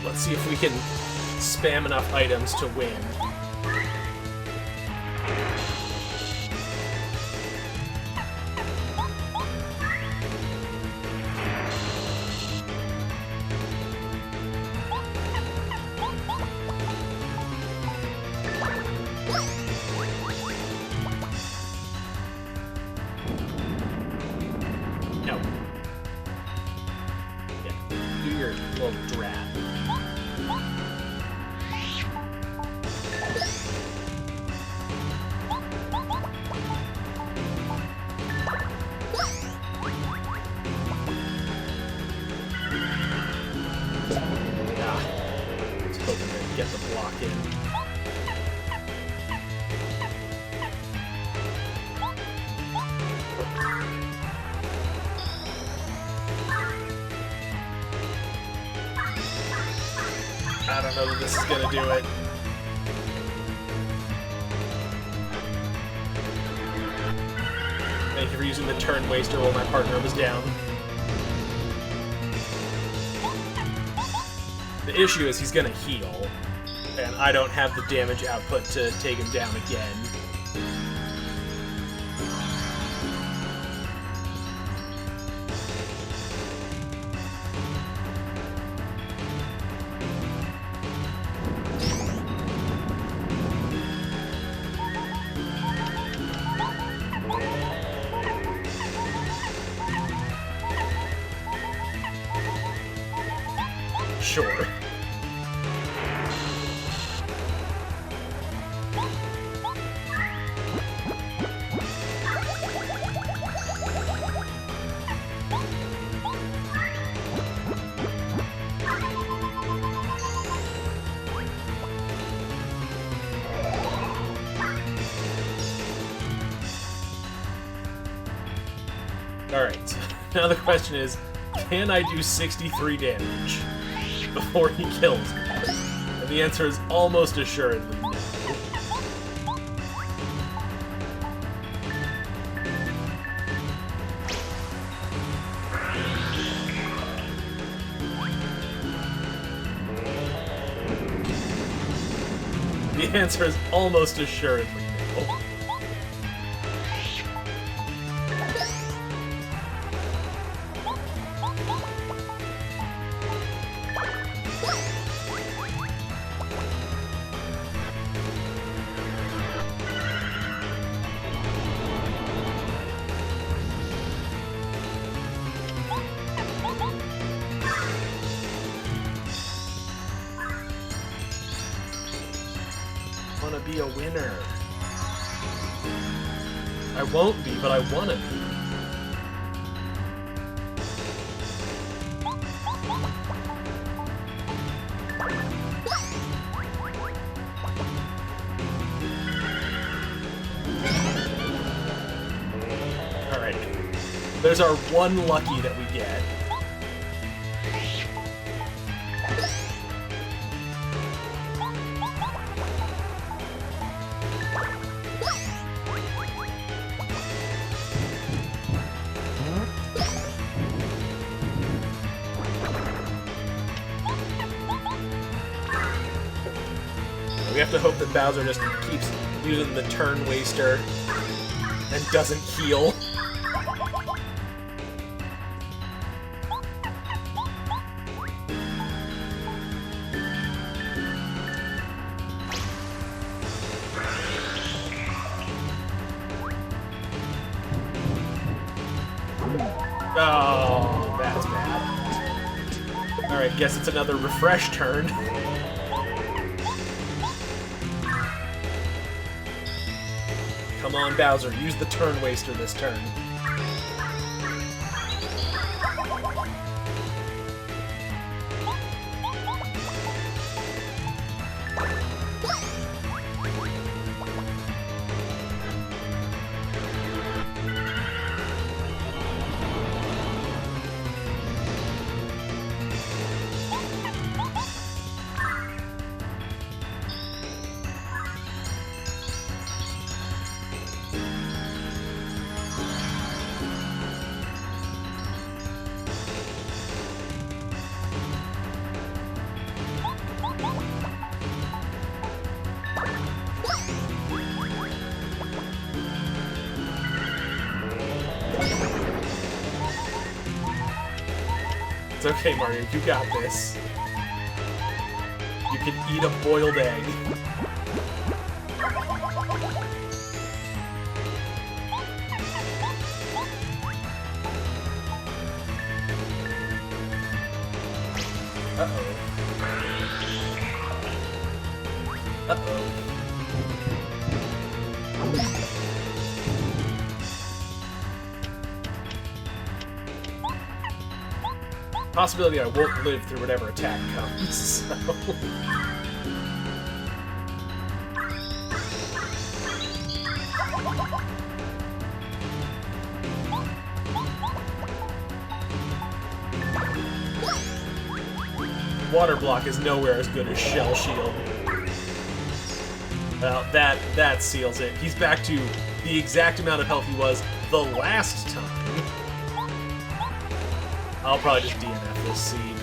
Let's see if we can spam enough items to win. No. Yeah, do your little drat. Get the block in. I don't know that this is gonna do it. Thank you for using the Turn Waster while my partner was down. The issue is he's gonna heal, and I don't have the damage output to take him down again. Sure. Alright, now the question is, can I do 63 damage before he kills me? And the answer is almost assuredly no. The answer is almost assuredly no. be a winner. I won't be, but I wanna be. Alright. There's our one lucky that we get. We have to hope that Bowser just keeps using the turn waster and doesn't heal. Oh, that's bad. Alright, guess it's another refresh turn. Come on, Bowser, use the turn waster this turn. It's okay, Mario, you got this. You can eat a boiled egg. Uh-oh. Uh-oh. Possibility I won't live through whatever attack comes, so... Water block is nowhere as good as Shell Shield. Well, that seals it. He's back to the exact amount of health he was the last time. I'll probably just DNF this seed.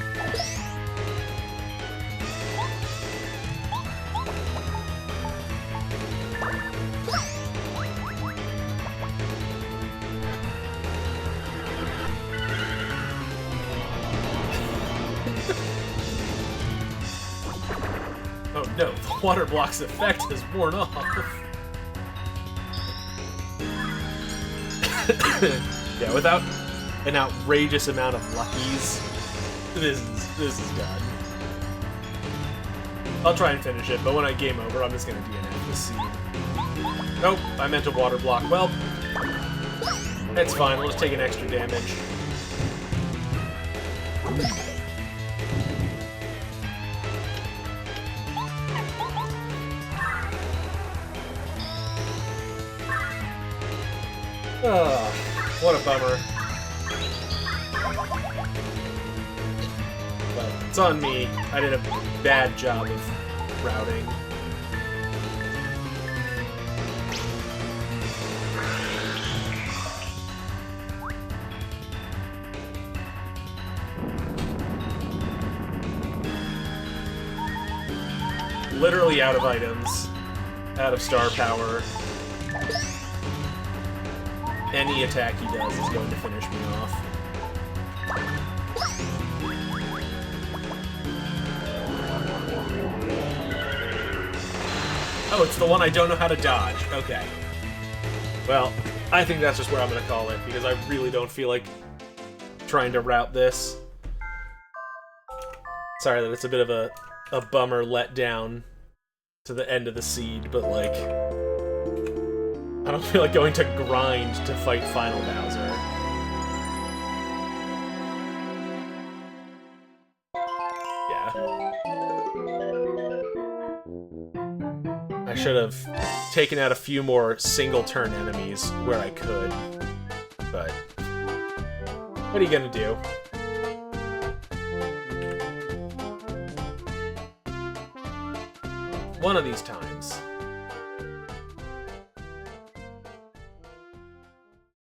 Oh no, the water block's effect has worn off. Yeah, without an outrageous amount of luckies, this is done. I'll try and finish it, but when I game over, I'm just gonna DNF this seed. Nope, I meant a water block. Well, it's fine, we'll just take an extra damage. What a bummer. But it's on me. I did a bad job of routing. Literally out of items, out of star power. Any attack he does is going to finish me off. Oh, it's the one I don't know how to dodge. Okay. Well, I think that's just where I'm going to call it, because I really don't feel like trying to route this. Sorry that it's a bit of a bummer letdown to the end of the seed, but, like, I don't feel like going to grind to fight Final Bowser. Yeah. I should have taken out a few more single-turn enemies where I could, but what are you gonna do? One of these times.